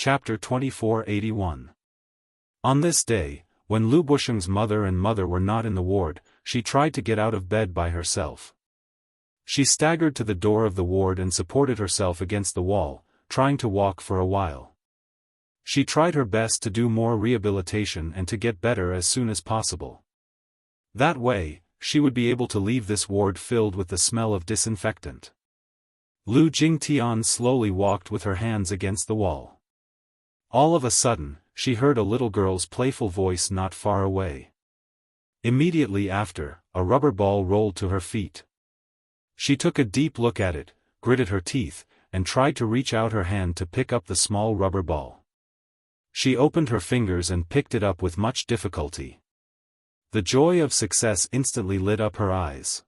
Chapter 2481. On this day, when Lu Busheng's mother and mother were not in the ward, she tried to get out of bed by herself. She staggered to the door of the ward and supported herself against the wall, trying to walk for a while. She tried her best to do more rehabilitation and to get better as soon as possible. That way, she would be able to leave this ward filled with the smell of disinfectant. Lu Jingtian slowly walked with her hands against the wall. All of a sudden, she heard a little girl's playful voice not far away. Immediately after, a rubber ball rolled to her feet. She took a deep look at it, gritted her teeth, and tried to reach out her hand to pick up the small rubber ball. She opened her fingers and picked it up with much difficulty. The joy of success instantly lit up her eyes.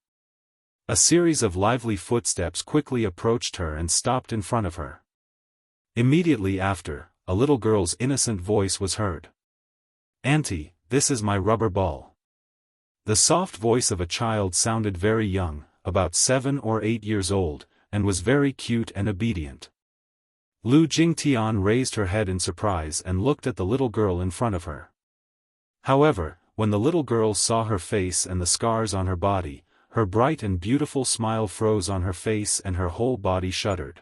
A series of lively footsteps quickly approached her and stopped in front of her. Immediately after, a little girl's innocent voice was heard. "Auntie, this is my rubber ball." The soft voice of a child sounded very young, about 7 or 8 years old, and was very cute and obedient. Lu Jingtian raised her head in surprise and looked at the little girl in front of her. However, when the little girl saw her face and the scars on her body, her bright and beautiful smile froze on her face and her whole body shuddered.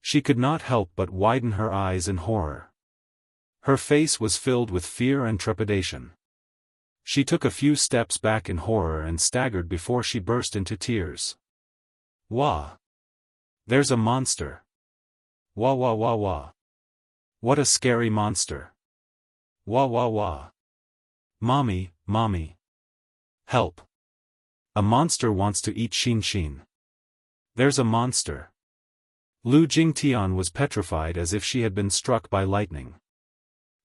She could not help but widen her eyes in horror. Her face was filled with fear and trepidation. She took a few steps back in horror and staggered before she burst into tears. "Wah! There's a monster! Wah wah wah wah! What a scary monster! Wah wah wah! Mommy, mommy! Help! A monster wants to eat Xin. There's a monster!" Lu Jingtian was petrified as if she had been struck by lightning.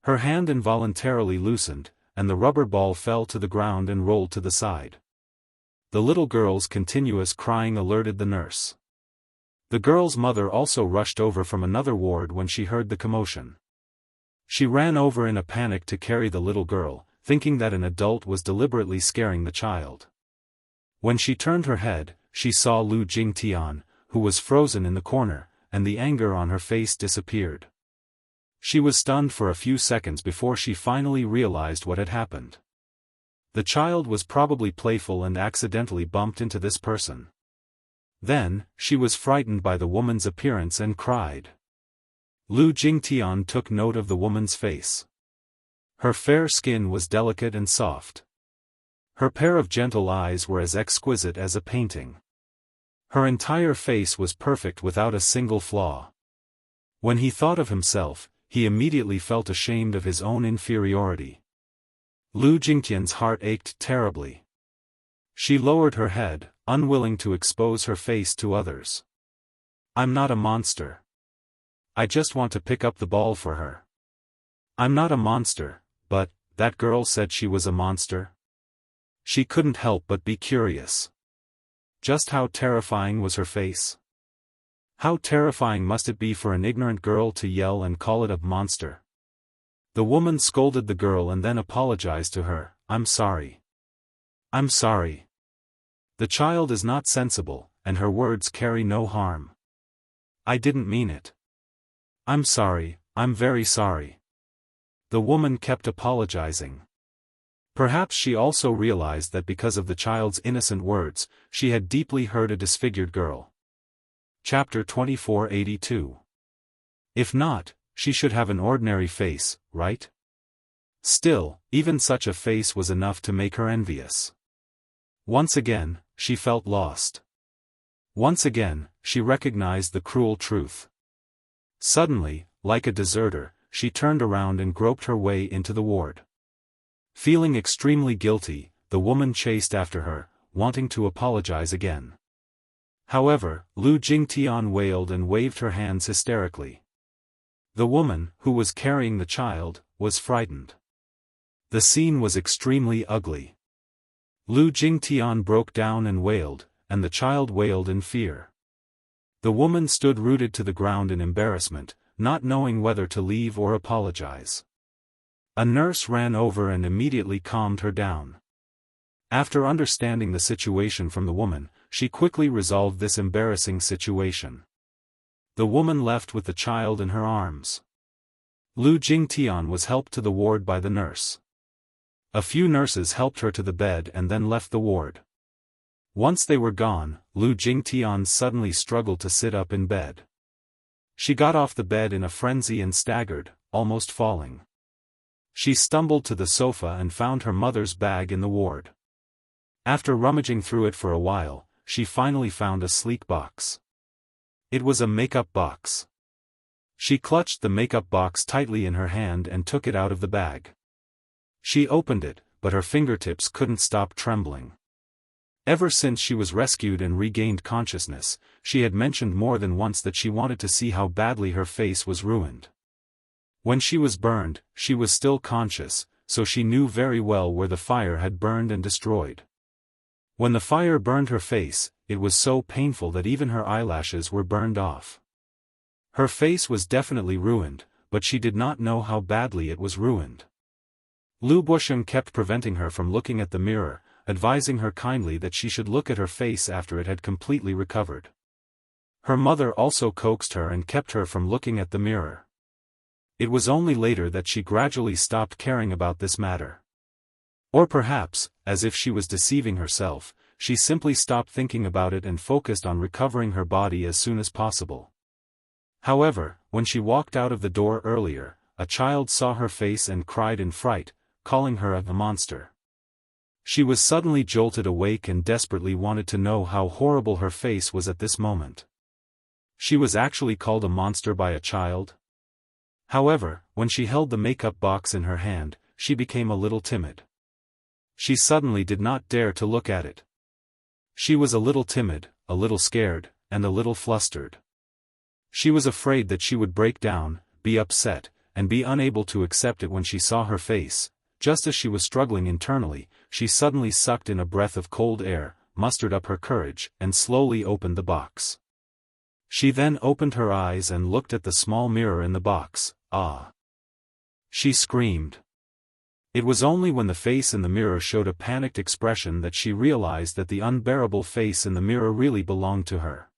Her hand involuntarily loosened, and the rubber ball fell to the ground and rolled to the side. The little girl's continuous crying alerted the nurse. The girl's mother also rushed over from another ward when she heard the commotion. She ran over in a panic to carry the little girl, thinking that an adult was deliberately scaring the child. When she turned her head, she saw Lu Jingtian, who was frozen in the corner, and the anger on her face disappeared. She was stunned for a few seconds before she finally realized what had happened. The child was probably playful and accidentally bumped into this person. Then, she was frightened by the woman's appearance and cried. Lu Jingtian took note of the woman's face. Her fair skin was delicate and soft. Her pair of gentle eyes were as exquisite as a painting. Her entire face was perfect without a single flaw. When he thought of himself, he immediately felt ashamed of his own inferiority. Lu Jingtian's heart ached terribly. She lowered her head, unwilling to expose her face to others. "I'm not a monster. I just want to pick up the ball for her. I'm not a monster, but, that girl said she was a monster." She couldn't help but be curious. Just how terrifying was her face? How terrifying must it be for an ignorant girl to yell and call it a monster? The woman scolded the girl and then apologized to her. "I'm sorry. I'm sorry. The child is not sensible, and her words carry no harm. I didn't mean it. I'm sorry, I'm very sorry." The woman kept apologizing. Perhaps she also realized that because of the child's innocent words, she had deeply hurt a disfigured girl. Chapter 2482. If not, she should have an ordinary face, right? Still, even such a face was enough to make her envious. Once again, she felt lost. Once again, she recognized the cruel truth. Suddenly, like a deserter, she turned around and groped her way into the ward. Feeling extremely guilty, the woman chased after her, wanting to apologize again. However, Lu Jingtian wailed and waved her hands hysterically. The woman, who was carrying the child, was frightened. The scene was extremely ugly. Lu Jingtian broke down and wailed, and the child wailed in fear. The woman stood rooted to the ground in embarrassment, not knowing whether to leave or apologize. A nurse ran over and immediately calmed her down. After understanding the situation from the woman, she quickly resolved this embarrassing situation. The woman left with the child in her arms. Lu Jingtian was helped to the ward by the nurse. A few nurses helped her to the bed and then left the ward. Once they were gone, Lu Jingtian suddenly struggled to sit up in bed. She got off the bed in a frenzy and staggered, almost falling. She stumbled to the sofa and found her mother's bag in the ward. After rummaging through it for a while, she finally found a sleek box. It was a makeup box. She clutched the makeup box tightly in her hand and took it out of the bag. She opened it, but her fingertips couldn't stop trembling. Ever since she was rescued and regained consciousness, she had mentioned more than once that she wanted to see how badly her face was ruined. When she was burned, she was still conscious, so she knew very well where the fire had burned and destroyed. When the fire burned her face, it was so painful that even her eyelashes were burned off. Her face was definitely ruined, but she did not know how badly it was ruined. Lu Busheng kept preventing her from looking at the mirror, advising her kindly that she should look at her face after it had completely recovered. Her mother also coaxed her and kept her from looking at the mirror. It was only later that she gradually stopped caring about this matter. Or perhaps, as if she was deceiving herself, she simply stopped thinking about it and focused on recovering her body as soon as possible. However, when she walked out of the door earlier, a child saw her face and cried in fright, calling her a monster. She was suddenly jolted awake and desperately wanted to know how horrible her face was at this moment. She was actually called a monster by a child? However, when she held the makeup box in her hand, she became a little timid. She suddenly did not dare to look at it. She was a little timid, a little scared, and a little flustered. She was afraid that she would break down, be upset, and be unable to accept it when she saw her face. Just as she was struggling internally, she suddenly sucked in a breath of cold air, mustered up her courage, and slowly opened the box. She then opened her eyes and looked at the small mirror in the box. Ah! She screamed. It was only when the face in the mirror showed a panicked expression that she realized that the unbearable face in the mirror really belonged to her.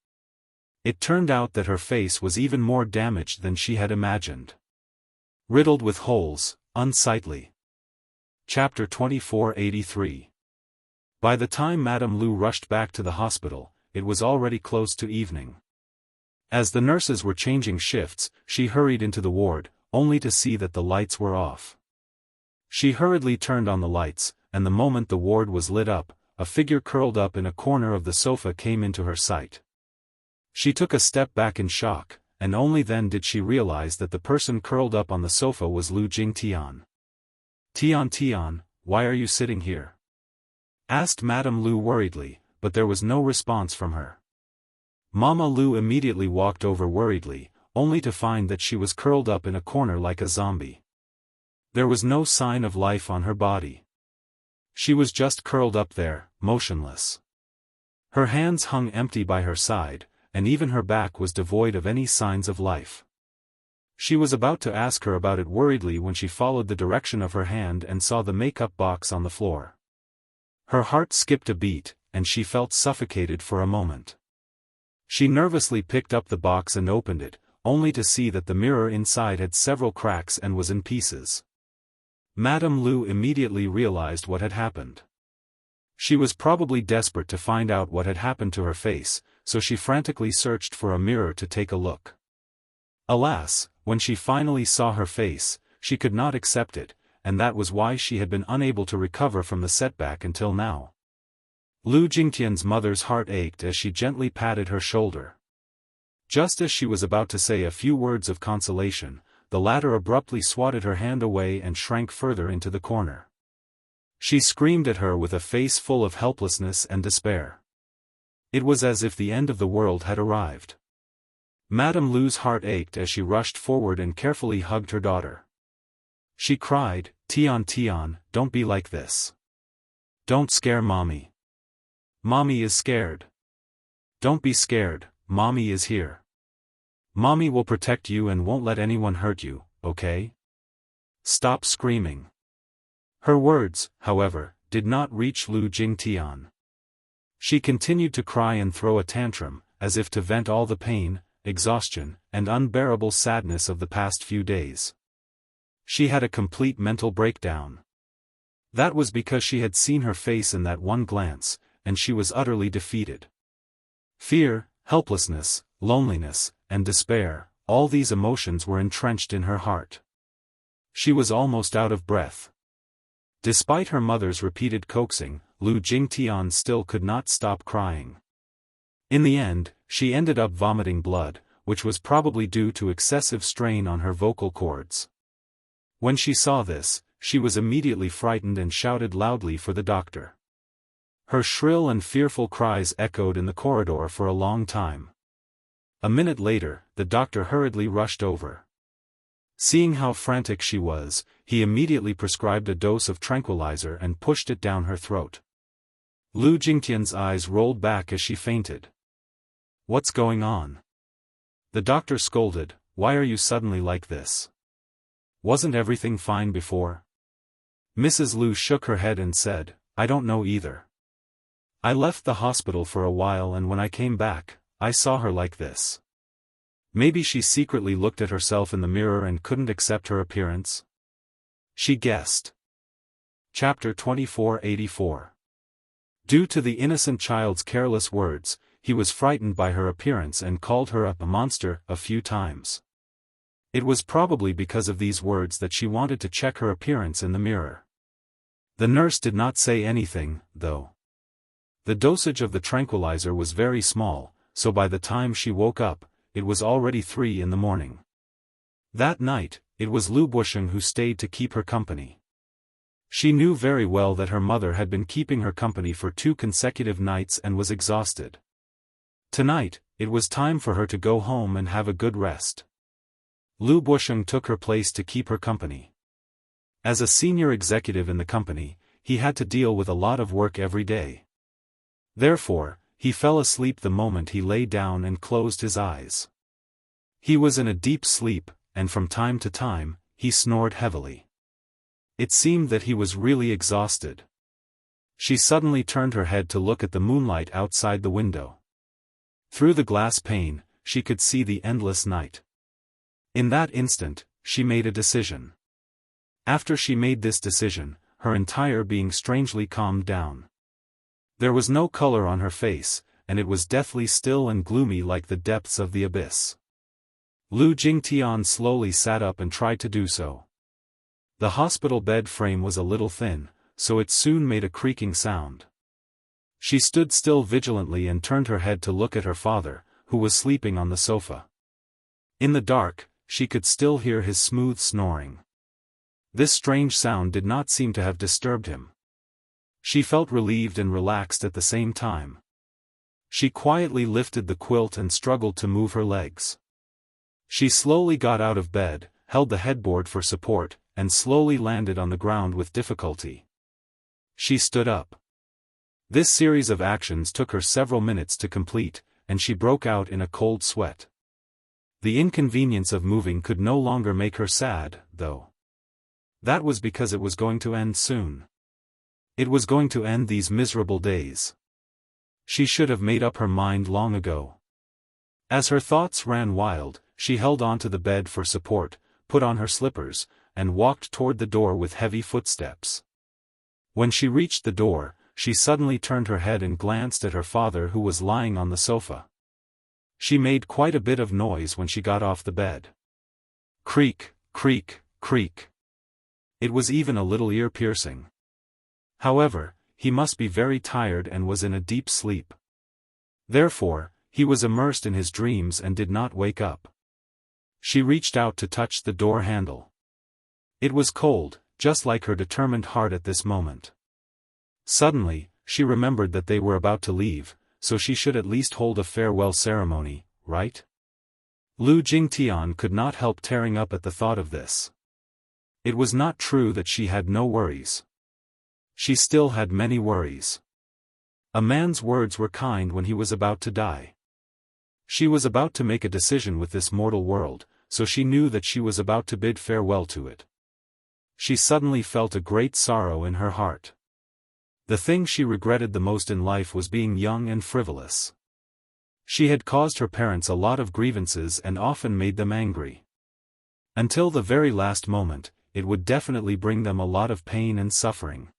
It turned out that her face was even more damaged than she had imagined. Riddled with holes, unsightly. Chapter 2483. By the time Madame Lu rushed back to the hospital, it was already close to evening. As the nurses were changing shifts, she hurried into the ward, only to see that the lights were off. She hurriedly turned on the lights, and the moment the ward was lit up, a figure curled up in a corner of the sofa came into her sight. She took a step back in shock, and only then did she realize that the person curled up on the sofa was Lu Jingtian. Tian, why are you sitting here?" asked Madame Lu worriedly, but there was no response from her. Mama Lu immediately walked over worriedly, only to find that she was curled up in a corner like a zombie. There was no sign of life on her body. She was just curled up there, motionless. Her hands hung empty by her side, and even her back was devoid of any signs of life. She was about to ask her about it worriedly when she followed the direction of her hand and saw the makeup box on the floor. Her heart skipped a beat, and she felt suffocated for a moment. She nervously picked up the box and opened it, only to see that the mirror inside had several cracks and was in pieces. Madame Lu immediately realized what had happened. She was probably desperate to find out what had happened to her face, so she frantically searched for a mirror to take a look. Alas, when she finally saw her face, she could not accept it, and that was why she had been unable to recover from the setback until now. Lu Jingtian's mother's heart ached as she gently patted her shoulder. Just as she was about to say a few words of consolation, the latter abruptly swatted her hand away and shrank further into the corner. She screamed at her with a face full of helplessness and despair. It was as if the end of the world had arrived. Madame Lu's heart ached as she rushed forward and carefully hugged her daughter. She cried, Tian, don't be like this. Don't scare Mommy. Mommy is scared. Don't be scared, Mommy is here. Mommy will protect you and won't let anyone hurt you, okay? Stop screaming." Her words, however, did not reach Lu Jingtian. She continued to cry and throw a tantrum, as if to vent all the pain, exhaustion, and unbearable sadness of the past few days. She had a complete mental breakdown. That was because she had seen her face in that one glance, and she was utterly defeated. Fear, helplessness, loneliness, and despair, all these emotions were entrenched in her heart. She was almost out of breath. Despite her mother's repeated coaxing, Lu Jingtian still could not stop crying. In the end, she ended up vomiting blood, which was probably due to excessive strain on her vocal cords. When she saw this, she was immediately frightened and shouted loudly for the doctor. Her shrill and fearful cries echoed in the corridor for a long time. A minute later, the doctor hurriedly rushed over. Seeing how frantic she was, he immediately prescribed a dose of tranquilizer and pushed it down her throat. Lu Jingtian's eyes rolled back as she fainted. "What's going on?" The doctor scolded. "Why are you suddenly like this? Wasn't everything fine before?" Mrs. Lu shook her head and said, "I don't know either. I left the hospital for a while and when I came back, I saw her like this. Maybe she secretly looked at herself in the mirror and couldn't accept her appearance?" She guessed. Chapter 2484. Due to the innocent child's careless words, he was frightened by her appearance and called her a monster a few times. It was probably because of these words that she wanted to check her appearance in the mirror. The nurse did not say anything, though. The dosage of the tranquilizer was very small, so by the time she woke up, it was already 3 in the morning. That night, it was Lu Busheng who stayed to keep her company. She knew very well that her mother had been keeping her company for 2 consecutive nights and was exhausted. Tonight, it was time for her to go home and have a good rest. Lu Busheng took her place to keep her company. As a senior executive in the company, he had to deal with a lot of work every day. Therefore, he fell asleep the moment he lay down and closed his eyes. He was in a deep sleep, and from time to time, he snored heavily. It seemed that he was really exhausted. She suddenly turned her head to look at the moonlight outside the window. Through the glass pane, she could see the endless night. In that instant, she made a decision. After she made this decision, her entire being strangely calmed down. There was no color on her face, and it was deathly still and gloomy like the depths of the abyss. Lu Jingtian slowly sat up and tried to do so. The hospital bed frame was a little thin, so it soon made a creaking sound. She stood still vigilantly and turned her head to look at her father, who was sleeping on the sofa. In the dark, she could still hear his smooth snoring. This strange sound did not seem to have disturbed him. She felt relieved and relaxed at the same time. She quietly lifted the quilt and struggled to move her legs. She slowly got out of bed, held the headboard for support, and slowly landed on the ground with difficulty. She stood up. This series of actions took her several minutes to complete, and she broke out in a cold sweat. The inconvenience of moving could no longer make her sad, though. That was because it was going to end soon. It was going to end these miserable days. She should have made up her mind long ago. As her thoughts ran wild, she held onto the bed for support, put on her slippers, and walked toward the door with heavy footsteps. When she reached the door, she suddenly turned her head and glanced at her father who was lying on the sofa. She made quite a bit of noise when she got off the bed. Creak, creak, creak. It was even a little ear-piercing. However, he must be very tired and was in a deep sleep. Therefore, he was immersed in his dreams and did not wake up. She reached out to touch the door handle. It was cold, just like her determined heart at this moment. Suddenly, she remembered that they were about to leave, so she should at least hold a farewell ceremony, right? Lu Jingtian could not help tearing up at the thought of this. It was not true that she had no worries. She still had many worries. A man's words were kind when he was about to die. She was about to make a decision with this mortal world, so she knew that she was about to bid farewell to it. She suddenly felt a great sorrow in her heart. The thing she regretted the most in life was being young and frivolous. She had caused her parents a lot of grievances and often made them angry. Until the very last moment, it would definitely bring them a lot of pain and suffering.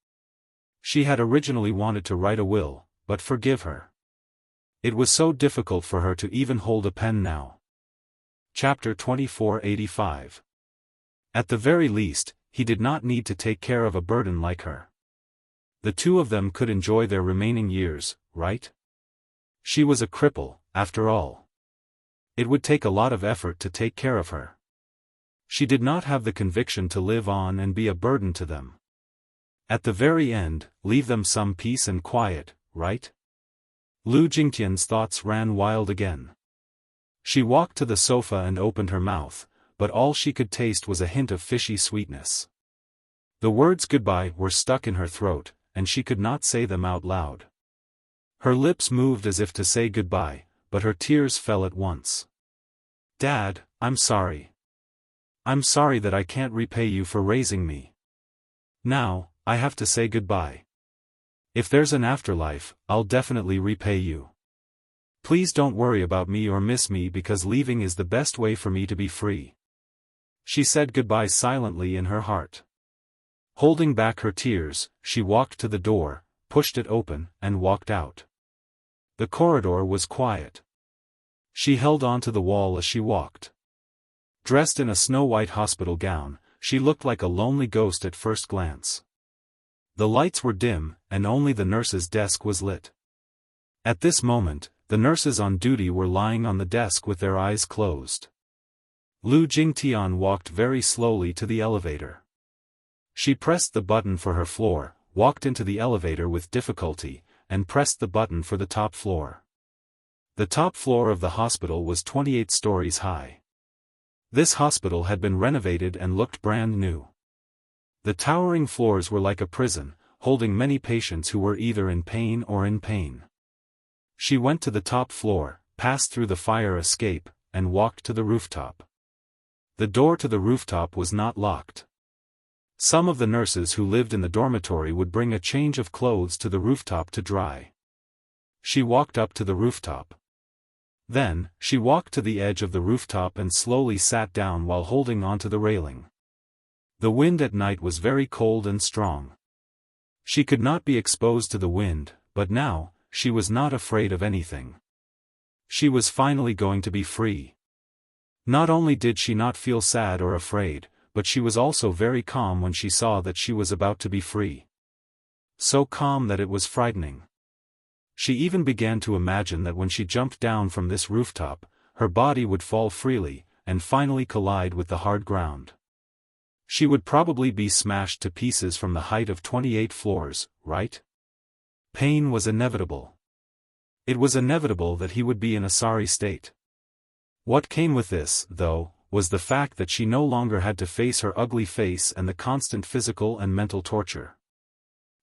She had originally wanted to write a will, but forgive her. It was so difficult for her to even hold a pen now. Chapter 2485. At the very least, he did not need to take care of a burden like her. The two of them could enjoy their remaining years, right? She was a cripple, after all. It would take a lot of effort to take care of her. She did not have the conviction to live on and be a burden to them. At the very end, leave them some peace and quiet, right? Lu Jingtian's thoughts ran wild again. She walked to the sofa and opened her mouth, but all she could taste was a hint of fishy sweetness. The words goodbye were stuck in her throat, and she could not say them out loud. Her lips moved as if to say goodbye, but her tears fell at once. Dad, I'm sorry. I'm sorry that I can't repay you for raising me. Now, I have to say goodbye. If there's an afterlife, I'll definitely repay you. Please don't worry about me or miss me because leaving is the best way for me to be free. She said goodbye silently in her heart. Holding back her tears, she walked to the door, pushed it open, and walked out. The corridor was quiet. She held on to the wall as she walked. Dressed in a snow-white hospital gown, she looked like a lonely ghost at first glance. The lights were dim, and only the nurse's desk was lit. At this moment, the nurses on duty were lying on the desk with their eyes closed. Lu Jingtian walked very slowly to the elevator. She pressed the button for her floor, walked into the elevator with difficulty, and pressed the button for the top floor. The top floor of the hospital was 28 stories high. This hospital had been renovated and looked brand new. The towering floors were like a prison, holding many patients who were either in pain or in pain. She went to the top floor, passed through the fire escape, and walked to the rooftop. The door to the rooftop was not locked. Some of the nurses who lived in the dormitory would bring a change of clothes to the rooftop to dry. She walked up to the rooftop. Then, she walked to the edge of the rooftop and slowly sat down while holding onto the railing. The wind at night was very cold and strong. She could not be exposed to the wind, but now, she was not afraid of anything. She was finally going to be free. Not only did she not feel sad or afraid, but she was also very calm when she saw that she was about to be free. So calm that it was frightening. She even began to imagine that when she jumped down from this rooftop, her body would fall freely, and finally collide with the hard ground. She would probably be smashed to pieces from the height of 28 floors, right? Pain was inevitable. It was inevitable that he would be in a sorry state. What came with this, though, was the fact that she no longer had to face her ugly face and the constant physical and mental torture.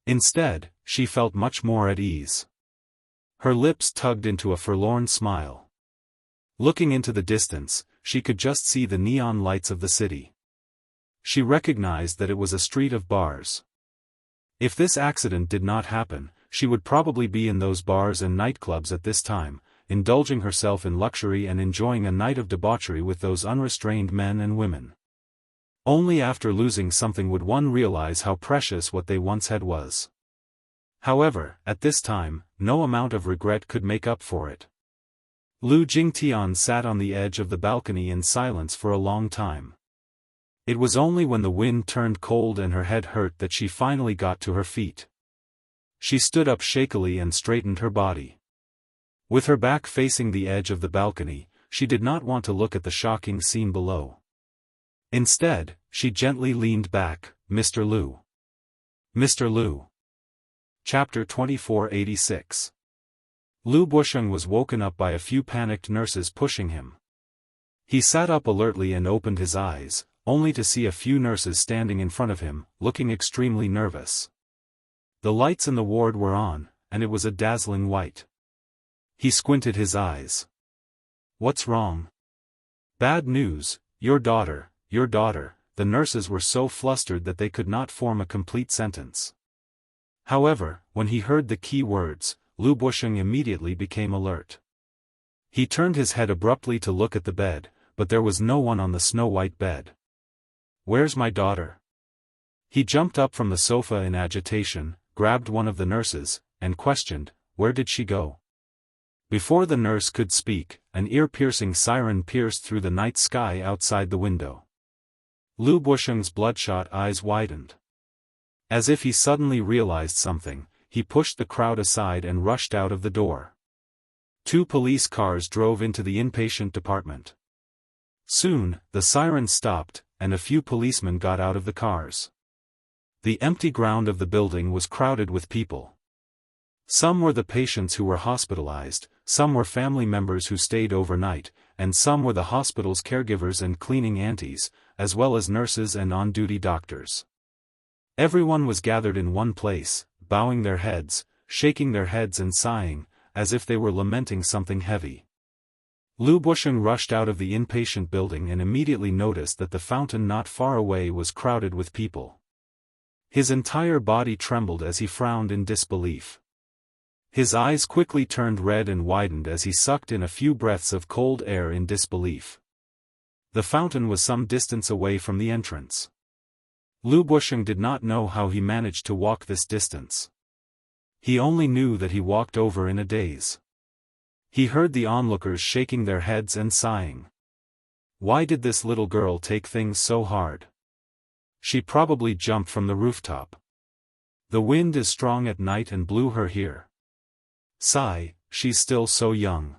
Instead, she felt much more at ease. Her lips tugged into a forlorn smile. Looking into the distance, she could just see the neon lights of the city. She recognized that it was a street of bars. If this accident did not happen, she would probably be in those bars and nightclubs at this time, indulging herself in luxury and enjoying a night of debauchery with those unrestrained men and women. Only after losing something would one realize how precious what they once had was. However, at this time, no amount of regret could make up for it. Lu Jingtian sat on the edge of the balcony in silence for a long time. It was only when the wind turned cold and her head hurt that she finally got to her feet. She stood up shakily and straightened her body. With her back facing the edge of the balcony, she did not want to look at the shocking scene below. Instead, she gently leaned back. Mr. Lu. Mr. Lu. Chapter 2486. Lu Busheng was woken up by a few panicked nurses pushing him. He sat up alertly and opened his eyes, only to see a few nurses standing in front of him, looking extremely nervous. The lights in the ward were on, and it was a dazzling white. He squinted his eyes. What's wrong? Bad news, your daughter, the nurses were so flustered that they could not form a complete sentence. However, when he heard the key words, Lu Busheng immediately became alert. He turned his head abruptly to look at the bed, but there was no one on the snow-white bed. Where's my daughter? He jumped up from the sofa in agitation, grabbed one of the nurses, and questioned, "Where did she go?" Before the nurse could speak, an ear-piercing siren pierced through the night sky outside the window. Lu Busheng's bloodshot eyes widened. As if he suddenly realized something, he pushed the crowd aside and rushed out of the door. 2 police cars drove into the inpatient department. Soon, the sirens stopped, and a few policemen got out of the cars. The empty ground of the building was crowded with people. Some were the patients who were hospitalized, some were family members who stayed overnight, and some were the hospital's caregivers and cleaning aunties, as well as nurses and on-duty doctors. Everyone was gathered in one place, bowing their heads, shaking their heads and sighing, as if they were lamenting something heavy. Lu Busheng rushed out of the inpatient building and immediately noticed that the fountain not far away was crowded with people. His entire body trembled as he frowned in disbelief. His eyes quickly turned red and widened as he sucked in a few breaths of cold air in disbelief. The fountain was some distance away from the entrance. Lu Busheng did not know how he managed to walk this distance. He only knew that he walked over in a daze. He heard the onlookers shaking their heads and sighing. Why did this little girl take things so hard? She probably jumped from the rooftop. The wind is strong at night and blew her here. Sigh, she's still so young.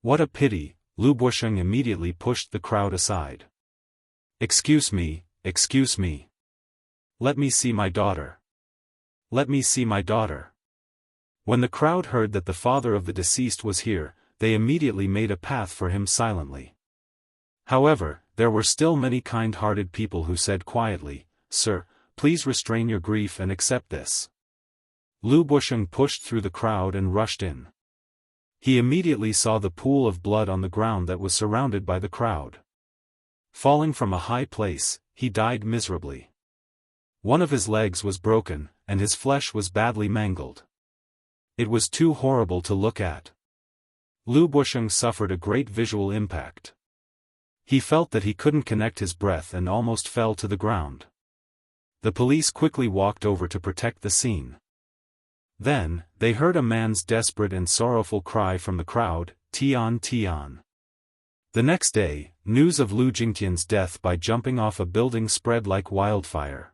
What a pity. Lu Busheng immediately pushed the crowd aside. Excuse me. Let me see my daughter. Let me see my daughter. When the crowd heard that the father of the deceased was here, they immediately made a path for him silently. However, there were still many kind-hearted people who said quietly, "Sir, please restrain your grief and accept this." Lu Busheng pushed through the crowd and rushed in. He immediately saw the pool of blood on the ground that was surrounded by the crowd. Falling from a high place, he died miserably. One of his legs was broken, and his flesh was badly mangled. It was too horrible to look at. Lu Busheng suffered a great visual impact. He felt that he couldn't connect his breath and almost fell to the ground. The police quickly walked over to protect the scene. Then, they heard a man's desperate and sorrowful cry from the crowd, "Tian Tian." The next day, news of Lu Jingtian's death by jumping off a building spread like wildfire.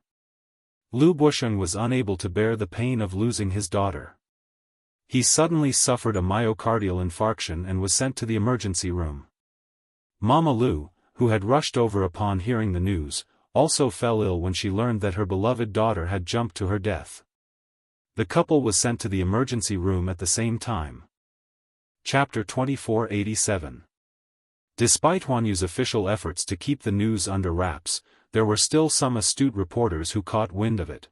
Lu Busheng was unable to bear the pain of losing his daughter. He suddenly suffered a myocardial infarction and was sent to the emergency room. Mama Lu, who had rushed over upon hearing the news, also fell ill when she learned that her beloved daughter had jumped to her death. The couple was sent to the emergency room at the same time. Chapter 2487. Despite Huan Yu's official efforts to keep the news under wraps, there were still some astute reporters who caught wind of it.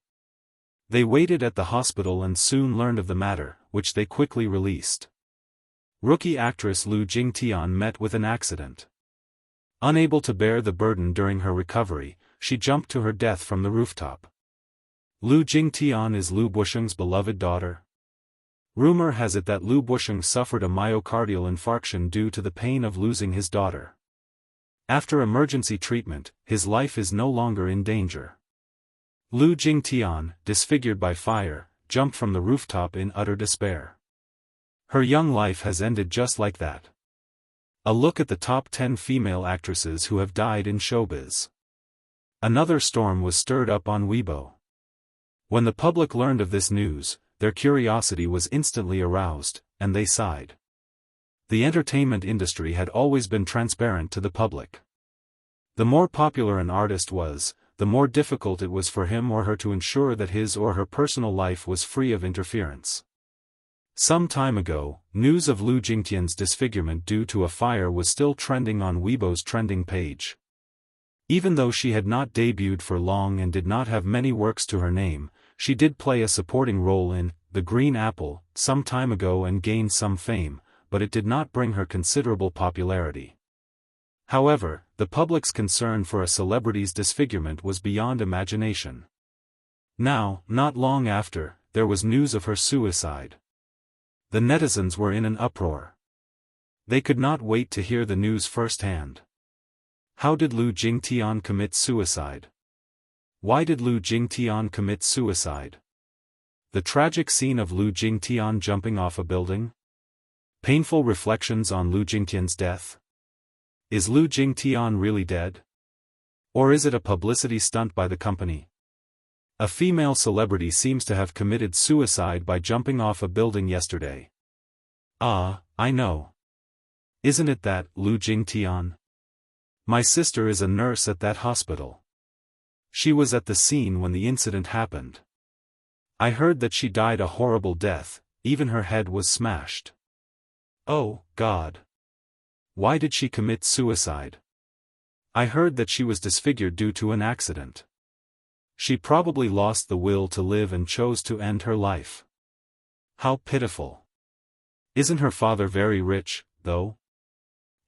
They waited at the hospital and soon learned of the matter, which they quickly released. Rookie actress Lu Jingtian met with an accident. Unable to bear the burden during her recovery, she jumped to her death from the rooftop. Lu Jingtian is Lu Busheng's beloved daughter. Rumor has it that Lu Busheng suffered a myocardial infarction due to the pain of losing his daughter. After emergency treatment, his life is no longer in danger. Lu Jingtian, disfigured by fire, jumped from the rooftop in utter despair. Her young life has ended just like that. A look at the top 10 female actresses who have died in showbiz. Another storm was stirred up on Weibo. When the public learned of this news, their curiosity was instantly aroused, and they sighed. The entertainment industry had always been transparent to the public. The more popular an artist was, the more difficult it was for him or her to ensure that his or her personal life was free of interference. Some time ago, news of Lu Jingtian's disfigurement due to a fire was still trending on Weibo's trending page. Even though she had not debuted for long and did not have many works to her name, she did play a supporting role in The Green Apple some time ago and gained some fame, but it did not bring her considerable popularity. However, the public's concern for a celebrity's disfigurement was beyond imagination. Now, not long after, there was news of her suicide. The netizens were in an uproar. They could not wait to hear the news firsthand. How did Lu Jingtian commit suicide? Why did Lu Jingtian commit suicide? The tragic scene of Lu Jingtian jumping off a building? Painful reflections on Lu Jingtian's death? Is Lu Jingtian really dead? Or is it a publicity stunt by the company? A female celebrity seems to have committed suicide by jumping off a building yesterday. Ah, I know. Isn't it that, Lu Jingtian? My sister is a nurse at that hospital. She was at the scene when the incident happened. I heard that she died a horrible death, even her head was smashed. Oh, God. Why did she commit suicide? I heard that she was disfigured due to an accident. She probably lost the will to live and chose to end her life. How pitiful. Isn't her father very rich, though?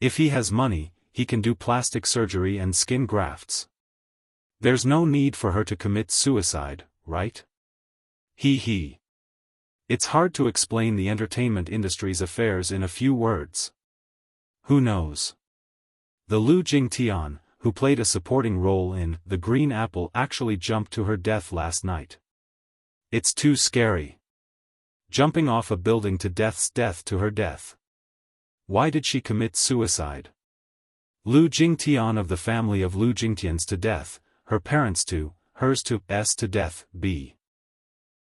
If he has money, he can do plastic surgery and skin grafts. There's no need for her to commit suicide, right? He. It's hard to explain the entertainment industry's affairs in a few words. Who knows? The Lu Jingtian, who played a supporting role in The Green Apple, actually jumped to her death last night. It's too scary. Jumping off a building to death's death to her death. Why did she commit suicide? Lu Jingtian of the family of Lu Jingtians to death, her parents to, hers to, s to death, b.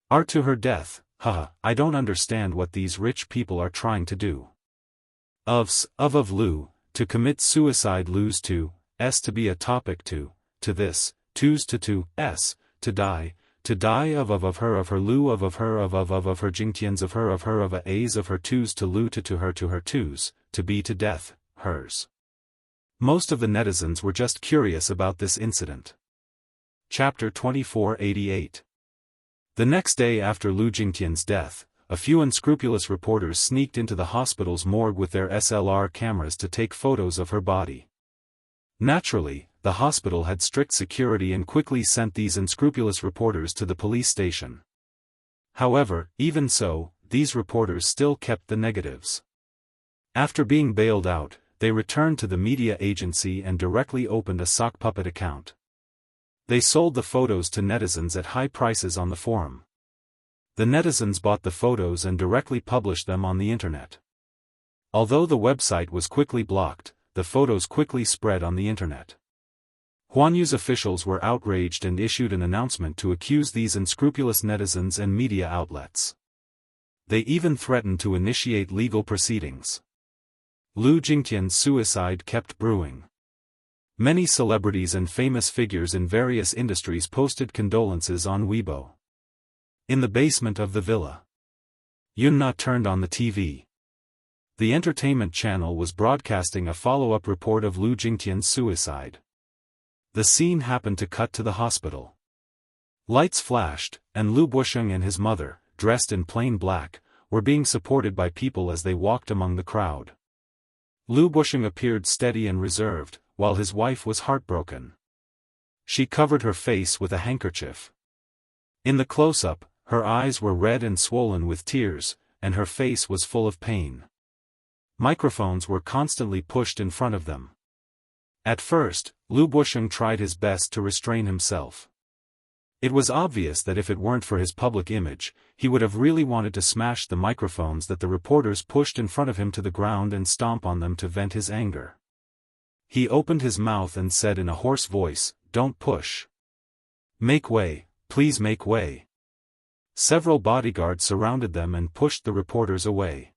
R to her death, haha, I don't understand what these rich people are trying to do. Of Lu, to commit suicide, Lu's to, s to be a topic to this, to's to, s, to die of her Lu of her Jingtians of her of a's of her to's to Lu to her to's, to be to death, hers. Most of the netizens were just curious about this incident. Chapter 2488. The next day after Lu Jingtian's death, a few unscrupulous reporters sneaked into the hospital's morgue with their SLR cameras to take photos of her body. Naturally, the hospital had strict security and quickly sent these unscrupulous reporters to the police station. However, even so, these reporters still kept the negatives. After being bailed out, they returned to the media agency and directly opened a sock puppet account. They sold the photos to netizens at high prices on the forum. The netizens bought the photos and directly published them on the internet. Although the website was quickly blocked, the photos quickly spread on the internet. Huanyu's officials were outraged and issued an announcement to accuse these unscrupulous netizens and media outlets. They even threatened to initiate legal proceedings. Lu Jingtian's suicide kept brewing. Many celebrities and famous figures in various industries posted condolences on Weibo. In the basement of the villa, Yunna turned on the TV. The entertainment channel was broadcasting a follow-up report of Lu Jingtian's suicide. The scene happened to cut to the hospital. Lights flashed, and Lu Busheng and his mother, dressed in plain black, were being supported by people as they walked among the crowd. Lu Busheng appeared steady and reserved, while his wife was heartbroken. She covered her face with a handkerchief. In the close-up, her eyes were red and swollen with tears, and her face was full of pain. Microphones were constantly pushed in front of them. At first, Lu Busheng tried his best to restrain himself. It was obvious that if it weren't for his public image, he would have really wanted to smash the microphones that the reporters pushed in front of him to the ground and stomp on them to vent his anger. He opened his mouth and said in a hoarse voice, "Don't push. Make way, please make way." Several bodyguards surrounded them and pushed the reporters away.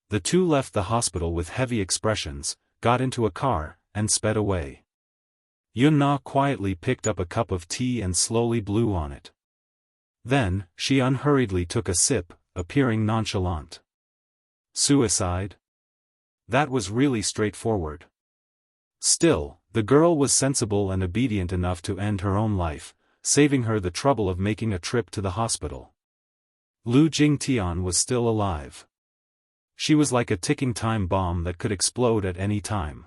The two left the hospital with heavy expressions, got into a car, and sped away. Yunna quietly picked up a cup of tea and slowly blew on it. Then, she unhurriedly took a sip, appearing nonchalant. Suicide? That was really straightforward. Still, the girl was sensible and obedient enough to end her own life, saving her the trouble of making a trip to the hospital. Lu Jingtian was still alive. She was like a ticking time bomb that could explode at any time.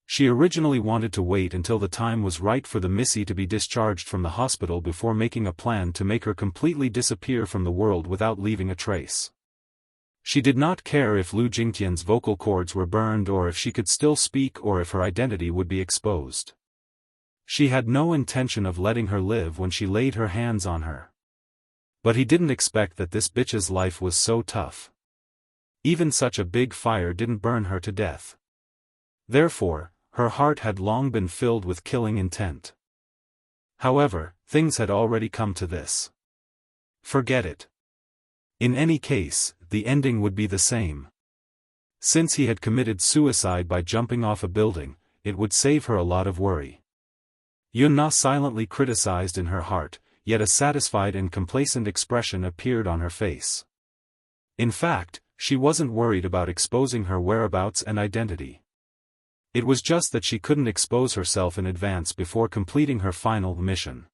She originally wanted to wait until the time was right for the Missy to be discharged from the hospital before making a plan to make her completely disappear from the world without leaving a trace. She did not care if Lu Jingtian's vocal cords were burned or if she could still speak or if her identity would be exposed. She had no intention of letting her live when she laid her hands on her. But he didn't expect that this bitch's life was so tough. Even such a big fire didn't burn her to death. Therefore, her heart had long been filled with killing intent. However, things had already come to this. Forget it. In any case, the ending would be the same. Since he had committed suicide by jumping off a building, it would save her a lot of worry. Yunna silently criticized in her heart, yet a satisfied and complacent expression appeared on her face. In fact, she wasn't worried about exposing her whereabouts and identity. It was just that she couldn't expose herself in advance before completing her final mission.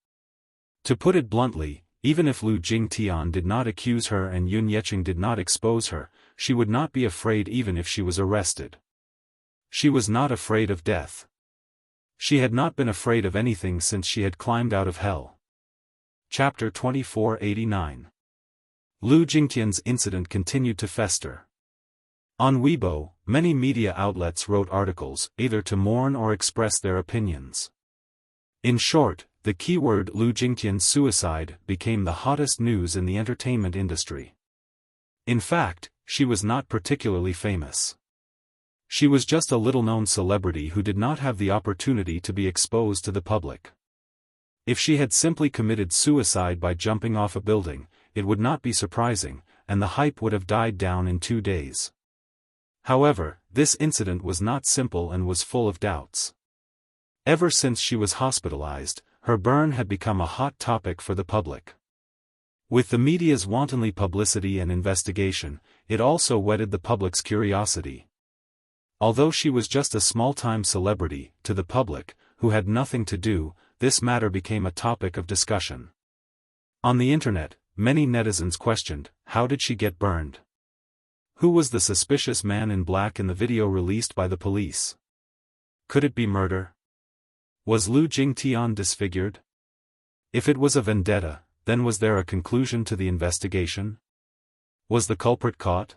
To put it bluntly, even if Lu Jingtian did not accuse her and Yun Yeqing did not expose her, she would not be afraid even if she was arrested. She was not afraid of death. She had not been afraid of anything since she had climbed out of hell. Chapter 2489. Lu Jingtian's incident continued to fester. On Weibo, many media outlets wrote articles, either to mourn or express their opinions. In short, the keyword Lu Jingtian's suicide became the hottest news in the entertainment industry. In fact, she was not particularly famous. She was just a little-known celebrity who did not have the opportunity to be exposed to the public. If she had simply committed suicide by jumping off a building, it would not be surprising, and the hype would have died down in 2 days. However, this incident was not simple and was full of doubts. Ever since she was hospitalized, her burn had become a hot topic for the public. With the media's wantonly publicity and investigation, it also whetted the public's curiosity. Although she was just a small-time celebrity, to the public, who had nothing to do, this matter became a topic of discussion. On the internet, many netizens questioned, how did she get burned? Who was the suspicious man in black in the video released by the police? Could it be murder? Was Lu Jingtian disfigured? If it was a vendetta, then was there a conclusion to the investigation? Was the culprit caught?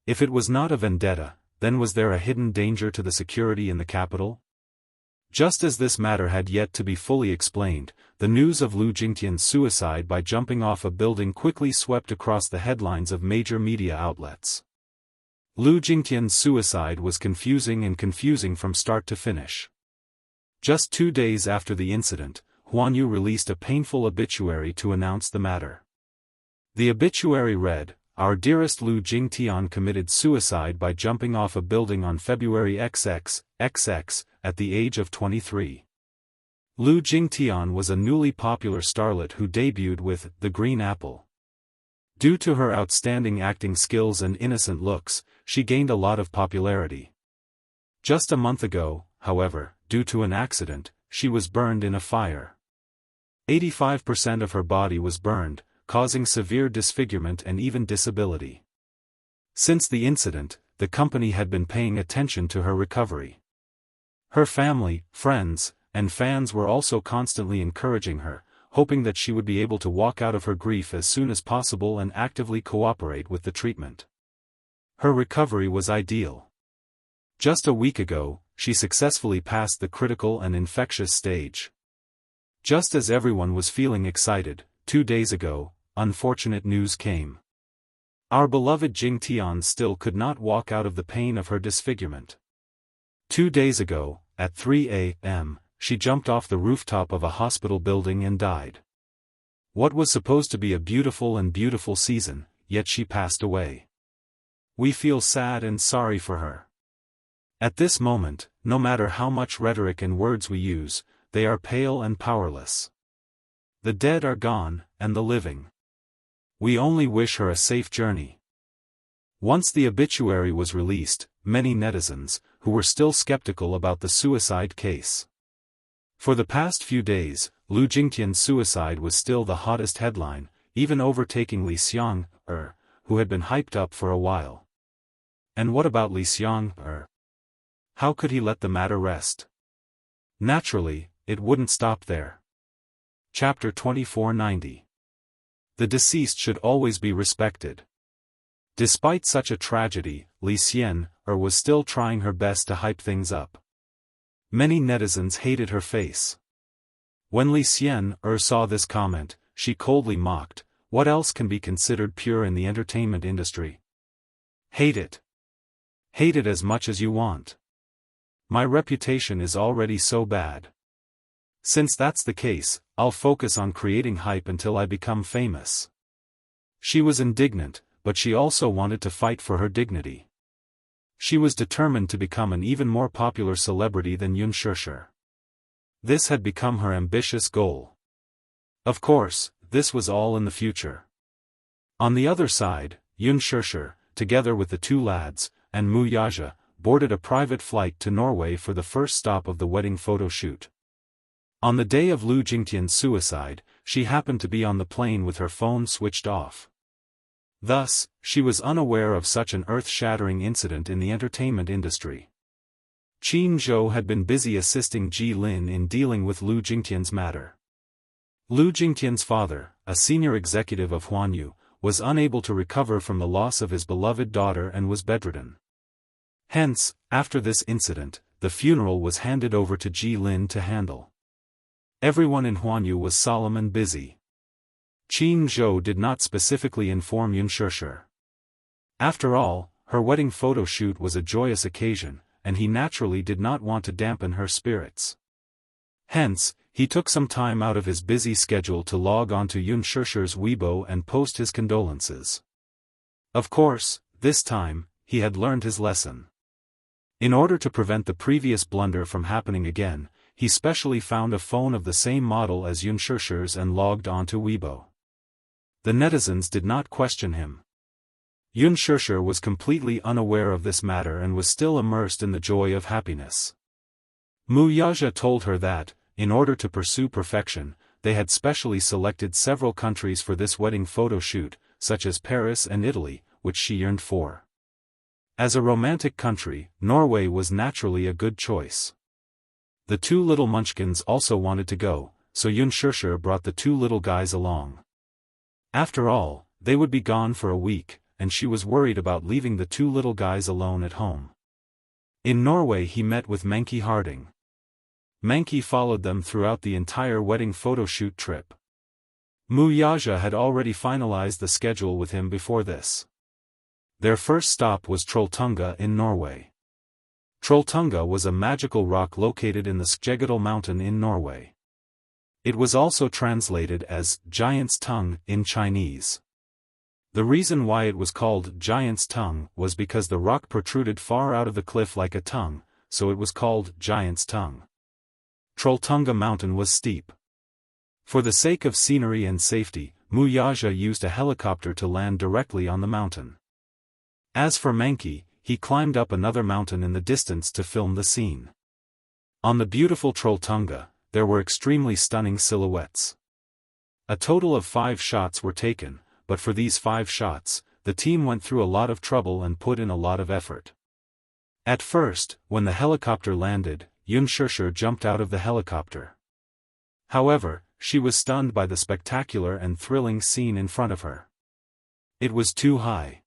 If it was not a vendetta, then was there a hidden danger to the security in the capital? Just as this matter had yet to be fully explained, the news of Lu Jingtian's suicide by jumping off a building quickly swept across the headlines of major media outlets. Lu Jingtian's suicide was confusing from start to finish. Just 2 days after the incident, Huanyu released a painful obituary to announce the matter. The obituary read, "Our dearest Lu Jingtian committed suicide by jumping off a building on February XX, at the age of 23. Lu Jingtian was a newly popular starlet who debuted with The Green Apple. Due to her outstanding acting skills and innocent looks, she gained a lot of popularity. Just a month ago, however, due to an accident, she was burned in a fire. 85% of her body was burned, causing severe disfigurement and even disability. Since the incident, the company had been paying attention to her recovery. Her family, friends, and fans were also constantly encouraging her, hoping that she would be able to walk out of her grief as soon as possible and actively cooperate with the treatment. Her recovery was ideal. Just a week ago, she successfully passed the critical and infectious stage. Just as everyone was feeling excited, 2 days ago, unfortunate news came. Our beloved Jingtian still could not walk out of the pain of her disfigurement. 2 days ago, at 3 a.m., she jumped off the rooftop of a hospital building and died. What was supposed to be a beautiful season, yet she passed away. We feel sad and sorry for her. At this moment, no matter how much rhetoric and words we use, they are pale and powerless. The dead are gone, and the living. We only wish her a safe journey. Once the obituary was released, many netizens, who were still skeptical about the suicide case. For the past few days, Lu Jingtian's suicide was still the hottest headline, even overtaking Li Xiang, who had been hyped up for a while. And what about Li Xiang? How could he let the matter rest? Naturally, it wouldn't stop there. Chapter 2490. The deceased should always be respected. Despite such a tragedy, Li Xian was still trying her best to hype things up. Many netizens hated her face. When Li Xian saw this comment, she coldly mocked, "What else can be considered pure in the entertainment industry? Hate it. Hate it as much as you want. My reputation is already so bad. Since that's the case, I'll focus on creating hype until I become famous." She was indignant, but she also wanted to fight for her dignity. She was determined to become an even more popular celebrity than Yunshushi. This had become her ambitious goal. Of course, this was all in the future. On the other side, Yunshushi, together with the two lads, and Mu Yaja, boarded a private flight to Norway for the first stop of the wedding photo shoot. On the day of Lu Jingtian's suicide, she happened to be on the plane with her phone switched off. Thus, she was unaware of such an earth-shattering incident in the entertainment industry. Qin Zhou had been busy assisting Ji Lin in dealing with Lu Jingtian's matter. Lu Jingtian's father, a senior executive of Huanyu, was unable to recover from the loss of his beloved daughter and was bedridden. Hence, after this incident, the funeral was handed over to Ji Lin to handle. Everyone in Huanyu was solemn and busy. Qin Zhou did not specifically inform Yunshushi. After all, her wedding photo shoot was a joyous occasion, and he naturally did not want to dampen her spirits. Hence, he took some time out of his busy schedule to log on to Yunshushi's Weibo and post his condolences. Of course, this time, he had learned his lesson. In order to prevent the previous blunder from happening again, he specially found a phone of the same model as Yunshushi's and logged onto Weibo. The netizens did not question him. Yunshushi was completely unaware of this matter and was still immersed in the joy of happiness. Mu Yaja told her that, in order to pursue perfection, they had specially selected several countries for this wedding photo shoot, such as Paris and Italy, which she yearned for. As a romantic country, Norway was naturally a good choice. The two little munchkins also wanted to go, so Yunshushi brought the two little guys along. After all, they would be gone for a week, and she was worried about leaving the two little guys alone at home. In Norway he met with Menki Harding. Menki followed them throughout the entire wedding photo shoot trip. Mu Yaja had already finalized the schedule with him before this. Their first stop was Trolltunga in Norway. Trolltunga was a magical rock located in the Skjeggedal mountain in Norway. It was also translated as Giant's Tongue in Chinese. The reason why it was called Giant's Tongue was because the rock protruded far out of the cliff like a tongue, so it was called Giant's Tongue. Trolltunga mountain was steep. For the sake of scenery and safety, Mu Yaja used a helicopter to land directly on the mountain. As for Menki, he climbed up another mountain in the distance to film the scene. On the beautiful Trolltunga, there were extremely stunning silhouettes. A total of 5 shots were taken, but for these 5 shots, the team went through a lot of trouble and put in a lot of effort. At first, when the helicopter landed, Yunshushi jumped out of the helicopter. However, she was stunned by the spectacular and thrilling scene in front of her. It was too high.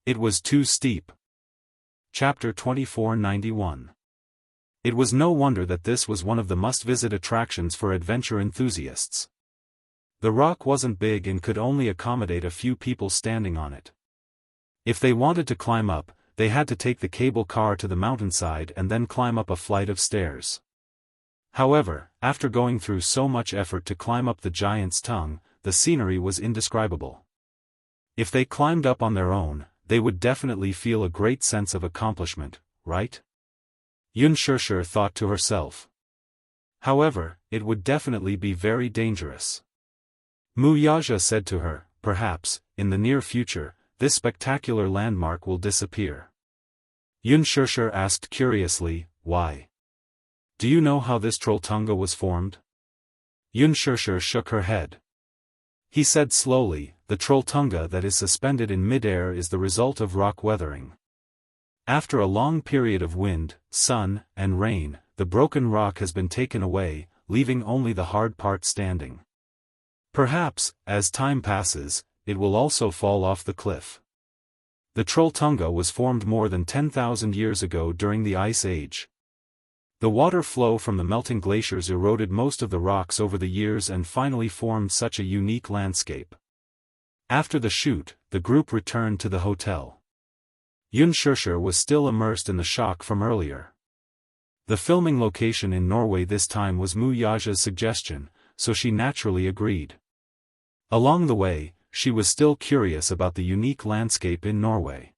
It was too steep. Chapter 2491. It was no wonder that this was one of the must-visit attractions for adventure enthusiasts. The rock wasn't big and could only accommodate a few people standing on it. If they wanted to climb up, they had to take the cable car to the mountainside and then climb up a flight of stairs. However, after going through so much effort to climb up the Giant's Tongue, the scenery was indescribable. If they climbed up on their own, they would definitely feel a great sense of accomplishment, right? Yunshushi thought to herself. However, it would definitely be very dangerous. Mu Yaja said to her, "Perhaps, in the near future, this spectacular landmark will disappear." Yunshushi asked curiously, "Why? Do you know how this Trolltunga was formed?" Yunshushi shook her head. He said slowly, "The Trolltunga that is suspended in midair is the result of rock weathering. After a long period of wind, sun, and rain, the broken rock has been taken away, leaving only the hard part standing. Perhaps, as time passes, it will also fall off the cliff." The Trolltunga was formed more than 10,000 years ago during the Ice Age. The water flow from the melting glaciers eroded most of the rocks over the years and finally formed such a unique landscape. After the shoot, the group returned to the hotel. Xianxia was still immersed in the shock from earlier. The filming location in Norway this time was Wuxia's suggestion, so she naturally agreed. Along the way, she was still curious about the unique landscape in Norway.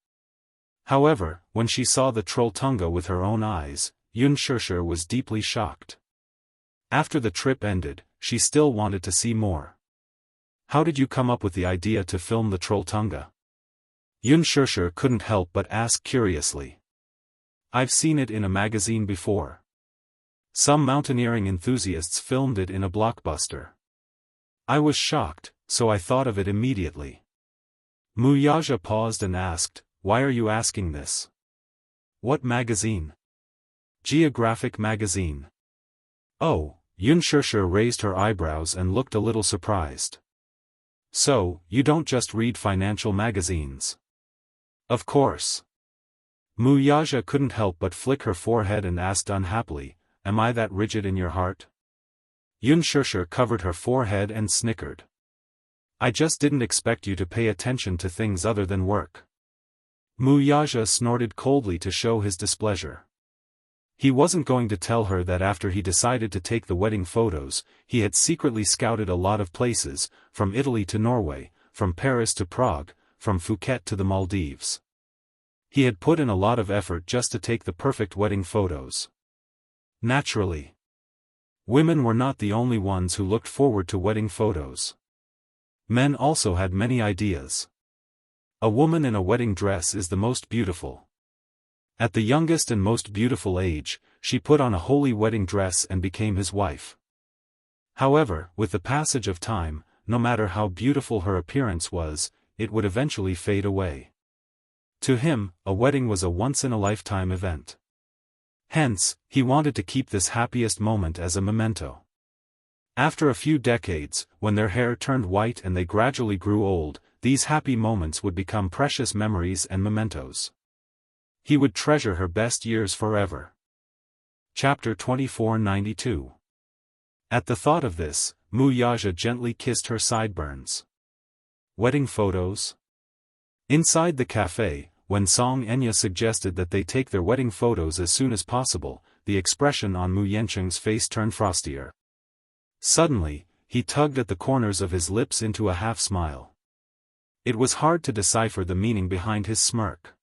However, when she saw the Trolltunga with her own eyes, Xianxia was deeply shocked. After the trip ended, she still wanted to see more. How did you come up with the idea to film the Trolltunga? Xianxia couldn't help but ask curiously. I've seen it in a magazine before. Some mountaineering enthusiasts filmed it in a blockbuster. I was shocked, so I thought of it immediately. Wuxia paused and asked, "Why are you asking this?" "What magazine?" "Geographic magazine." "Oh," Xianxia raised her eyebrows and looked a little surprised. "So, you don't just read financial magazines?" "Of course." Wuxia couldn't help but flick her forehead and asked unhappily, "Am I that rigid in your heart?" Xianxia covered her forehead and snickered. "I just didn't expect you to pay attention to things other than work." Wuxia snorted coldly to show his displeasure. He wasn't going to tell her that after he decided to take the wedding photos, he had secretly scouted a lot of places, from Italy to Norway, from Paris to Prague, from Phuket to the Maldives. He had put in a lot of effort just to take the perfect wedding photos. Naturally, women were not the only ones who looked forward to wedding photos. Men also had many ideas. A woman in a wedding dress is the most beautiful. At the youngest and most beautiful age, she put on a holy wedding dress and became his wife. However, with the passage of time, no matter how beautiful her appearance was, it would eventually fade away. To him, a wedding was a once-in-a-lifetime event. Hence, he wanted to keep this happiest moment as a memento. After a few decades, when their hair turned white and they gradually grew old, these happy moments would become precious memories and mementos. He would treasure her best years forever. Chapter 2492. At the thought of this, Wuxia gently kissed her sideburns. Wedding photos? Inside the cafe, when Song Enya suggested that they take their wedding photos as soon as possible, the expression on Wuxia's face turned frostier. Suddenly, he tugged at the corners of his lips into a half-smile. It was hard to decipher the meaning behind his smirk.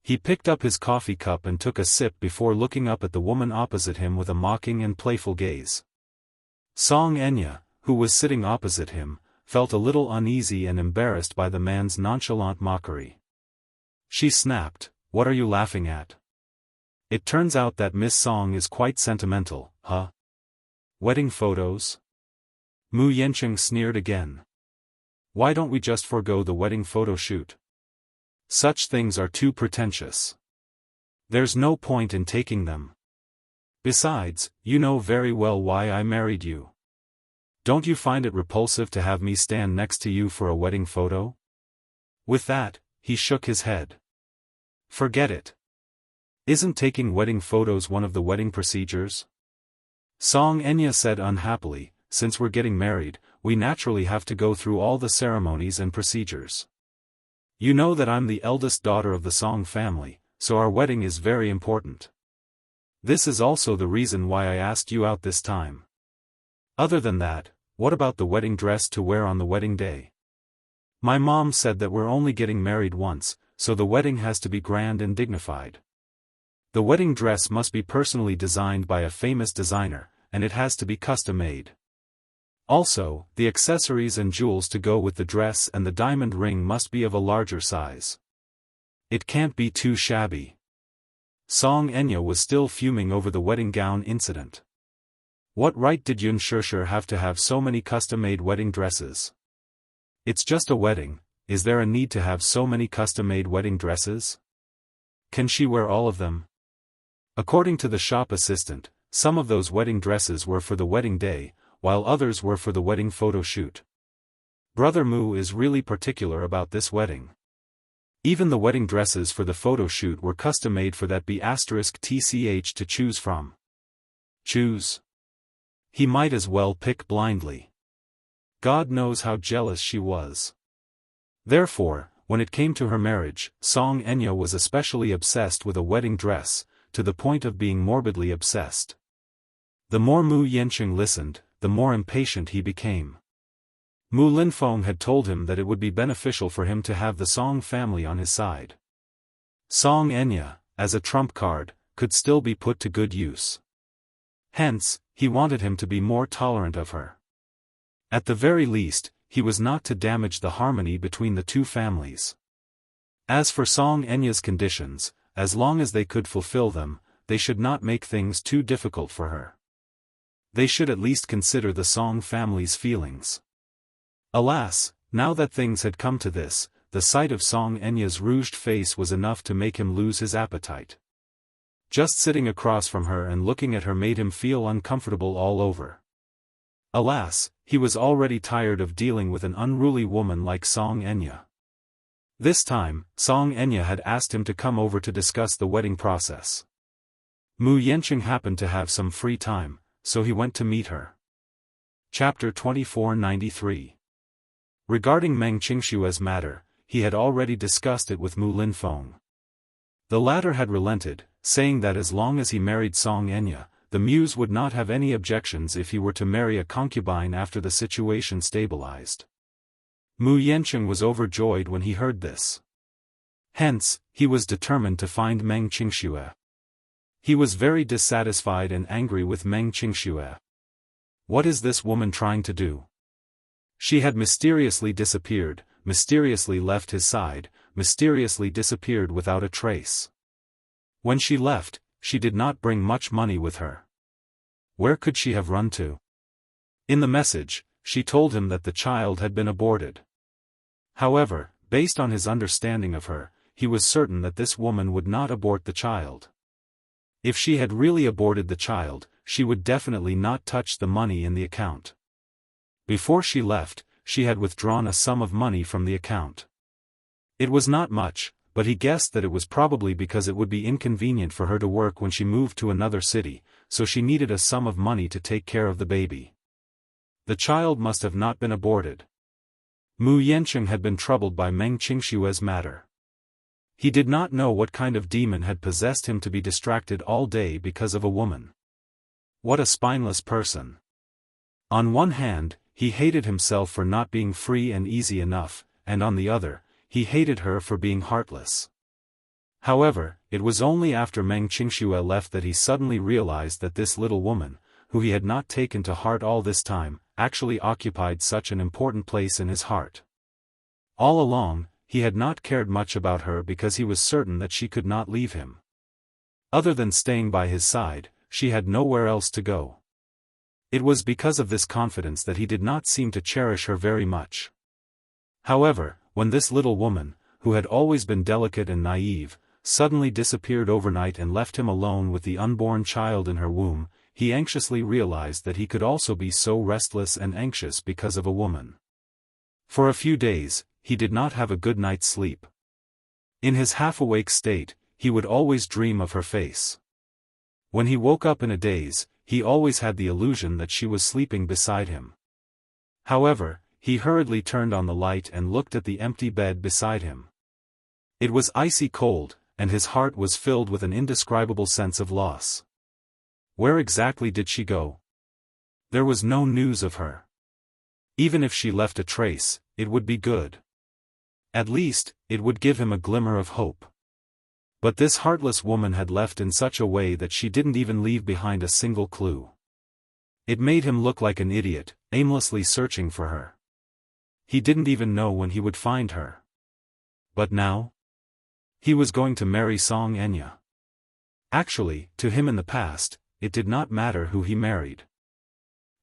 He picked up his coffee cup and took a sip before looking up at the woman opposite him with a mocking and playful gaze. Song Enya, who was sitting opposite him, felt a little uneasy and embarrassed by the man's nonchalant mockery. She snapped, "What are you laughing at? It turns out that Miss Song is quite sentimental, huh? Wedding photos?" Wuxia sneered again. "Why don't we just forego the wedding photo shoot? Such things are too pretentious. There's no point in taking them. Besides, you know very well why I married you. Don't you find it repulsive to have me stand next to you for a wedding photo?" With that, he shook his head. "Forget it. Isn't taking wedding photos one of the wedding procedures?" Song Enya said unhappily, "Since we're getting married, we naturally have to go through all the ceremonies and procedures. You know that I'm the eldest daughter of the Song family, so our wedding is very important. This is also the reason why I asked you out this time. Other than that, what about the wedding dress to wear on the wedding day? My mom said that we're only getting married once, so the wedding has to be grand and dignified. The wedding dress must be personally designed by a famous designer, and it has to be custom-made. Also, the accessories and jewels to go with the dress and the diamond ring must be of a larger size. It can't be too shabby." Song Enya was still fuming over the wedding gown incident. What right did Xianxia have to have so many custom-made wedding dresses? It's just a wedding, is there a need to have so many custom-made wedding dresses? Can she wear all of them? According to the shop assistant, some of those wedding dresses were for the wedding day, while others were for the wedding photo shoot. Brother Mu is really particular about this wedding. Even the wedding dresses for the photo shoot were custom-made for that B*TCH to choose from. Choose. He might as well pick blindly. God knows how jealous she was. Therefore, when it came to her marriage, Xianxia was especially obsessed with a wedding dress, to the point of being morbidly obsessed. The more Mu Yanqing listened, the more impatient he became. Mu Linfeng had told him that it would be beneficial for him to have the Song family on his side. Xianxia, as a trump card, could still be put to good use. Hence, he wanted him to be more tolerant of her. At the very least, he was not to damage the harmony between the two families. As for Xianxia's conditions, as long as they could fulfill them, they should not make things too difficult for her. They should at least consider the Song family's feelings. Alas, now that things had come to this, the sight of Xianxia's rouged face was enough to make him lose his appetite. Just sitting across from her and looking at her made him feel uncomfortable all over. Alas, he was already tired of dealing with an unruly woman like Xianxia. This time, Xianxia had asked him to come over to discuss the wedding process. Mu Yanqing happened to have some free time, so he went to meet her. Chapter 2493. Regarding Meng Qingshue's matter, he had already discussed it with Mu Linfeng. The latter had relented, saying that as long as he married Xianxia, the muse would not have any objections if he were to marry a concubine after the situation stabilized. Mu Yanqing was overjoyed when he heard this. Hence, he was determined to find Meng Qingxue. He was very dissatisfied and angry with Meng Qingxue. What is this woman trying to do? She had mysteriously disappeared, mysteriously left his side, mysteriously disappeared without a trace. When she left, she did not bring much money with her. Where could she have run to? In the message, she told him that the child had been aborted. However, based on his understanding of her, he was certain that this woman would not abort the child. If she had really aborted the child, she would definitely not touch the money in the account. Before she left, she had withdrawn a sum of money from the account. It was not much, but he guessed that it was probably because it would be inconvenient for her to work when she moved to another city, so she needed a sum of money to take care of the baby. The child must have not been aborted. Mu Yanqing had been troubled by Meng Qingshue's matter. He did not know what kind of demon had possessed him to be distracted all day because of a woman. What a spineless person. On one hand, he hated himself for not being free and easy enough, and on the other, he hated her for being heartless. However, it was only after Meng Qingxue left that he suddenly realized that this little woman, who he had not taken to heart all this time, actually occupied such an important place in his heart. All along, he had not cared much about her because he was certain that she could not leave him. Other than staying by his side, she had nowhere else to go. It was because of this confidence that he did not seem to cherish her very much. However, when this little woman, who had always been delicate and naive, suddenly disappeared overnight and left him alone with the unborn child in her womb, he anxiously realized that he could also be so restless and anxious because of a woman. For a few days, he did not have a good night's sleep. In his half-awake state, he would always dream of her face. When he woke up in a daze, he always had the illusion that she was sleeping beside him. However, he hurriedly turned on the light and looked at the empty bed beside him. It was icy cold, and his heart was filled with an indescribable sense of loss. Where exactly did she go? There was no news of her. Even if she left a trace, it would be good. At least, it would give him a glimmer of hope. But this heartless woman had left in such a way that she didn't even leave behind a single clue. It made him look like an idiot, aimlessly searching for her. He didn't even know when he would find her. But now? He was going to marry Xianxia. Actually, to him in the past, it did not matter who he married.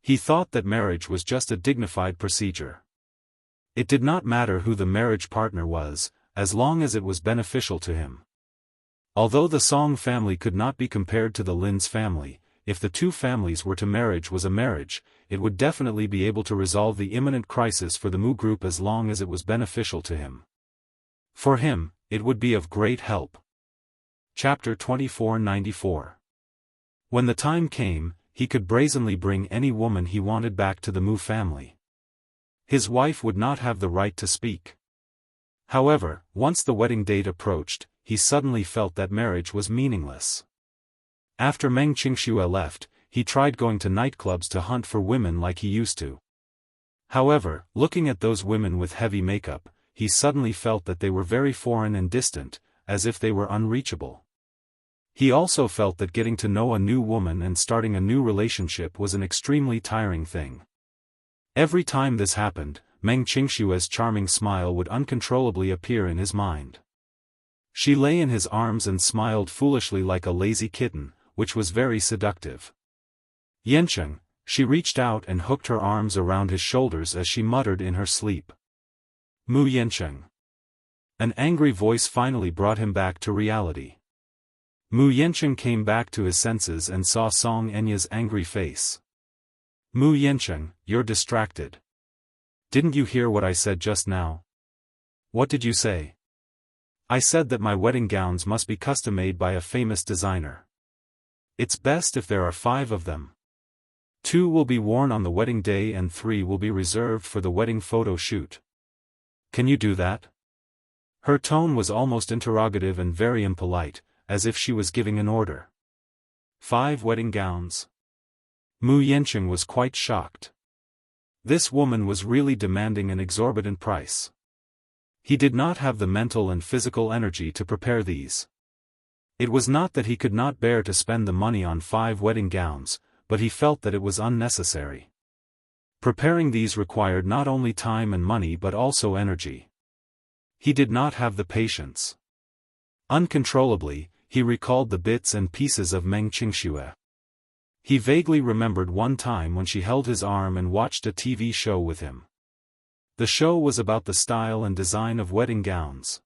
He thought that marriage was just a dignified procedure. It did not matter who the marriage partner was, as long as it was beneficial to him. Although the Song family could not be compared to the Lin's family, if the two families were to marriage was a marriage, it would definitely be able to resolve the imminent crisis for the Mu group as long as it was beneficial to him. For him, it would be of great help. Chapter 2494. When the time came, he could brazenly bring any woman he wanted back to the Mu family. His wife would not have the right to speak. However, once the wedding date approached, he suddenly felt that marriage was meaningless. After Meng Qingxue left, he tried going to nightclubs to hunt for women like he used to. However, looking at those women with heavy makeup, he suddenly felt that they were very foreign and distant, as if they were unreachable. He also felt that getting to know a new woman and starting a new relationship was an extremely tiring thing. Every time this happened, Meng Qingxue's charming smile would uncontrollably appear in his mind. She lay in his arms and smiled foolishly like a lazy kitten, which was very seductive. Yancheng, she reached out and hooked her arms around his shoulders as she muttered in her sleep. Mu Yancheng. An angry voice finally brought him back to reality. Mu Yancheng came back to his senses and saw Song Enya's angry face. Mu Yancheng, you're distracted. Didn't you hear what I said just now? What did you say? I said that my wedding gowns must be custom-made by a famous designer. It's best if there are 5 of them. 2 will be worn on the wedding day and 3 will be reserved for the wedding photo shoot. Can you do that? Her tone was almost interrogative and very impolite, as if she was giving an order. 5 wedding gowns? Mu Yancheng was quite shocked. This woman was really demanding an exorbitant price. He did not have the mental and physical energy to prepare these. It was not that he could not bear to spend the money on 5 wedding gowns, but he felt that it was unnecessary. Preparing these required not only time and money but also energy. He did not have the patience. Uncontrollably, he recalled the bits and pieces of Meng Qingxue. He vaguely remembered one time when she held his arm and watched a TV show with him. The show was about the style and design of wedding gowns.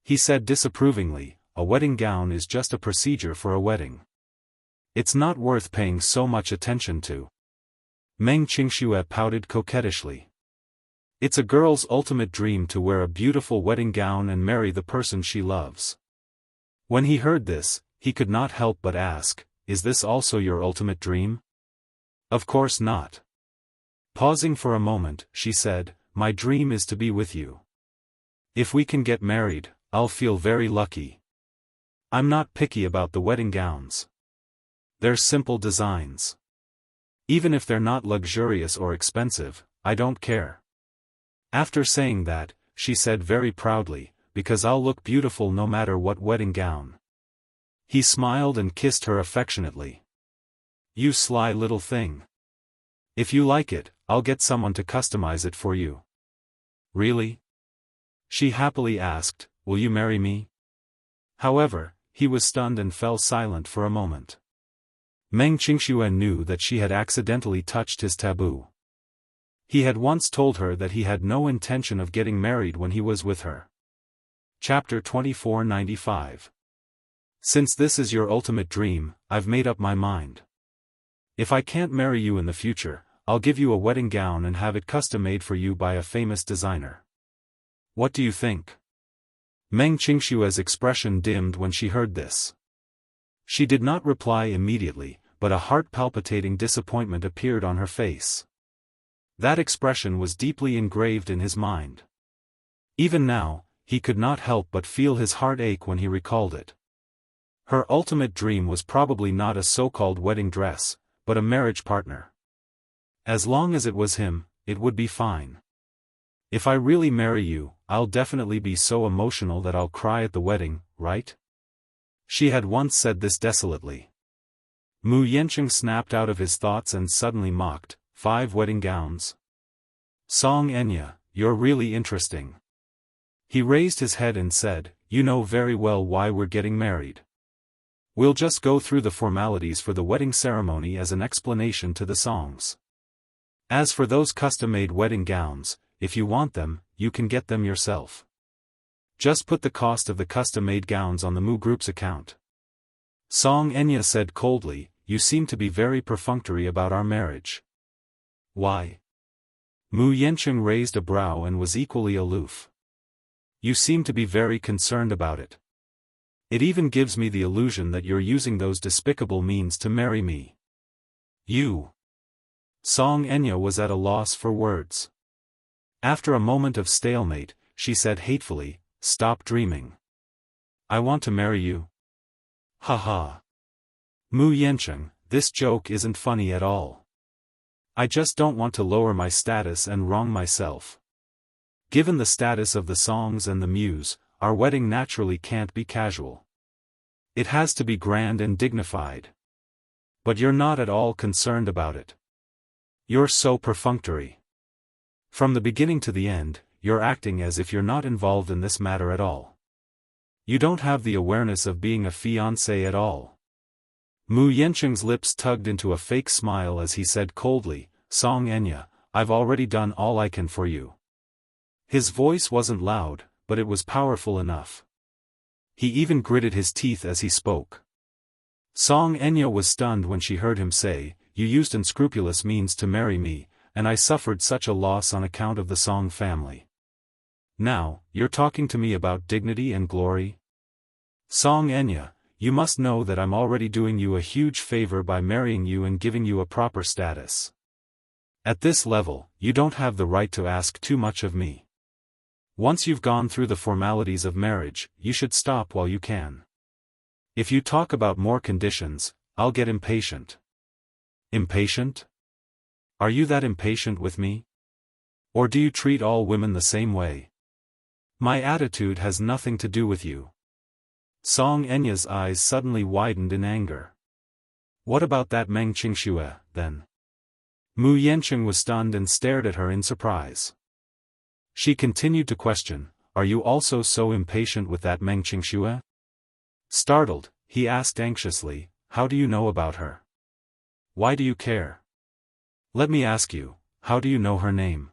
He said disapprovingly, "A wedding gown is just a procedure for a wedding. It's not worth paying so much attention to." Meng Qingxue pouted coquettishly. It's a girl's ultimate dream to wear a beautiful wedding gown and marry the person she loves. When he heard this, he could not help but ask, "Is this also your ultimate dream?" "Of course not." Pausing for a moment, she said, "My dream is to be with you. If we can get married, I'll feel very lucky. I'm not picky about the wedding gowns. They're simple designs. Even if they're not luxurious or expensive, I don't care." After saying that, she said very proudly, "Because I'll look beautiful no matter what wedding gown." He smiled and kissed her affectionately. "You sly little thing. If you like it, I'll get someone to customize it for you." "Really?" she happily asked, "Will you marry me?" However, he was stunned and fell silent for a moment. Meng Qingxue knew that she had accidentally touched his taboo. He had once told her that he had no intention of getting married when he was with her. Chapter 2495. Since this is your ultimate dream, I've made up my mind. If I can't marry you in the future, I'll give you a wedding gown and have it custom-made for you by a famous designer. What do you think? Meng Qingxue's expression dimmed when she heard this. She did not reply immediately, but a heart-palpitating disappointment appeared on her face. That expression was deeply engraved in his mind. Even now, he could not help but feel his heart ache when he recalled it. Her ultimate dream was probably not a so-called wedding dress, but a marriage partner. As long as it was him, it would be fine. If I really marry you, I'll definitely be so emotional that I'll cry at the wedding, right? She had once said this desolately. Mu Yancheng snapped out of his thoughts and suddenly mocked, 5 wedding gowns? Song Enya, you're really interesting. He raised his head and said, "You know very well why we're getting married. We'll just go through the formalities for the wedding ceremony as an explanation to the songs. As for those custom-made wedding gowns, if you want them, you can get them yourself. Just put the cost of the custom-made gowns on the Mu Group's account." Song Enya said coldly, "You seem to be very perfunctory about our marriage." "Why?" Mu Yancheng raised a brow and was equally aloof. "You seem to be very concerned about it. It even gives me the illusion that you're using those despicable means to marry me." You. Song Enya was at a loss for words. After a moment of stalemate, she said hatefully, "Stop dreaming. I want to marry you." Ha ha. Mu Yencheng, this joke isn't funny at all. I just don't want to lower my status and wrong myself. Given the status of the songs and the muse, our wedding naturally can't be casual. It has to be grand and dignified. But you're not at all concerned about it. You're so perfunctory. From the beginning to the end, you're acting as if you're not involved in this matter at all. You don't have the awareness of being a fiancé at all. Mu Yencheng's lips tugged into a fake smile as he said coldly, "Song Enya, I've already done all I can for you." His voice wasn't loud, but it was powerful enough. He even gritted his teeth as he spoke. Song Enya was stunned when she heard him say, "You used unscrupulous means to marry me, and I suffered such a loss on account of the Song family. Now, you're talking to me about dignity and glory? Song Enya, you must know that I'm already doing you a huge favor by marrying you and giving you a proper status. At this level, you don't have the right to ask too much of me. Once you've gone through the formalities of marriage, you should stop while you can. If you talk about more conditions, I'll get impatient." Impatient? Are you that impatient with me? Or do you treat all women the same way? My attitude has nothing to do with you. Song Enya's eyes suddenly widened in anger. What about that Meng Qingxue, then? Mu Yencheng was stunned and stared at her in surprise. She continued to question, "Are you also so impatient with that Meng Qingxue?" Startled, he asked anxiously, "How do you know about her? Why do you care? Let me ask you, how do you know her name?"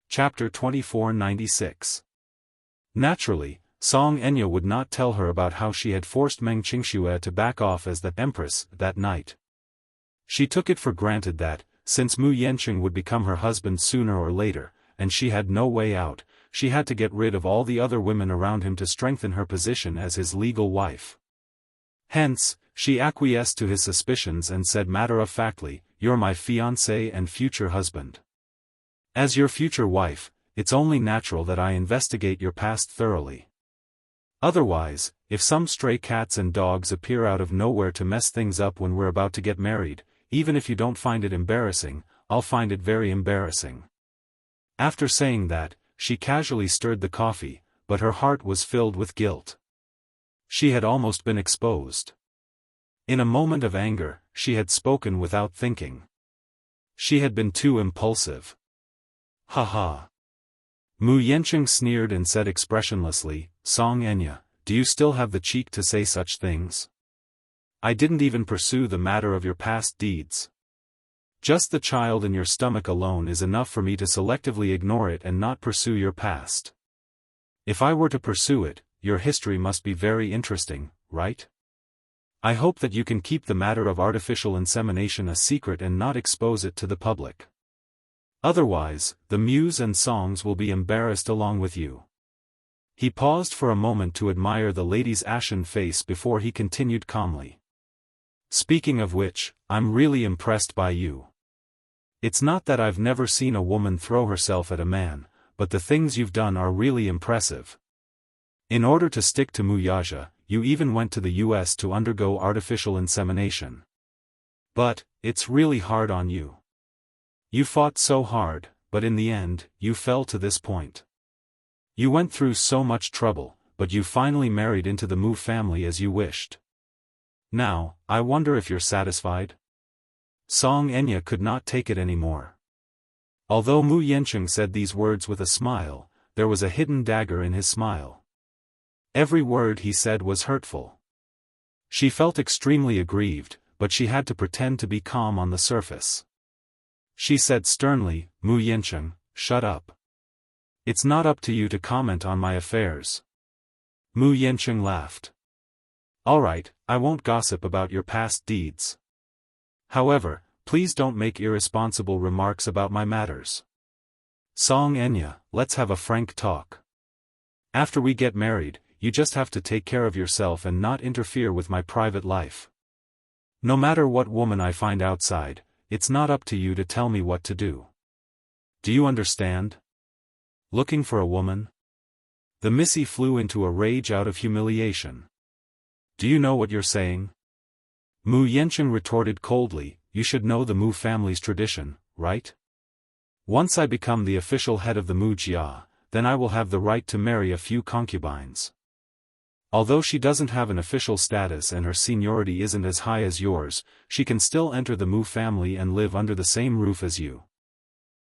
Chapter 2496. Naturally, Song Enya would not tell her about how she had forced Meng Qingxue to back off as the empress that night. She took it for granted that, since Mu Yencheng would become her husband sooner or later, and she had no way out, she had to get rid of all the other women around him to strengthen her position as his legal wife. Hence, she acquiesced to his suspicions and said matter-of-factly, "You're my fiancé and future husband. As your future wife, it's only natural that I investigate your past thoroughly. Otherwise, if some stray cats and dogs appear out of nowhere to mess things up when we're about to get married, even if you don't find it embarrassing, I'll find it very embarrassing." After saying that, she casually stirred the coffee, but her heart was filled with guilt. She had almost been exposed. In a moment of anger, she had spoken without thinking. She had been too impulsive. Ha ha. Mu Yencheng sneered and said expressionlessly, "Song Enya, do you still have the cheek to say such things? I didn't even pursue the matter of your past deeds. Just the child in your stomach alone is enough for me to selectively ignore it and not pursue your past. If I were to pursue it, your history must be very interesting, right? I hope that you can keep the matter of artificial insemination a secret and not expose it to the public. Otherwise, the muse and songs will be embarrassed along with you." He paused for a moment to admire the lady's ashen face before he continued calmly. "Speaking of which, I'm really impressed by you. It's not that I've never seen a woman throw herself at a man, but the things you've done are really impressive. In order to stick to Muyaja, you even went to the US to undergo artificial insemination. But, it's really hard on you. You fought so hard, but in the end, you fell to this point. You went through so much trouble, but you finally married into the Mu family as you wished. Now, I wonder if you're satisfied?" Song Enya could not take it anymore. Although Mu Yencheng said these words with a smile, there was a hidden dagger in his smile. Every word he said was hurtful. She felt extremely aggrieved, but she had to pretend to be calm on the surface. She said sternly, "Mu Yencheng, shut up. It's not up to you to comment on my affairs." Mu Yencheng laughed. "All right, I won't gossip about your past deeds. However, please don't make irresponsible remarks about my matters. Song Enya, let's have a frank talk. After we get married, you just have to take care of yourself and not interfere with my private life. No matter what woman I find outside, it's not up to you to tell me what to do. Do you understand? Looking for a woman? The Missy flew into a rage out of humiliation. Do you know what you're saying? Mu Yancheng retorted coldly, you should know the Mu family's tradition, right? Once I become the official head of the Mu Jia, then I will have the right to marry a few concubines. Although she doesn't have an official status and her seniority isn't as high as yours, she can still enter the Mu family and live under the same roof as you.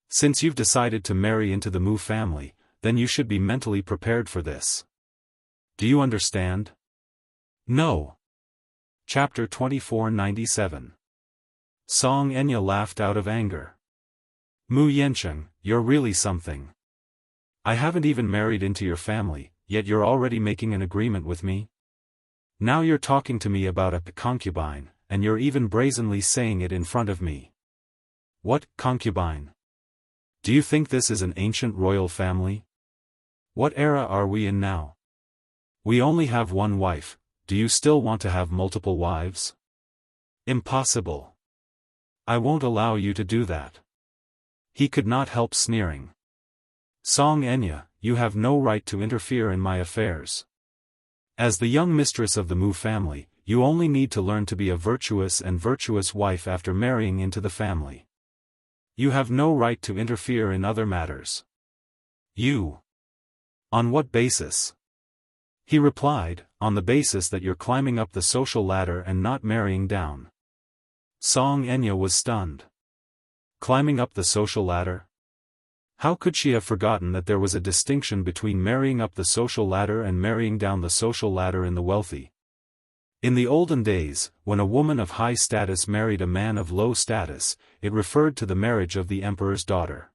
Since you've decided to marry into the Mu family, then you should be mentally prepared for this. Do you understand? No. Chapter 2497. Song Enya laughed out of anger. Mu Yancheng, you're really something. I haven't even married into your family, yet you're already making an agreement with me? Now you're talking to me about a concubine, and you're even brazenly saying it in front of me. What, concubine? Do you think this is an ancient royal family? What era are we in now? We only have one wife, do you still want to have multiple wives? Impossible. I won't allow you to do that. He could not help sneering. Song Enya, you have no right to interfere in my affairs. As the young mistress of the Mu family, you only need to learn to be a virtuous wife after marrying into the family. You have no right to interfere in other matters. You. On what basis? He replied, on the basis that you're climbing up the social ladder and not marrying down. Song Enya was stunned. Climbing up the social ladder? How could she have forgotten that there was a distinction between marrying up the social ladder and marrying down the social ladder in the wealthy? In the olden days, when a woman of high status married a man of low status, it referred to the marriage of the emperor's daughter.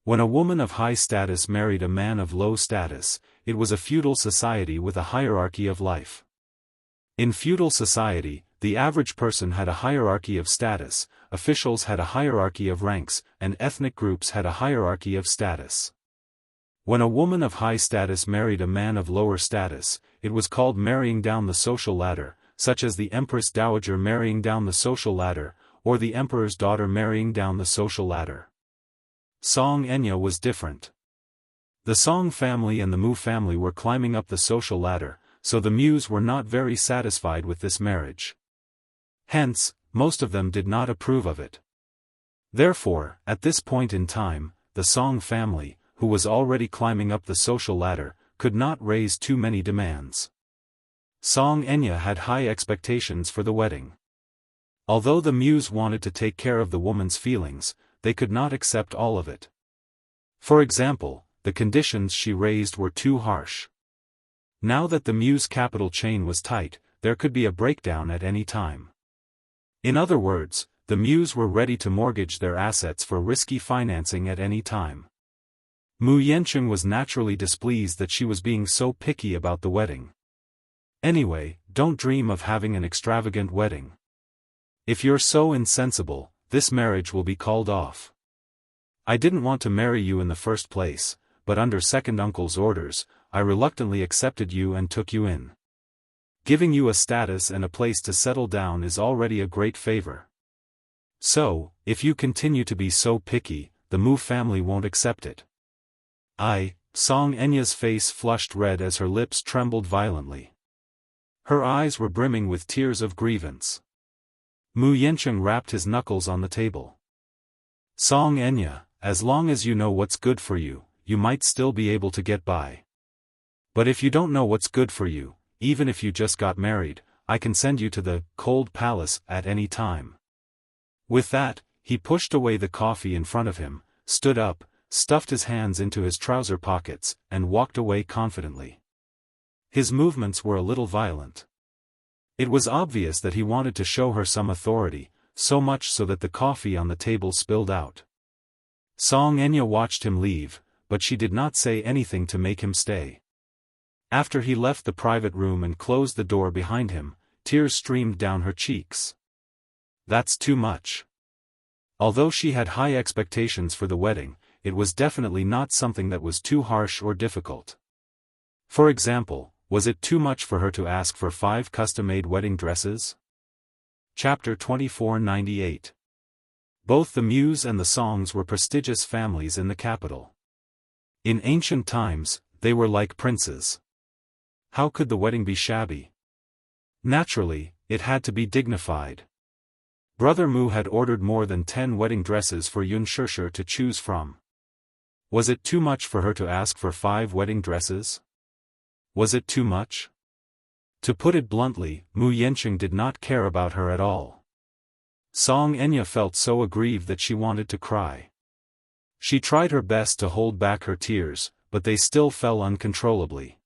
When a woman of high status married a man of low status, it was a feudal society with a hierarchy of life. In feudal society, the average person had a hierarchy of status, officials had a hierarchy of ranks, and ethnic groups had a hierarchy of status. When a woman of high status married a man of lower status, it was called marrying down the social ladder, such as the Empress Dowager marrying down the social ladder, or the emperor's daughter marrying down the social ladder. Song Enya was different. The Song family and the Mu family were climbing up the social ladder, so the Mus were not very satisfied with this marriage. Hence, most of them did not approve of it. Therefore, at this point in time, the Song family, who was already climbing up the social ladder, could not raise too many demands. Song Enya had high expectations for the wedding. Although the Mus wanted to take care of the woman's feelings, they could not accept all of it. For example, the conditions she raised were too harsh. Now that the Mus capital chain was tight, there could be a breakdown at any time. In other words, the Mus were ready to mortgage their assets for risky financing at any time. Mu Yancheng was naturally displeased that she was being so picky about the wedding. Anyway, don't dream of having an extravagant wedding. If you're so insensible, this marriage will be called off. I didn't want to marry you in the first place, but under second uncle's orders, I reluctantly accepted you and took you in. Giving you a status and a place to settle down is already a great favor. So, if you continue to be so picky, the Mu family won't accept it. Song Enya's face flushed red as her lips trembled violently. Her eyes were brimming with tears of grievance. Mu Yancheng rapped his knuckles on the table. Song Enya, as long as you know what's good for you, you might still be able to get by. But if you don't know what's good for you, even if you just got married, I can send you to the cold palace at any time. With that, he pushed away the coffee in front of him, stood up, stuffed his hands into his trouser pockets, and walked away confidently. His movements were a little violent. It was obvious that he wanted to show her some authority, so much so that the coffee on the table spilled out. Song Enya watched him leave, but she did not say anything to make him stay. After he left the private room and closed the door behind him, tears streamed down her cheeks. That's too much. Although she had high expectations for the wedding, it was definitely not something that was too harsh or difficult. For example, was it too much for her to ask for 5 custom-made wedding dresses? Chapter 2498. Both the Muse and the Songs were prestigious families in the capital. In ancient times, they were like princes. How could the wedding be shabby? Naturally, it had to be dignified. Brother Mu had ordered more than 10 wedding dresses for Yunshishi to choose from. Was it too much for her to ask for 5 wedding dresses? Was it too much? To put it bluntly, Mu Yanqing did not care about her at all. Song Enya felt so aggrieved that she wanted to cry. She tried her best to hold back her tears, but they still fell uncontrollably.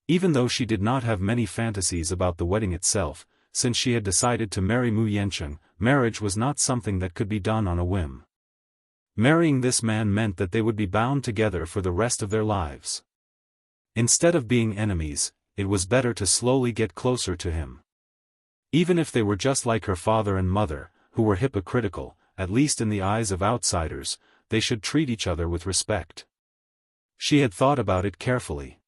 Even though she did not have many fantasies about the wedding itself, since she had decided to marry Mu Yanqing, marriage was not something that could be done on a whim. Marrying this man meant that they would be bound together for the rest of their lives. Instead of being enemies, it was better to slowly get closer to him. Even if they were just like her father and mother, who were hypocritical, at least in the eyes of outsiders, they should treat each other with respect. She had thought about it carefully.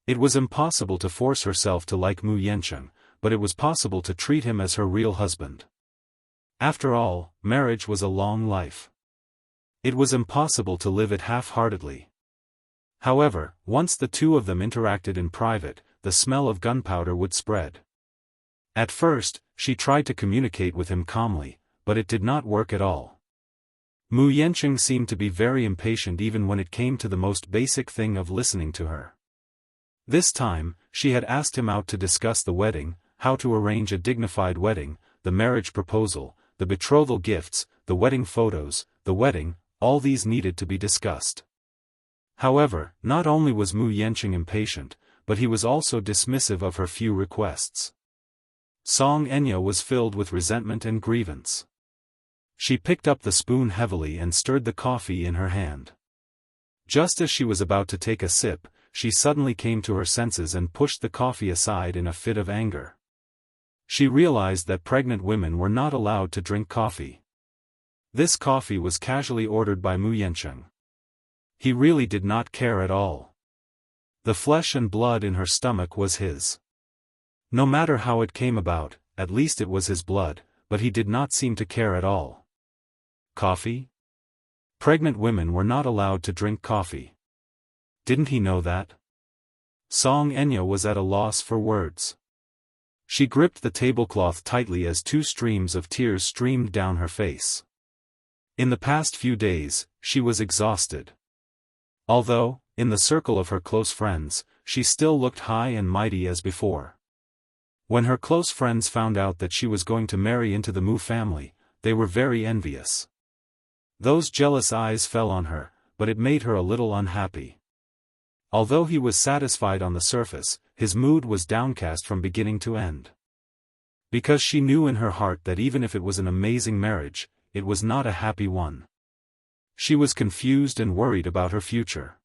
It was impossible to force herself to like Mu Yanqing, but it was possible to treat him as her real husband. After all, marriage was a long life. It was impossible to live it half-heartedly. However, once the two of them interacted in private, the smell of gunpowder would spread. At first, she tried to communicate with him calmly, but it did not work at all. Mu Yanqing seemed to be very impatient even when it came to the most basic thing of listening to her. This time, she had asked him out to discuss the wedding, how to arrange a dignified wedding, the marriage proposal, the betrothal gifts, the wedding photos, the wedding, all these needed to be discussed. However, not only was Mu Yanqing impatient, but he was also dismissive of her few requests. Song Enya was filled with resentment and grievance. She picked up the spoon heavily and stirred the coffee in her hand. Just as she was about to take a sip, she suddenly came to her senses and pushed the coffee aside in a fit of anger. She realized that pregnant women were not allowed to drink coffee. This coffee was casually ordered by Mu Yanqing. He really did not care at all. The flesh and blood in her stomach was his. No matter how it came about, at least it was his blood, but he did not seem to care at all. Coffee? Pregnant women were not allowed to drink coffee. Didn't he know that? Song Enya was at a loss for words. She gripped the tablecloth tightly as 2 streams of tears streamed down her face. In the past few days, she was exhausted. Although, in the circle of her close friends, she still looked high and mighty as before. When her close friends found out that she was going to marry into the Mu family, they were very envious. Those jealous eyes fell on her, but it made her a little unhappy. Although he was satisfied on the surface, his mood was downcast from beginning to end. Because she knew in her heart that even if it was an amazing marriage, it was not a happy one. She was confused and worried about her future.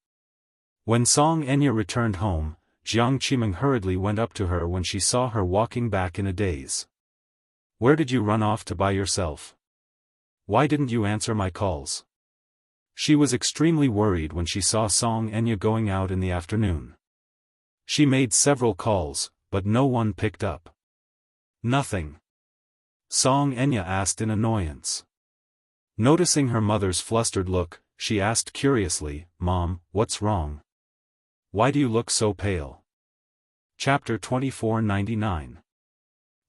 When Song Enya returned home, Jiang Qimeng hurriedly went up to her when she saw her walking back in a daze. "Where did you run off to by yourself? Why didn't you answer my calls?" She was extremely worried when she saw Song Enya going out in the afternoon. She made several calls, but no one picked up. "Nothing?" Song Enya asked in annoyance. Noticing her mother's flustered look, she asked curiously, "Mom, what's wrong? Why do you look so pale?" Chapter 2499.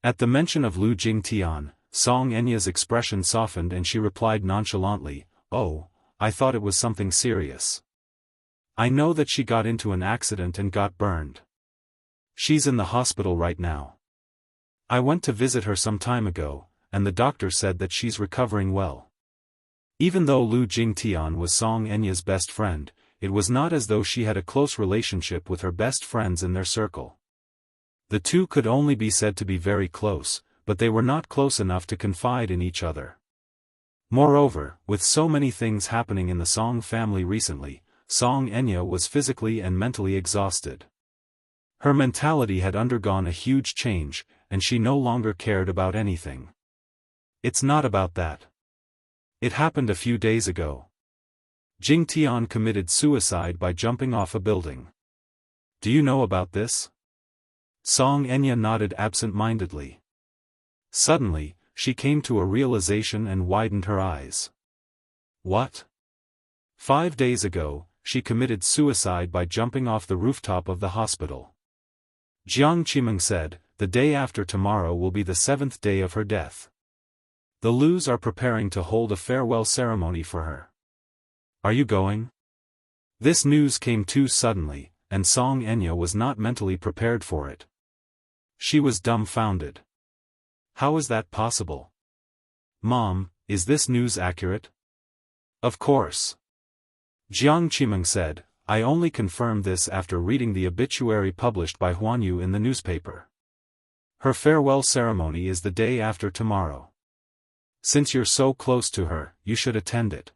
At the mention of Lu Jingtian, Song Enya's expression softened and she replied nonchalantly, "Oh, I thought it was something serious. I know that she got into an accident and got burned. She's in the hospital right now. I went to visit her some time ago, and the doctor said that she's recovering well." Even though Lu Jingtian was Song Enya's best friend, it was not as though she had a close relationship with her best friends in their circle. The two could only be said to be very close, but they were not close enough to confide in each other. Moreover, with so many things happening in the Song family recently, Song Enya was physically and mentally exhausted. Her mentality had undergone a huge change, and she no longer cared about anything. "It's not about that. It happened a few days ago. Jingtian committed suicide by jumping off a building. Do you know about this?" Song Enya nodded absent-mindedly. Suddenly, she came to a realization and widened her eyes. What? 5 days ago, she committed suicide by jumping off the rooftop of the hospital. Jiang Qimeng said, the day after tomorrow will be the 7th day of her death. The Lus are preparing to hold a farewell ceremony for her. Are you going? This news came too suddenly, and Song Enya was not mentally prepared for it. She was dumbfounded. How is that possible? Mom, is this news accurate? Of course. Jiang Qimeng said, I only confirmed this after reading the obituary published by Huanyu in the newspaper. Her farewell ceremony is the day after tomorrow. Since you're so close to her, you should attend it.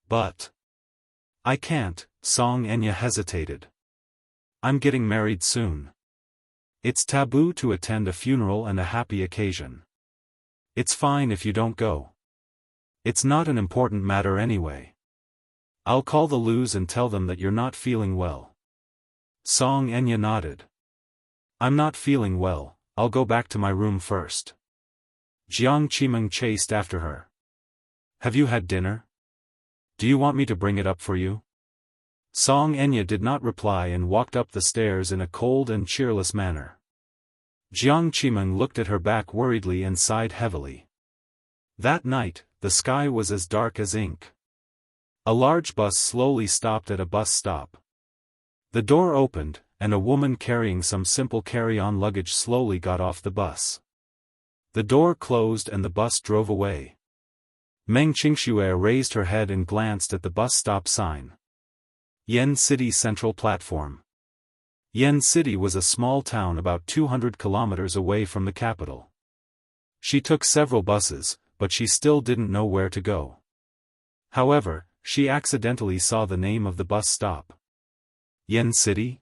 But I can't, Song Enya hesitated. I'm getting married soon. It's taboo to attend a funeral and a happy occasion. It's fine if you don't go. It's not an important matter anyway. I'll call the Lus and tell them that you're not feeling well. Song Enya nodded. I'm not feeling well, I'll go back to my room first. Jiang Qimeng chased after her. Have you had dinner? Do you want me to bring it up for you? Song Enya did not reply and walked up the stairs in a cold and cheerless manner. Jiang Qimeng looked at her back worriedly and sighed heavily. That night, the sky was as dark as ink. A large bus slowly stopped at a bus stop. The door opened, and a woman carrying some simple carry-on luggage slowly got off the bus. The door closed and the bus drove away. Meng Qingxue raised her head and glanced at the bus stop sign. Yen City Central Platform. Yen City was a small town about 200 kilometers away from the capital. She took several buses, but she still didn't know where to go. However, she accidentally saw the name of the bus stop. Yen City?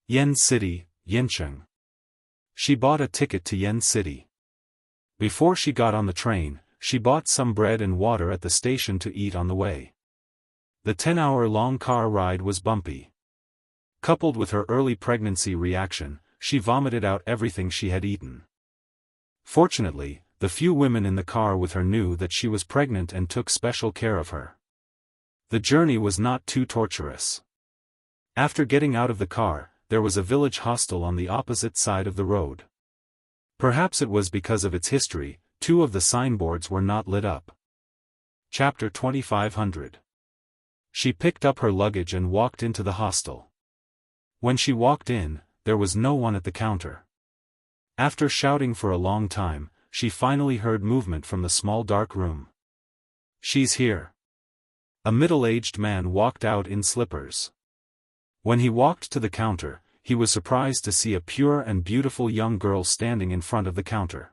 Yen City, Yincheng. She bought a ticket to Yen City. Before she got on the train, she bought some bread and water at the station to eat on the way. The 10-hour-long car ride was bumpy. Coupled with her early pregnancy reaction, she vomited out everything she had eaten. Fortunately, the few women in the car with her knew that she was pregnant and took special care of her. The journey was not too torturous. After getting out of the car, there was a village hostel on the opposite side of the road. Perhaps it was because of its history, 2 of the signboards were not lit up. Chapter 2500. She picked up her luggage and walked into the hostel. When she walked in, there was no one at the counter. After shouting for a long time, she finally heard movement from the small dark room. She's here. A middle-aged man walked out in slippers. When he walked to the counter, he was surprised to see a pure and beautiful young girl standing in front of the counter.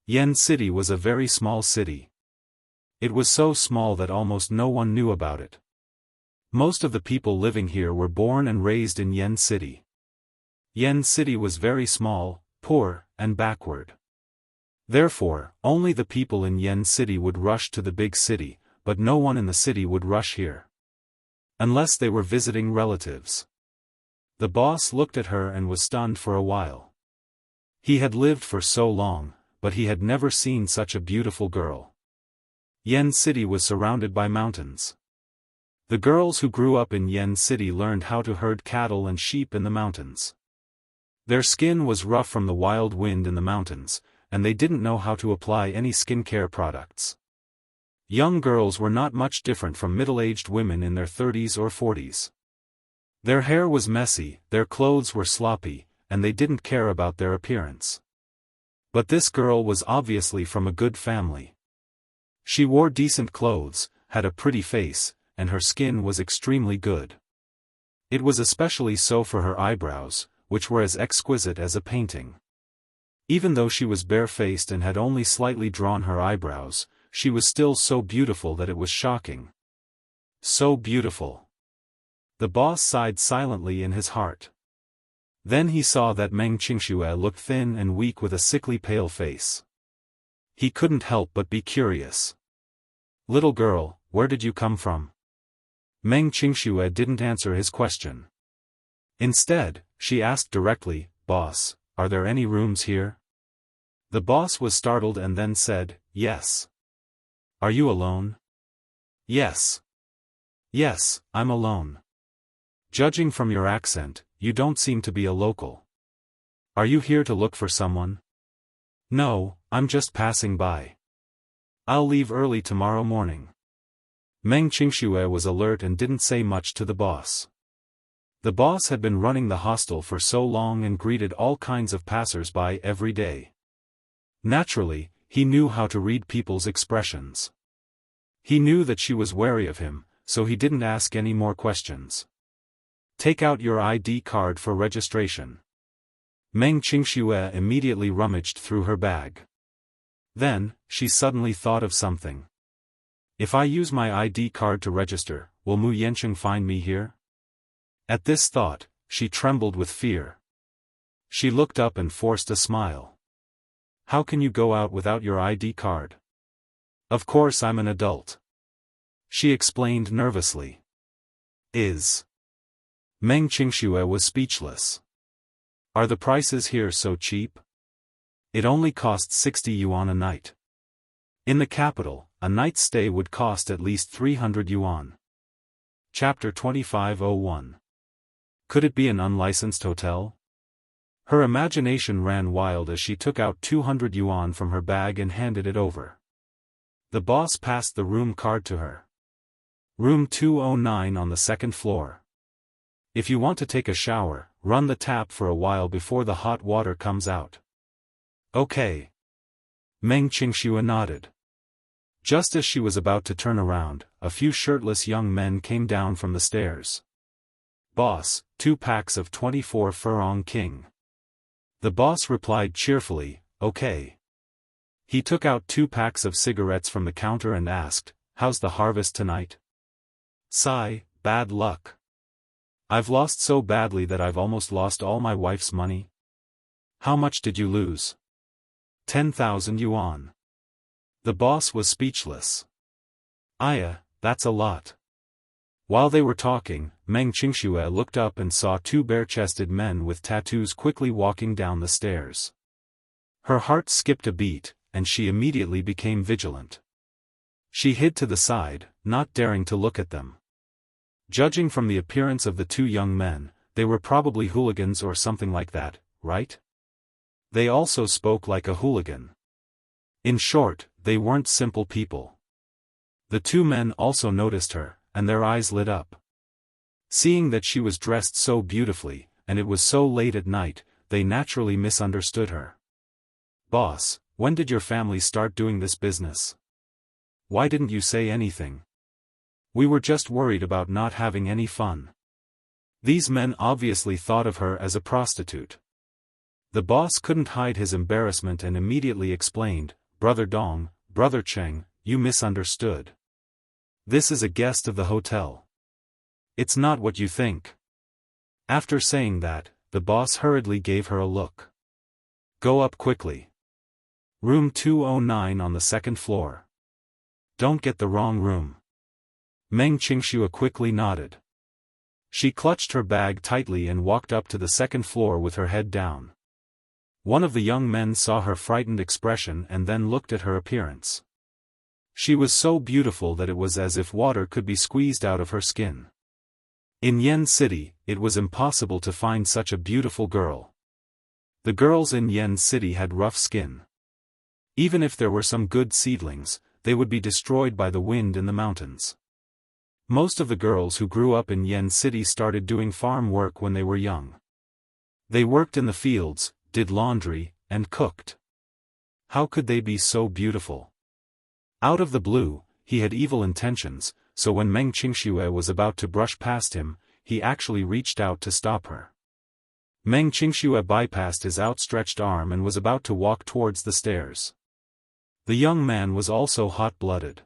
Yen City was a very small city. It was so small that almost no one knew about it. Most of the people living here were born and raised in Yen City. Yen City was very small, poor, and backward. Therefore, only the people in Yen City would rush to the big city, but no one in the city would rush here. Unless they were visiting relatives. The boss looked at her and was stunned for a while. He had lived for so long, but he had never seen such a beautiful girl. Yen City was surrounded by mountains. The girls who grew up in Yen City learned how to herd cattle and sheep in the mountains. Their skin was rough from the wild wind in the mountains, and they didn't know how to apply any skincare products. Young girls were not much different from middle-aged women in their 30s or 40s. Their hair was messy, their clothes were sloppy, and they didn't care about their appearance. But this girl was obviously from a good family. She wore decent clothes, had a pretty face, and her skin was extremely good. It was especially so for her eyebrows, which were as exquisite as a painting. Even though she was barefaced and had only slightly drawn her eyebrows, she was still so beautiful that it was shocking. So beautiful. The boss sighed silently in his heart. Then he saw that Meng Qingxue looked thin and weak with a sickly pale face. He couldn't help but be curious. Little girl, where did you come from? Meng Qingxue didn't answer his question. Instead, she asked directly, Boss, are there any rooms here? The boss was startled and then said, "Yes." "Are you alone?" "Yes. Yes, I'm alone." "Judging from your accent, you don't seem to be a local. Are you here to look for someone?" "No, I'm just passing by. I'll leave early tomorrow morning." Meng Qingxue was alert and didn't say much to the boss. The boss had been running the hostel for so long and greeted all kinds of passers-by every day. Naturally, he knew how to read people's expressions. He knew that she was wary of him, so he didn't ask any more questions. "Take out your ID card for registration." Meng Qingxue immediately rummaged through her bag. Then, she suddenly thought of something. "If I use my ID card to register, will Mu Yancheng find me here?" At this thought, she trembled with fear. She looked up and forced a smile. "How can you go out without your ID card?" "Of course I'm an adult," she explained nervously. Meng Qingxue was speechless. "Are the prices here so cheap? It only costs 60 yuan a night. In the capital, a night's stay would cost at least 300 yuan. Chapter 2501. Could it be an unlicensed hotel? Her imagination ran wild as she took out 200 yuan from her bag and handed it over. The boss passed the room card to her. Room 209 on the second floor. If you want to take a shower, run the tap for a while before the hot water comes out. Okay. Meng Qingxue nodded. Just as she was about to turn around, a few shirtless young men came down from the stairs. Boss, 2 packs of 24 furlong king. The boss replied cheerfully, okay. He took out 2 packs of cigarettes from the counter and asked, how's the harvest tonight? Sigh, bad luck. I've lost so badly that I've almost lost all my wife's money. How much did you lose? 10,000 yuan. The boss was speechless. Aya, that's a lot. While they were talking, Meng Qingxue looked up and saw 2 bare-chested men with tattoos quickly walking down the stairs. Her heart skipped a beat, and she immediately became vigilant. She hid to the side, not daring to look at them. Judging from the appearance of the 2 young men, they were probably hooligans or something like that, right? They also spoke like a hooligan. In short, they weren't simple people. The 2 men also noticed her, and their eyes lit up. Seeing that she was dressed so beautifully, and it was so late at night, they naturally misunderstood her. Boss, when did your family start doing this business? Why didn't you say anything? We were just worried about not having any fun. These men obviously thought of her as a prostitute. The boss couldn't hide his embarrassment and immediately explained, Brother Dong, Brother Cheng, you misunderstood. This is a guest of the hotel. It's not what you think. After saying that, the boss hurriedly gave her a look. Go up quickly. Room 209 on the second floor. Don't get the wrong room. Meng Qingxue quickly nodded. She clutched her bag tightly and walked up to the second floor with her head down. One of the young men saw her frightened expression and then looked at her appearance. She was so beautiful that it was as if water could be squeezed out of her skin. In Yen City, it was impossible to find such a beautiful girl. The girls in Yen City had rough skin. Even if there were some good seedlings, they would be destroyed by the wind in the mountains. Most of the girls who grew up in Yen City started doing farm work when they were young. They worked in the fields, did laundry, and cooked. How could they be so beautiful? Out of the blue, he had evil intentions, so when Meng Qingxue was about to brush past him, he actually reached out to stop her. Meng Qingxue bypassed his outstretched arm and was about to walk towards the stairs. The young man was also hot-blooded.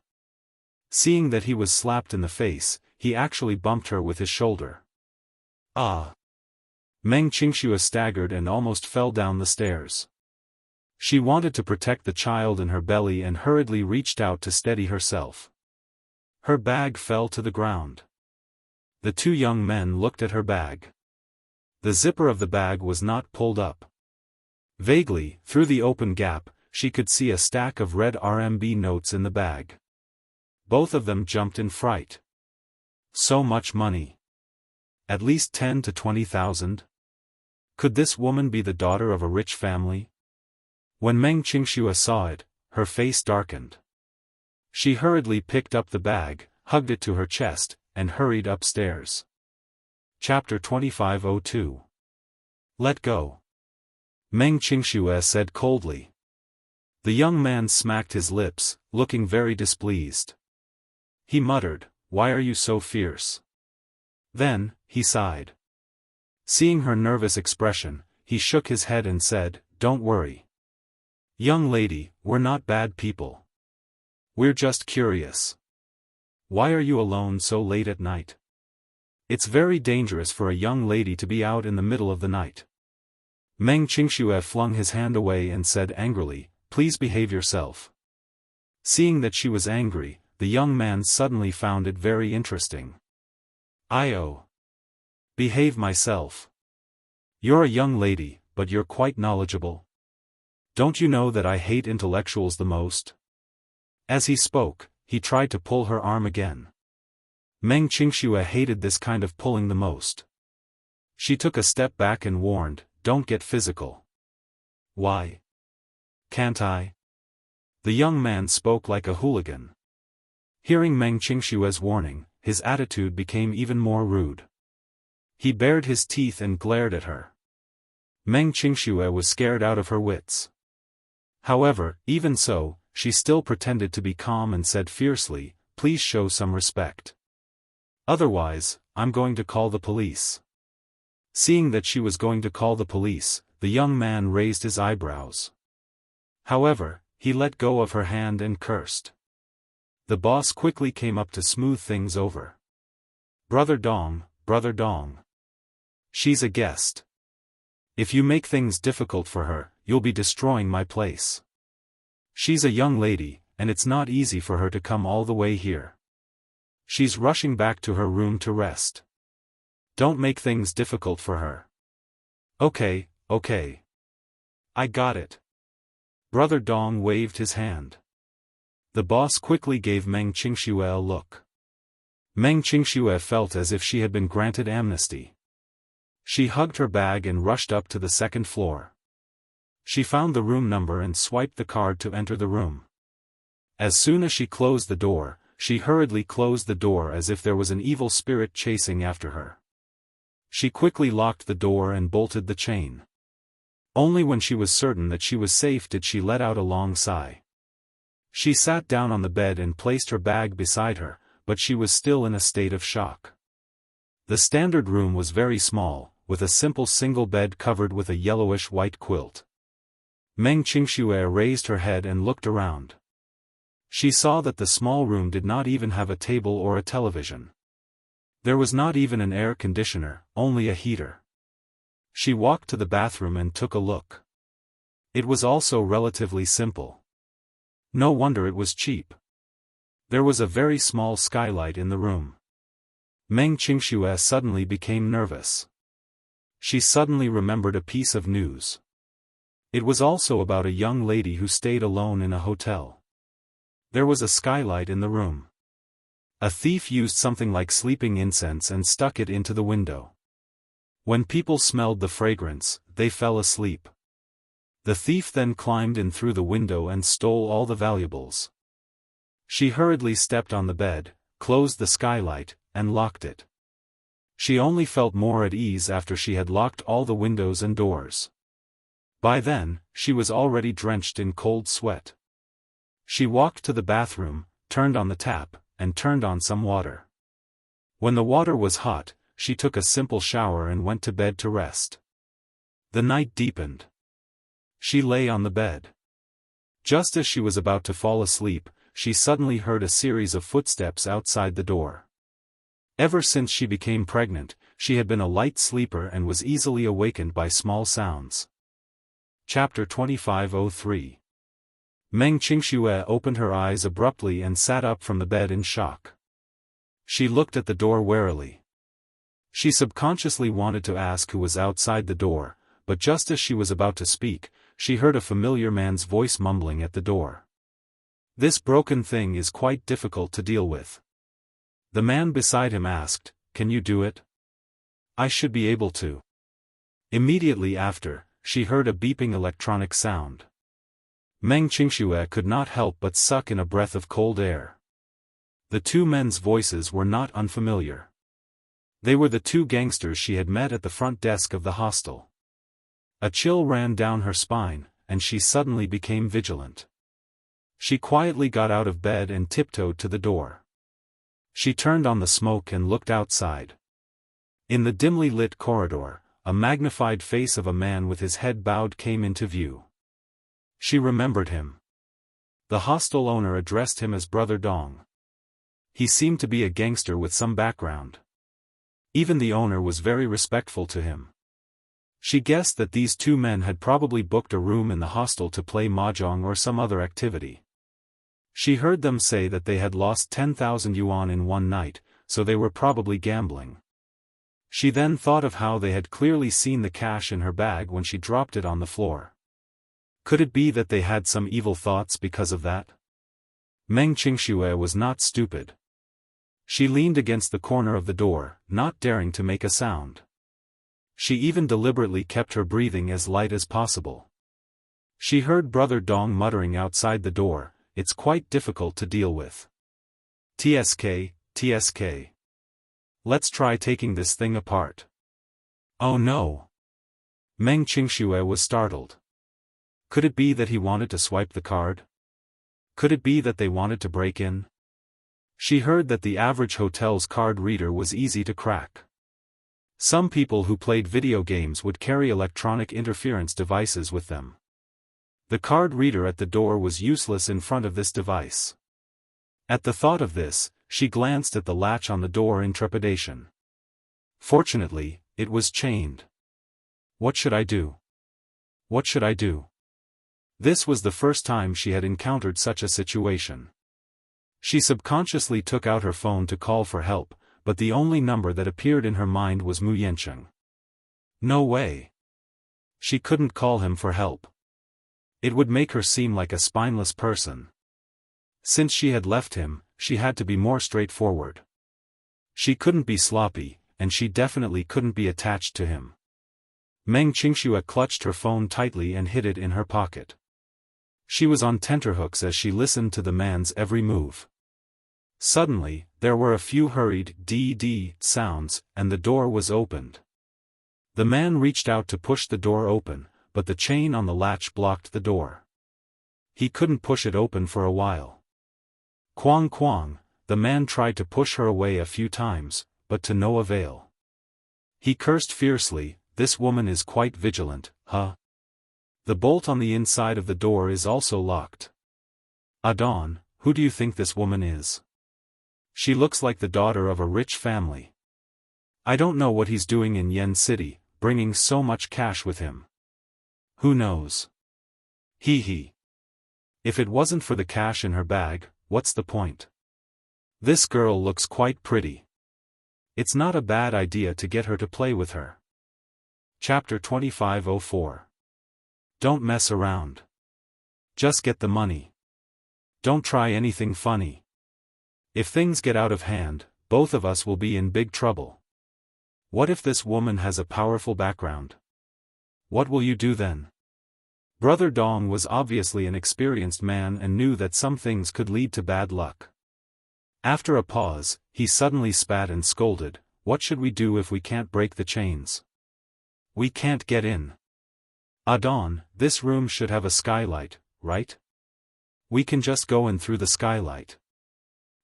Seeing that he was slapped in the face, he actually bumped her with his shoulder. Ah! Meng Qingxue staggered and almost fell down the stairs. She wanted to protect the child in her belly and hurriedly reached out to steady herself. Her bag fell to the ground. The 2 young men looked at her bag. The zipper of the bag was not pulled up. Vaguely, through the open gap, she could see a stack of red RMB notes in the bag. Both of them jumped in fright. So much money. At least 10 to 20,000? Could this woman be the daughter of a rich family? When Meng Qingxue saw it, her face darkened. She hurriedly picked up the bag, hugged it to her chest, and hurried upstairs. Chapter 2502. Let go. Meng Qingxue said coldly. The young man smacked his lips, looking very displeased. He muttered, "Why are you so fierce?" Then, he sighed. Seeing her nervous expression, he shook his head and said, "Don't worry. Young lady, we're not bad people. We're just curious. Why are you alone so late at night? It's very dangerous for a young lady to be out in the middle of the night." Meng Qingxue flung his hand away and said angrily, "Please behave yourself." Seeing that she was angry, the young man suddenly found it very interesting. "I behave myself. You're a young lady, but you're quite knowledgeable. Don't you know that I hate intellectuals the most?" As he spoke, he tried to pull her arm again. Meng Qingxue hated this kind of pulling the most. She took a step back and warned, "Don't get physical." "Why? Can't I?" The young man spoke like a hooligan. Hearing Meng Qingxue's warning, his attitude became even more rude. He bared his teeth and glared at her. Meng Qingxue was scared out of her wits. However, even so, she still pretended to be calm and said fiercely, "Please show some respect. Otherwise, I'm going to call the police." Seeing that she was going to call the police, the young man raised his eyebrows. However, he let go of her hand and cursed. The boss quickly came up to smooth things over. Brother Dong. She's a guest. If you make things difficult for her, you'll be destroying my place. She's a young lady, and it's not easy for her to come all the way here. She's rushing back to her room to rest. Don't make things difficult for her." Okay. I got it." Brother Dong waved his hand. The boss quickly gave Meng Qingxue a look. Meng Qingxue felt as if she had been granted amnesty. She hugged her bag and rushed up to the second floor. She found the room number and swiped the card to enter the room. As soon as she closed the door, she hurriedly closed the door as if there was an evil spirit chasing after her. She quickly locked the door and bolted the chain. Only when she was certain that she was safe did she let out a long sigh. She sat down on the bed and placed her bag beside her, but she was still in a state of shock. The standard room was very small, with a simple single bed covered with a yellowish-white quilt. Meng Qingxue raised her head and looked around. She saw that the small room did not even have a table or a television. There was not even an air conditioner, only a heater. She walked to the bathroom and took a look. It was also relatively simple. No wonder it was cheap. There was a very small skylight in the room. Meng Qingxue suddenly became nervous. She suddenly remembered a piece of news. It was also about a young lady who stayed alone in a hotel. There was a skylight in the room. A thief used something like sleeping incense and stuck it into the window. When people smelled the fragrance, they fell asleep. The thief then climbed in through the window and stole all the valuables. She hurriedly stepped on the bed, closed the skylight, and locked it. She only felt more at ease after she had locked all the windows and doors. By then, she was already drenched in cold sweat. She walked to the bathroom, turned on the tap, and turned on some water. When the water was hot, she took a simple shower and went to bed to rest. The night deepened. She lay on the bed. Just as she was about to fall asleep, she suddenly heard a series of footsteps outside the door. Ever since she became pregnant, she had been a light sleeper and was easily awakened by small sounds. Chapter 2503. Meng Qingxue opened her eyes abruptly and sat up from the bed in shock. She looked at the door warily. She subconsciously wanted to ask who was outside the door, but just as she was about to speak, she heard a familiar man's voice mumbling at the door. "This broken thing is quite difficult to deal with." The man beside him asked, "Can you do it?" "I should be able to." Immediately after, she heard a beeping electronic sound. Meng Qingxue could not help but suck in a breath of cold air. The two men's voices were not unfamiliar. They were the two gangsters she had met at the front desk of the hostel. A chill ran down her spine, and she suddenly became vigilant. She quietly got out of bed and tiptoed to the door. She turned on the smoke and looked outside. In the dimly lit corridor, a magnified face of a man with his head bowed came into view. She remembered him. The hostel owner addressed him as Brother Dong. He seemed to be a gangster with some background. Even the owner was very respectful to him. She guessed that these two men had probably booked a room in the hostel to play mahjong or some other activity. She heard them say that they had lost 10,000 yuan in one night, so they were probably gambling. She then thought of how they had clearly seen the cash in her bag when she dropped it on the floor. Could it be that they had some evil thoughts because of that? Meng Qingxue was not stupid. She leaned against the corner of the door, not daring to make a sound. She even deliberately kept her breathing as light as possible. She heard Brother Dong muttering outside the door, "It's quite difficult to deal with. TSK, TSK. Let's try taking this thing apart." "Oh no." Meng Qingxue was startled. Could it be that he wanted to swipe the card? Could it be that they wanted to break in? She heard that the average hotel's card reader was easy to crack. Some people who played video games would carry electronic interference devices with them. The card reader at the door was useless in front of this device. At the thought of this, she glanced at the latch on the door in trepidation. Fortunately, it was chained. What should I do? What should I do? This was the first time she had encountered such a situation. She subconsciously took out her phone to call for help, but the only number that appeared in her mind was Mu Yancheng. No way. She couldn't call him for help. It would make her seem like a spineless person. Since she had left him, she had to be more straightforward. She couldn't be sloppy, and she definitely couldn't be attached to him. Meng Qingxue clutched her phone tightly and hid it in her pocket. She was on tenterhooks as she listened to the man's every move. Suddenly, there were a few hurried "dee" sounds, and the door was opened. The man reached out to push the door open, but the chain on the latch blocked the door. He couldn't push it open for a while. Quang quang, the man tried to push her away a few times, but to no avail. He cursed fiercely, "This woman is quite vigilant, huh? The bolt on the inside of the door is also locked. Adon, who do you think this woman is? She looks like the daughter of a rich family. I don't know what he's doing in Yen City, bringing so much cash with him. Who knows? He. If it wasn't for the cash in her bag, what's the point? This girl looks quite pretty. It's not a bad idea to get her to play with her." Chapter 2504. Don't mess around. Just get the money. Don't try anything funny. If things get out of hand, both of us will be in big trouble. What if this woman has a powerful background? What will you do then? Brother Dong was obviously an experienced man and knew that some things could lead to bad luck. After a pause, he suddenly spat and scolded, "What should we do if we can't break the chains? We can't get in. Adon, this room should have a skylight, right? We can just go in through the skylight."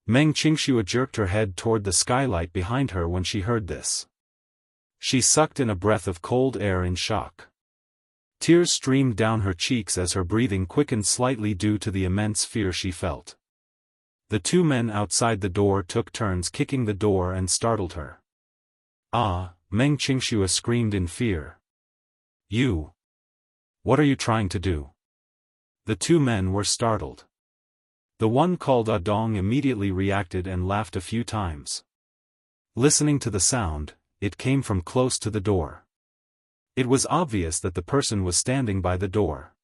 Meng Qingxue jerked her head toward the skylight behind her when she heard this. She sucked in a breath of cold air in shock. Tears streamed down her cheeks as her breathing quickened slightly due to the immense fear she felt. The two men outside the door took turns kicking the door and startled her. "Ah!" Meng Qingxue screamed in fear. "You! What are you trying to do?" The two men were startled. The one called Adong immediately reacted and laughed a few times. Listening to the sound, it came from close to the door. It was obvious that the person was standing by the door.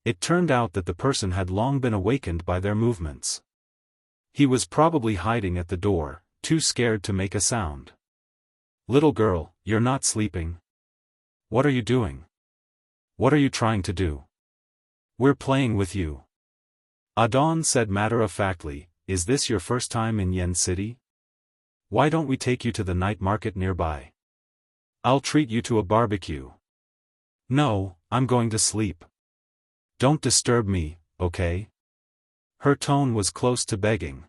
It turned out that the person had long been awakened by their movements. He was probably hiding at the door, too scared to make a sound. "Little girl, you're not sleeping. What are you doing? What are you trying to do?" "We're playing with you." Adon said matter-of-factly, "Is this your first time in Yen City? Why don't we take you to the night market nearby? I'll treat you to a barbecue." "No, I'm going to sleep. Don't disturb me, okay?" Her tone was close to begging.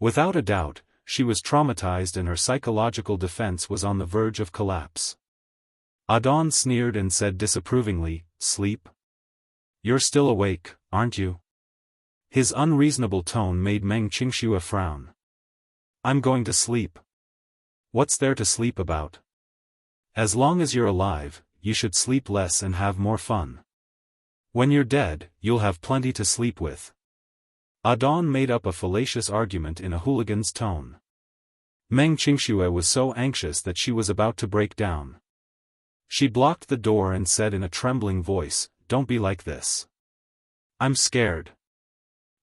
Without a doubt, she was traumatized and her psychological defense was on the verge of collapse. Adon sneered and said disapprovingly, "Sleep? You're still awake, aren't you?" His unreasonable tone made Meng Qingxue frown. "I'm going to sleep. What's there to sleep about? As long as you're alive, you should sleep less and have more fun. When you're dead, you'll have plenty to sleep with." Adon made up a fallacious argument in a hooligan's tone. Meng Qingxue was so anxious that she was about to break down. She blocked the door and said in a trembling voice, "Don't be like this. I'm scared.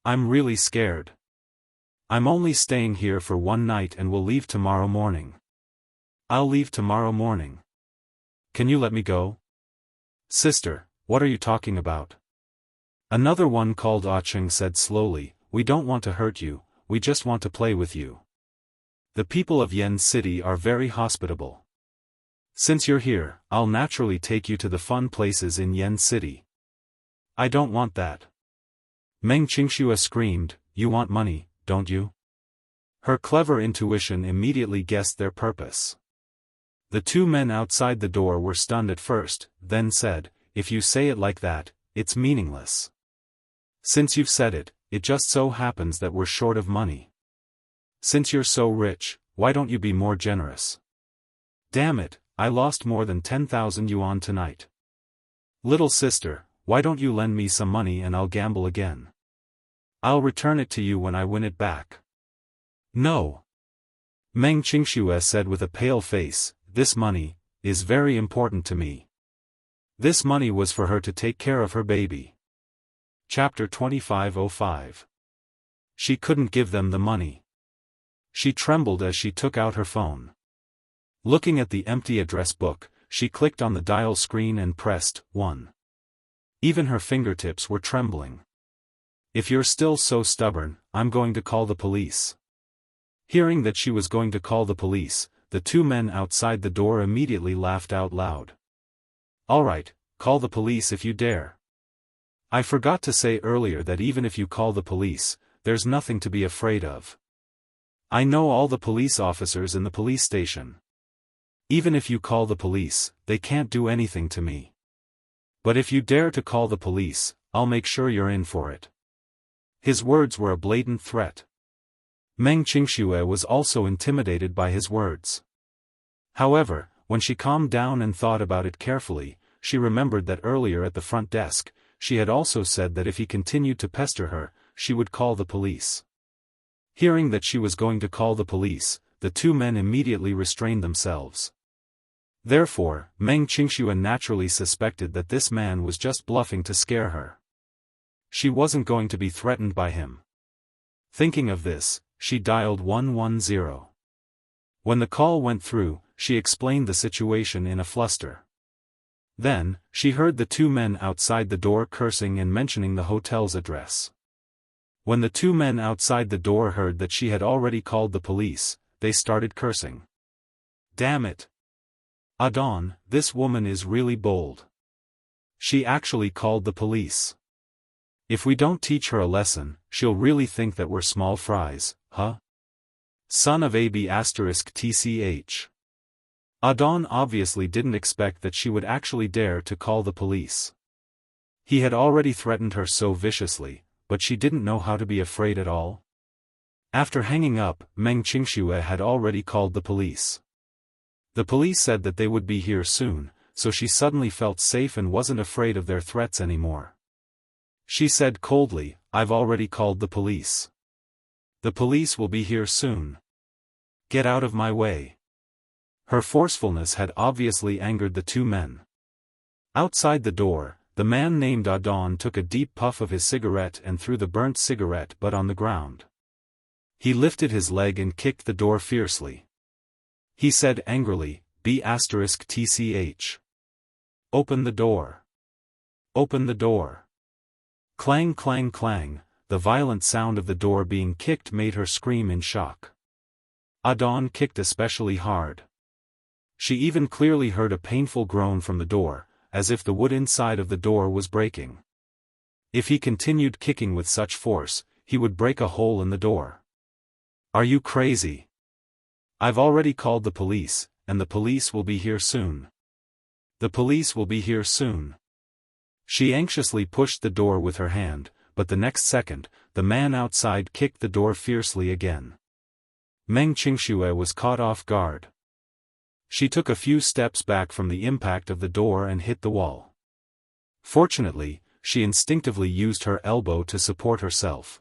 I'm really scared. I'm only staying here for one night and will leave tomorrow morning." "I'll leave tomorrow morning. Can you let me go?" "Sister, what are you talking about?" Another one called Acheng said slowly, "We don't want to hurt you, we just want to play with you. The people of Yen City are very hospitable. Since you're here, I'll naturally take you to the fun places in Yen City." "I don't want that." Meng Qingxue screamed, "You want money, don't you?" Her clever intuition immediately guessed their purpose. The two men outside the door were stunned at first, then said, "If you say it like that, it's meaningless. Since you've said it, it just so happens that we're short of money. Since you're so rich, why don't you be more generous?" "Damn it, I lost more than 10,000 yuan tonight. Little sister, why don't you lend me some money and I'll gamble again? I'll return it to you when I win it back." "No." Meng Qingxue said with a pale face, "This money is very important to me. This money was for her to take care of her baby." Chapter 2505. She couldn't give them the money. She trembled as she took out her phone. Looking at the empty address book, she clicked on the dial screen and pressed 1. Even her fingertips were trembling. "If you're still so stubborn, I'm going to call the police." Hearing that she was going to call the police, the two men outside the door immediately laughed out loud. "All right, call the police if you dare. I forgot to say earlier that even if you call the police, there's nothing to be afraid of. I know all the police officers in the police station. Even if you call the police, they can't do anything to me. But if you dare to call the police, I'll make sure you're in for it." His words were a blatant threat. Meng Qingxue was also intimidated by his words. However, when she calmed down and thought about it carefully, she remembered that earlier at the front desk, she had also said that if he continued to pester her, she would call the police. Hearing that she was going to call the police, the two men immediately restrained themselves. Therefore, Meng Qingxue naturally suspected that this man was just bluffing to scare her. She wasn't going to be threatened by him. Thinking of this, she dialed 110. When the call went through, she explained the situation in a fluster. Then, she heard the two men outside the door cursing and mentioning the hotel's address. When the two men outside the door heard that she had already called the police, they started cursing. "Damn it! Adon, this woman is really bold. She actually called the police. If we don't teach her a lesson, she'll really think that we're small fries, huh? Son of AB*TCH. Adon obviously didn't expect that she would actually dare to call the police. He had already threatened her so viciously, but she didn't know how to be afraid at all. After hanging up, Meng Qingxue had already called the police. The police said that they would be here soon, so she suddenly felt safe and wasn't afraid of their threats anymore. She said coldly, "I've already called the police. The police will be here soon. Get out of my way." Her forcefulness had obviously angered the two men. Outside the door, The man named Adon took a deep puff of his cigarette and threw the burnt cigarette butt on the ground. He lifted his leg and kicked the door fiercely. He said angrily, B*TCH. Open the door. Open the door. Clang clang clang, the violent sound of the door being kicked made her scream in shock. Adon kicked especially hard. She even clearly heard a painful groan from the door, as if the wood inside of the door was breaking. If he continued kicking with such force, he would break a hole in the door. Are you crazy? I've already called the police, and the police will be here soon. The police will be here soon. She anxiously pushed the door with her hand, but the next second, the man outside kicked the door fiercely again. Meng Qingxue was caught off guard. She took a few steps back from the impact of the door and hit the wall. Fortunately, she instinctively used her elbow to support herself.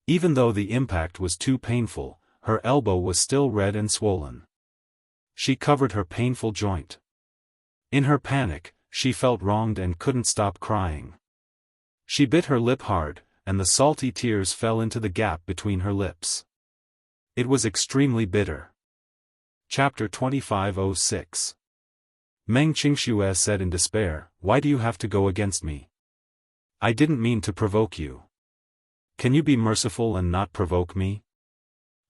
Even though the impact was too painful, her elbow was still red and swollen. She covered her painful joint. In her panic, she felt wronged and couldn't stop crying. She bit her lip hard, and the salty tears fell into the gap between her lips. It was extremely bitter. Chapter 2506. Meng Qingxue said in despair, "Why do you have to go against me? I didn't mean to provoke you. Can you be merciful and not provoke me?"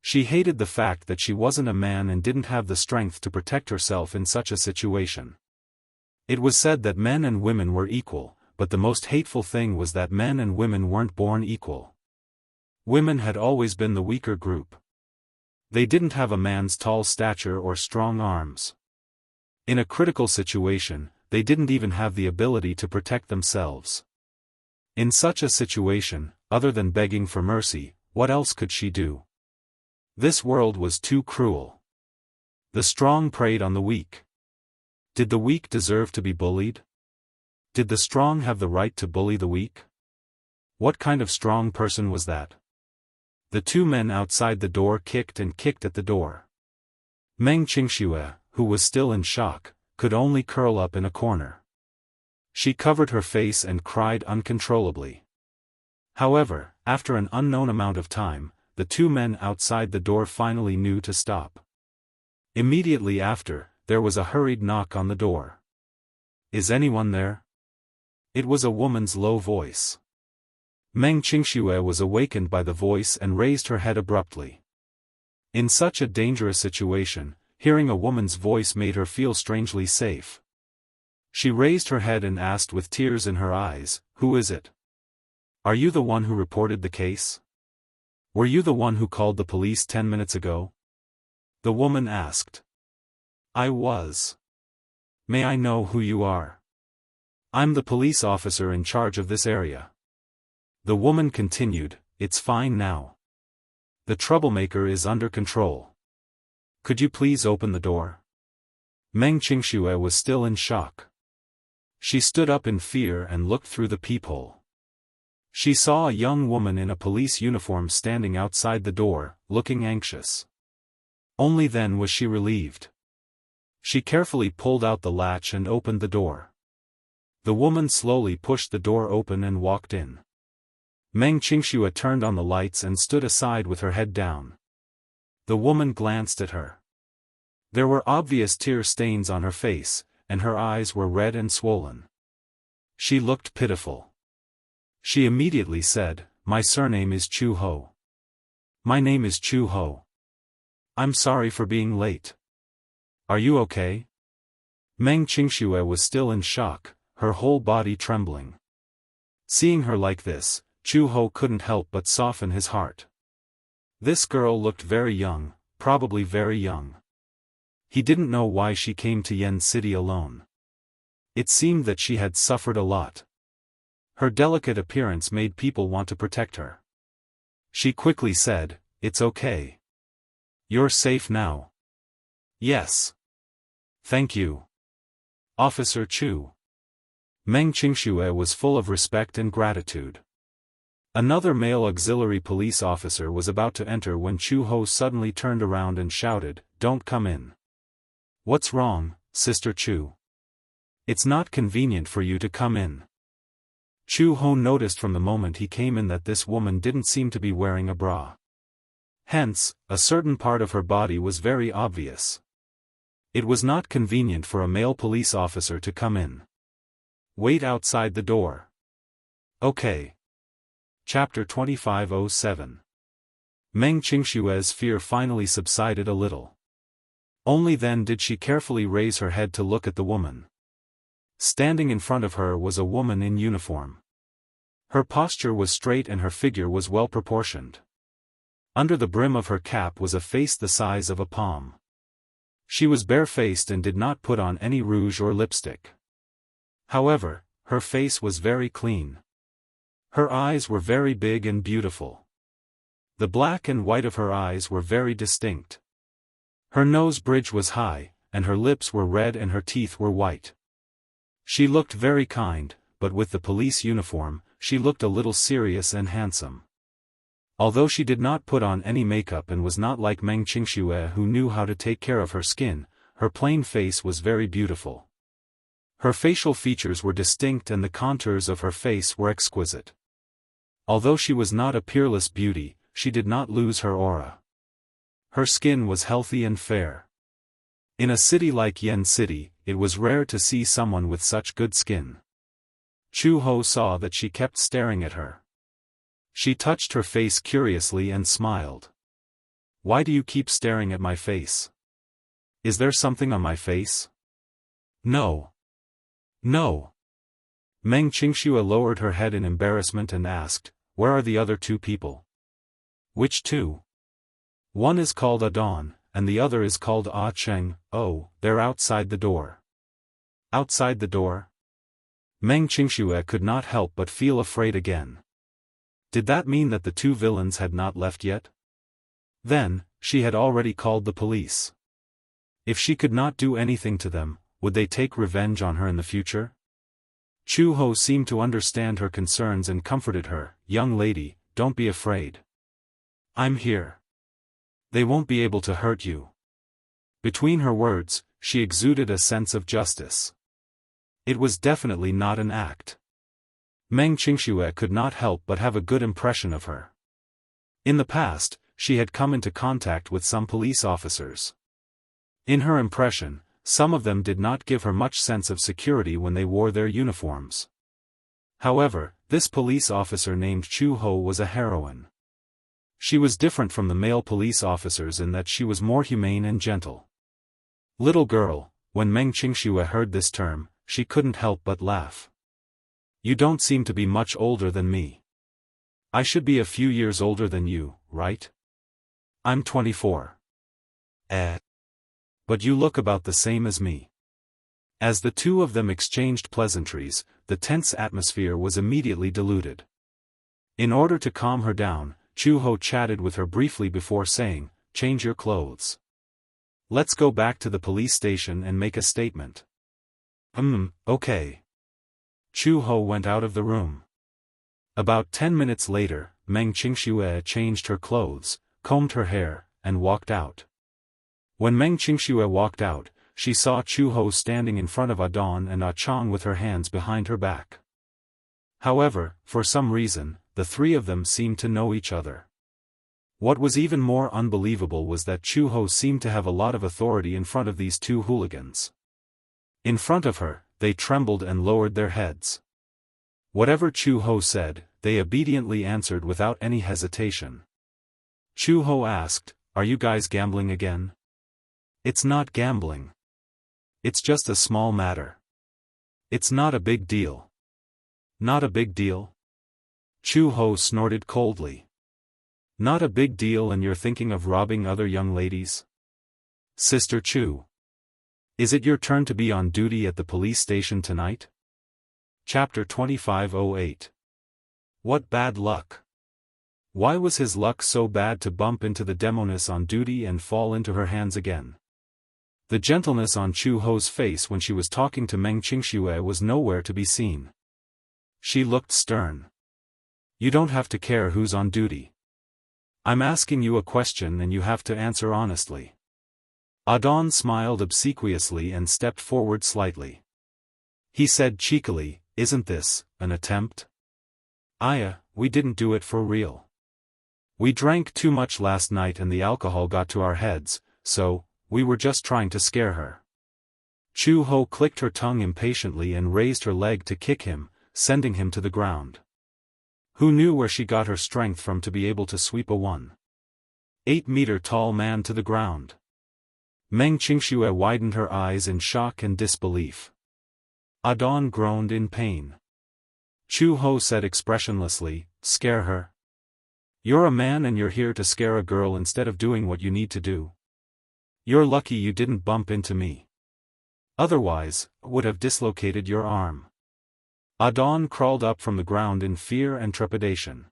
She hated the fact that she wasn't a man and didn't have the strength to protect herself in such a situation. It was said that men and women were equal, but the most hateful thing was that men and women weren't born equal. Women had always been the weaker group. They didn't have a man's tall stature or strong arms. In a critical situation, they didn't even have the ability to protect themselves. In such a situation, other than begging for mercy, what else could she do? This world was too cruel. The strong preyed on the weak. Did the weak deserve to be bullied? Did the strong have the right to bully the weak? What kind of strong person was that? The two men outside the door kicked and kicked at the door. Meng Qingxue, who was still in shock, could only curl up in a corner. She covered her face and cried uncontrollably. However, after an unknown amount of time, the two men outside the door finally knew to stop. Immediately after, there was a hurried knock on the door. "Is anyone there?" It was a woman's low voice. Meng Qingxue was awakened by the voice and raised her head abruptly. In such a dangerous situation, hearing a woman's voice made her feel strangely safe. She raised her head and asked with tears in her eyes, "Who is it? Are you the one who reported the case? Were you the one who called the police 10 minutes ago?" The woman asked. "I was. May I know who you are?" "I'm the police officer in charge of this area." The woman continued, "It's fine now. The troublemaker is under control. Could you please open the door?" Meng Qingxue was still in shock. She stood up in fear and looked through the peephole. She saw a young woman in a police uniform standing outside the door, looking anxious. Only then was she relieved. She carefully pulled out the latch and opened the door. The woman slowly pushed the door open and walked in. Meng Qingxue turned on the lights and stood aside with her head down. The woman glanced at her. There were obvious tear stains on her face, and her eyes were red and swollen. She looked pitiful. She immediately said, "My surname is Chu Ho. My name is Chu Ho. I'm sorry for being late. Are you okay?" Meng Qingxue was still in shock, her whole body trembling. Seeing her like this, Chu Ho couldn't help but soften his heart. This girl looked very young, probably very young. He didn't know why she came to Yen City alone. It seemed that she had suffered a lot. Her delicate appearance made people want to protect her. She quickly said, "It's okay. You're safe now." "Yes. Thank you, Officer Chu." Meng Qingxue was full of respect and gratitude. Another male auxiliary police officer was about to enter when Chu Ho suddenly turned around and shouted, "Don't come in." "What's wrong, Sister Chu? It's not convenient for you to come in." Chu Ho noticed from the moment he came in that this woman didn't seem to be wearing a bra. Hence, a certain part of her body was very obvious. It was not convenient for a male police officer to come in. Wait outside the door. Okay. Chapter 2507. Meng Qingshue's fear finally subsided a little. Only then did she carefully raise her head to look at the woman. Standing in front of her was a woman in uniform. Her posture was straight and her figure was well proportioned. Under the brim of her cap was a face the size of a palm. She was barefaced and did not put on any rouge or lipstick. However, her face was very clean. Her eyes were very big and beautiful. The black and white of her eyes were very distinct. Her nose bridge was high, and her lips were red and her teeth were white. She looked very kind, but with the police uniform, she looked a little serious and handsome. Although she did not put on any makeup and was not like Meng Qingxue who knew how to take care of her skin, her plain face was very beautiful. Her facial features were distinct and the contours of her face were exquisite. Although she was not a peerless beauty, she did not lose her aura. Her skin was healthy and fair. In a city like Yen City, it was rare to see someone with such good skin. Chu Ho saw that she kept staring at her. She touched her face curiously and smiled. Why do you keep staring at my face? Is there something on my face? No. No. Meng Qingxue lowered her head in embarrassment and asked, where are the other two people? Which two? One is called Adon, and the other is called Ah Cheng. Oh, they're outside the door. Outside the door? Meng Qingxue could not help but feel afraid again. Did that mean that the two villains had not left yet? Then, she had already called the police. If she could not do anything to them, would they take revenge on her in the future? Chu Ho seemed to understand her concerns and comforted her, young lady, don't be afraid. I'm here. They won't be able to hurt you. Between her words, she exuded a sense of justice. It was definitely not an act. Meng Qingxue could not help but have a good impression of her. In the past, she had come into contact with some police officers. In her impression, some of them did not give her much sense of security when they wore their uniforms. However, this police officer named Chu Ho was a heroine. She was different from the male police officers in that she was more humane and gentle. Little girl, when Meng Qingxue heard this term, she couldn't help but laugh. You don't seem to be much older than me. I should be a few years older than you, right? I'm 24. But you look about the same as me. As the two of them exchanged pleasantries, the tense atmosphere was immediately diluted. In order to calm her down, Chu Ho chatted with her briefly before saying, change your clothes. Let's go back to the police station and make a statement. Okay. Chu Ho went out of the room. About 10 minutes later, Meng Qingxue changed her clothes, combed her hair, and walked out. When Meng Qingxue walked out, she saw Chu Ho standing in front of Adon and Ah Chang with her hands behind her back. However, for some reason, the three of them seemed to know each other. What was even more unbelievable was that Chu Ho seemed to have a lot of authority in front of these two hooligans. In front of her, they trembled and lowered their heads. Whatever Chu Ho said, they obediently answered without any hesitation. Chu Ho asked, are you guys gambling again? It's not gambling. It's just a small matter. It's not a big deal. Not a big deal? Chu Ho snorted coldly. Not a big deal and you're thinking of robbing other young ladies? Sister Chu. Is it your turn to be on duty at the police station tonight? Chapter 2508. What bad luck. Why was his luck so bad to bump into the demoness on duty and fall into her hands again? The gentleness on Chu Ho's face when she was talking to Meng Qingxue was nowhere to be seen. She looked stern. You don't have to care who's on duty. I'm asking you a question and you have to answer honestly. Adon smiled obsequiously and stepped forward slightly. He said cheekily, isn't this an attempt? Aya, we didn't do it for real. We drank too much last night and the alcohol got to our heads, so, we were just trying to scare her. Chu Ho clicked her tongue impatiently and raised her leg to kick him, sending him to the ground. Who knew where she got her strength from to be able to sweep a 1.8-meter tall man to the ground? Meng Qingxue widened her eyes in shock and disbelief. Adon groaned in pain. Chu Ho said expressionlessly, "Scare her? You're a man and you're here to scare a girl instead of doing what you need to do. You're lucky you didn't bump into me. Otherwise, I would have dislocated your arm." Adon crawled up from the ground in fear and trepidation.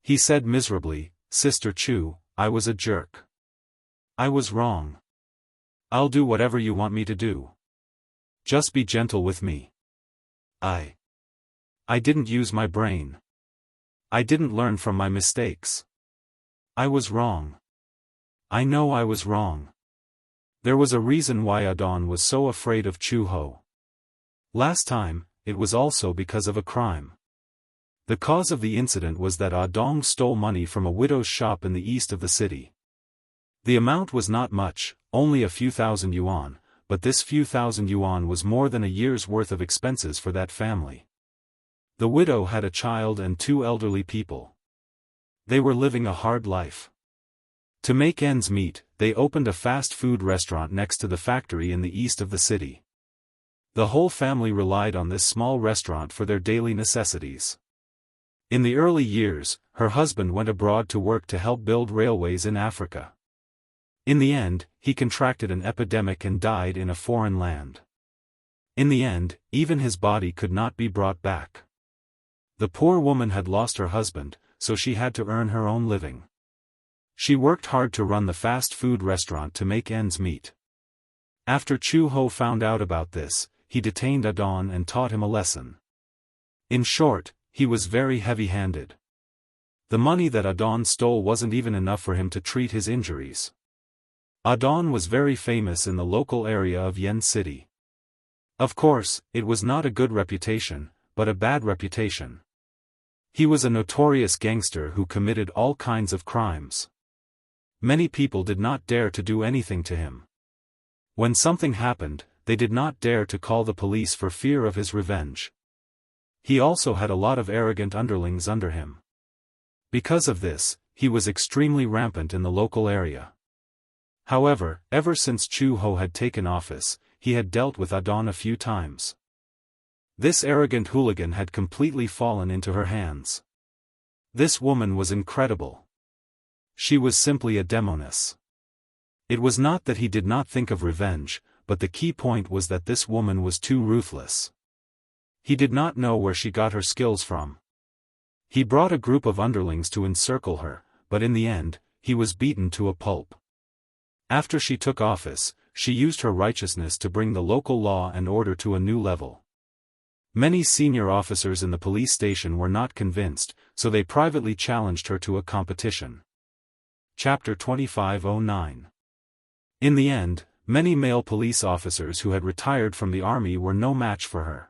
He said miserably, "Sister Chu, I was a jerk. I was wrong. I'll do whatever you want me to do. Just be gentle with me. I didn't use my brain. I didn't learn from my mistakes. I was wrong. I know I was wrong." There was a reason why Adon was so afraid of Chu Ho. Last time, it was also because of a crime. The cause of the incident was that Adong stole money from a widow's shop in the east of the city. The amount was not much, only a few thousand yuan, but this few thousand yuan was more than a year's worth of expenses for that family. The widow had a child and 2 elderly people. They were living a hard life. To make ends meet, they opened a fast food restaurant next to the factory in the east of the city. The whole family relied on this small restaurant for their daily necessities. In the early years, her husband went abroad to work to help build railways in Africa. In the end, he contracted an epidemic and died in a foreign land. In the end, even his body could not be brought back. The poor woman had lost her husband, so she had to earn her own living. She worked hard to run the fast food restaurant to make ends meet. After Chu Ho found out about this, he detained Adon and taught him a lesson. In short, he was very heavy-handed. The money that Adon stole wasn't even enough for him to treat his injuries. Adon was very famous in the local area of Yen City. Of course, it was not a good reputation, but a bad reputation. He was a notorious gangster who committed all kinds of crimes. Many people did not dare to do anything to him. When something happened, they did not dare to call the police for fear of his revenge. He also had a lot of arrogant underlings under him. Because of this, he was extremely rampant in the local area. However, ever since Chu Ho had taken office, he had dealt with Adon a few times. This arrogant hooligan had completely fallen into her hands. This woman was incredible. She was simply a demoness. It was not that he did not think of revenge, but the key point was that this woman was too ruthless. He did not know where she got her skills from. He brought a group of underlings to encircle her, but in the end, he was beaten to a pulp. After she took office, she used her righteousness to bring the local law and order to a new level. Many senior officers in the police station were not convinced, so they privately challenged her to a competition. Chapter 2509. In the end, many male police officers who had retired from the army were no match for her.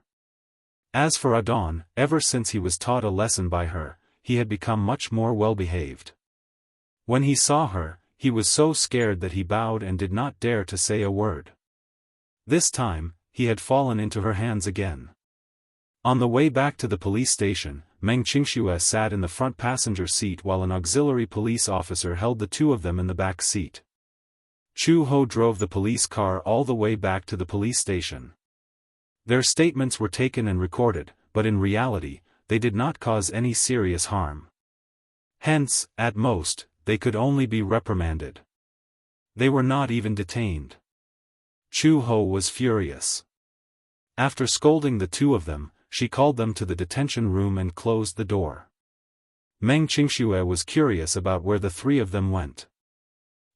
As for Adon, ever since he was taught a lesson by her, he had become much more well-behaved. When he saw her, he was so scared that he bowed and did not dare to say a word. This time, he had fallen into her hands again. On the way back to the police station, Meng Qingxue sat in the front passenger seat while an auxiliary police officer held the 2 of them in the back seat. Chu Ho drove the police car all the way back to the police station. Their statements were taken and recorded, but in reality, they did not cause any serious harm. Hence, at most, they could only be reprimanded. They were not even detained. Chu Ho was furious. After scolding the 2 of them, she called them to the detention room and closed the door. Meng Qingxue was curious about where the 3 of them went.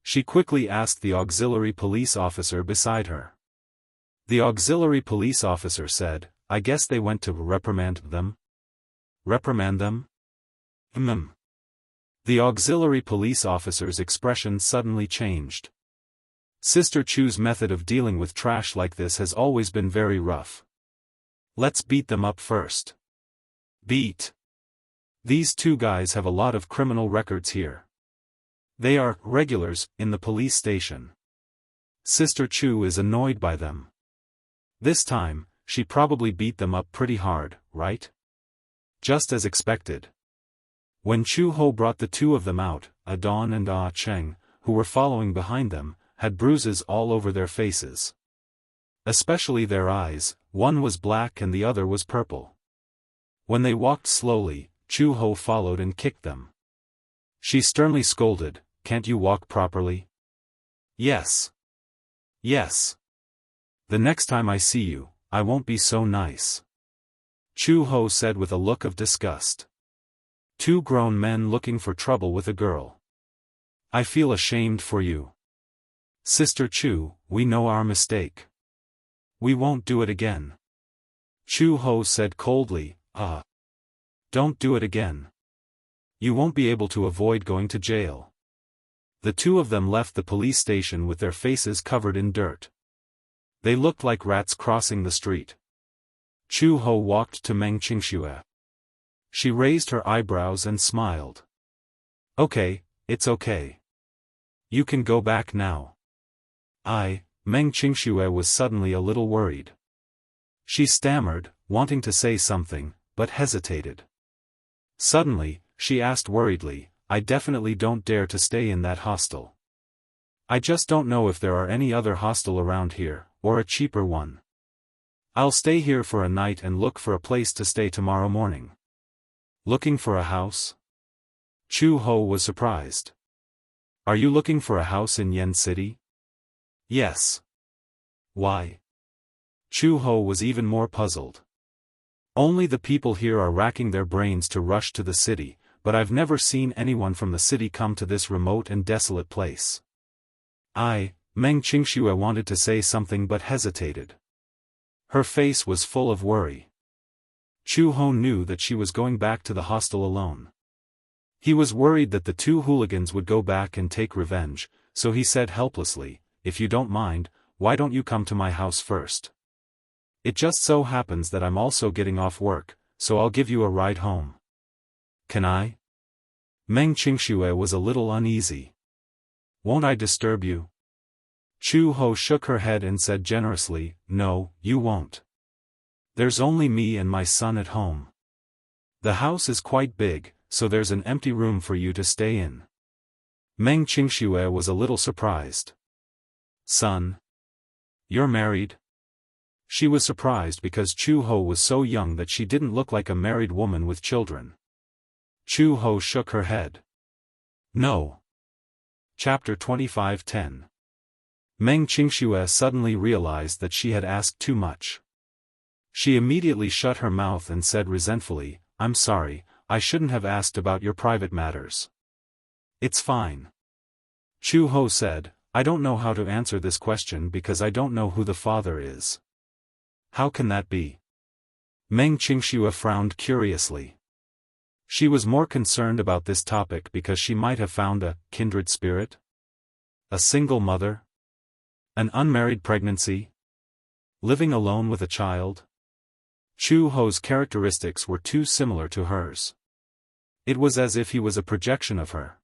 She quickly asked the auxiliary police officer beside her. The auxiliary police officer said, "I guess they went to reprimand them." Reprimand them? The auxiliary police officer's expression suddenly changed. Sister Chu's method of dealing with trash like this has always been very rough. Let's beat them up first. Beat. These two guys have a lot of criminal records here. They are regulars in the police station. Sister Chu is annoyed by them. This time, she probably beat them up pretty hard, right? Just as expected. When Chu Ho brought the two of them out, Adon and Ah Cheng, who were following behind them, had bruises all over their faces. Especially their eyes, one was black and the other was purple. When they walked slowly, Chu Ho followed and kicked them. She sternly scolded, "Can't you walk properly?" "Yes. Yes. The next time I see you, I won't be so nice," Chu Ho said with a look of disgust. Two grown men looking for trouble with a girl. "I feel ashamed for you. Sister Chu, we know our mistake. We won't do it again." Chu Ho said coldly, Don't do it again. You won't be able to avoid going to jail." The two of them left the police station with their faces covered in dirt. They looked like rats crossing the street. Chu Ho walked to Meng Qingxue. She raised her eyebrows and smiled. "Okay, it's okay. You can go back now." Meng Qingxue was suddenly a little worried. She stammered, wanting to say something, but hesitated. Suddenly, she asked worriedly, "I definitely don't dare to stay in that hostel. I just don't know if there are any other hostel around here, or a cheaper one. I'll stay here for a night and look for a place to stay tomorrow morning." "Looking for a house?" Chu Ho was surprised. "Are you looking for a house in Yen City?" "Yes." "Why?" Chu Ho was even more puzzled. "Only the people here are racking their brains to rush to the city, but I've never seen anyone from the city come to this remote and desolate place." Meng Qingxue wanted to say something but hesitated. Her face was full of worry. Chu Ho knew that she was going back to the hostel alone. He was worried that the two hooligans would go back and take revenge, so he said helplessly, "If you don't mind, why don't you come to my house first? It just so happens that I'm also getting off work, so I'll give you a ride home." "Can I?" Meng Qingxue was a little uneasy. "Won't I disturb you?" Chu Ho shook her head and said generously, "No, you won't. There's only me and my son at home. The house is quite big, so there's an empty room for you to stay in." Meng Qingxue was a little surprised. "Son? You're married?" She was surprised because Chu Ho was so young that she didn't look like a married woman with children. Chu Ho shook her head. "No." Chapter 25:10. Meng Qingxue suddenly realized that she had asked too much. She immediately shut her mouth and said resentfully, "I'm sorry, I shouldn't have asked about your private matters." "It's fine." Chu Ho said, "I don't know how to answer this question because I don't know who the father is." "How can that be?" Meng Qingxue frowned curiously. She was more concerned about this topic because she might have found a kindred spirit. A single mother? An unmarried pregnancy? Living alone with a child? Chu Ho's characteristics were too similar to hers. It was as if he was a projection of her.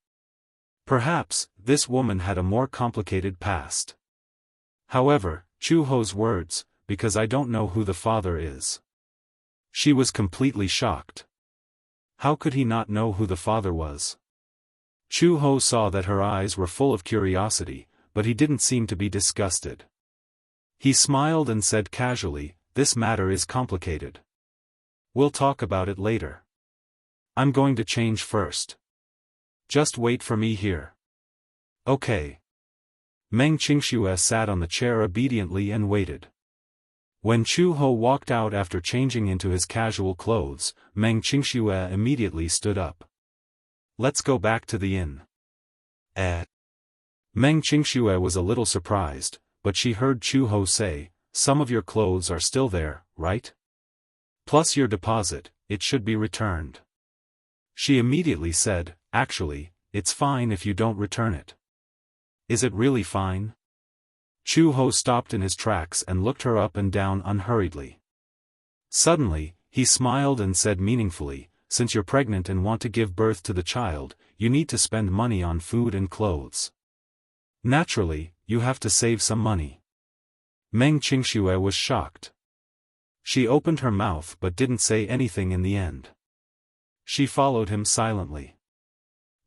Perhaps, this woman had a more complicated past. However, Chu Ho's words, "because I don't know who the father is." She was completely shocked. How could he not know who the father was? Chu Ho saw that her eyes were full of curiosity, but he didn't seem to be disgusted. He smiled and said casually, "This matter is complicated. We'll talk about it later. I'm going to change first. Just wait for me here." "Okay." Meng Qingxue sat on the chair obediently and waited. When Chu Ho walked out after changing into his casual clothes, Meng Qingxue immediately stood up. "Let's go back to the inn." Meng Qingxue was a little surprised, but she heard Chu Ho say, "Some of your clothes are still there, right? Plus your deposit, it should be returned." She immediately said, "Actually, it's fine if you don't return it." "Is it really fine?" Chu Ho stopped in his tracks and looked her up and down unhurriedly. Suddenly, he smiled and said meaningfully, since you're pregnant and want to give birth to the child, you need to spend money on food and clothes. Naturally, you have to save some money. Meng Qingxue was shocked. She opened her mouth but didn't say anything in the end. She followed him silently.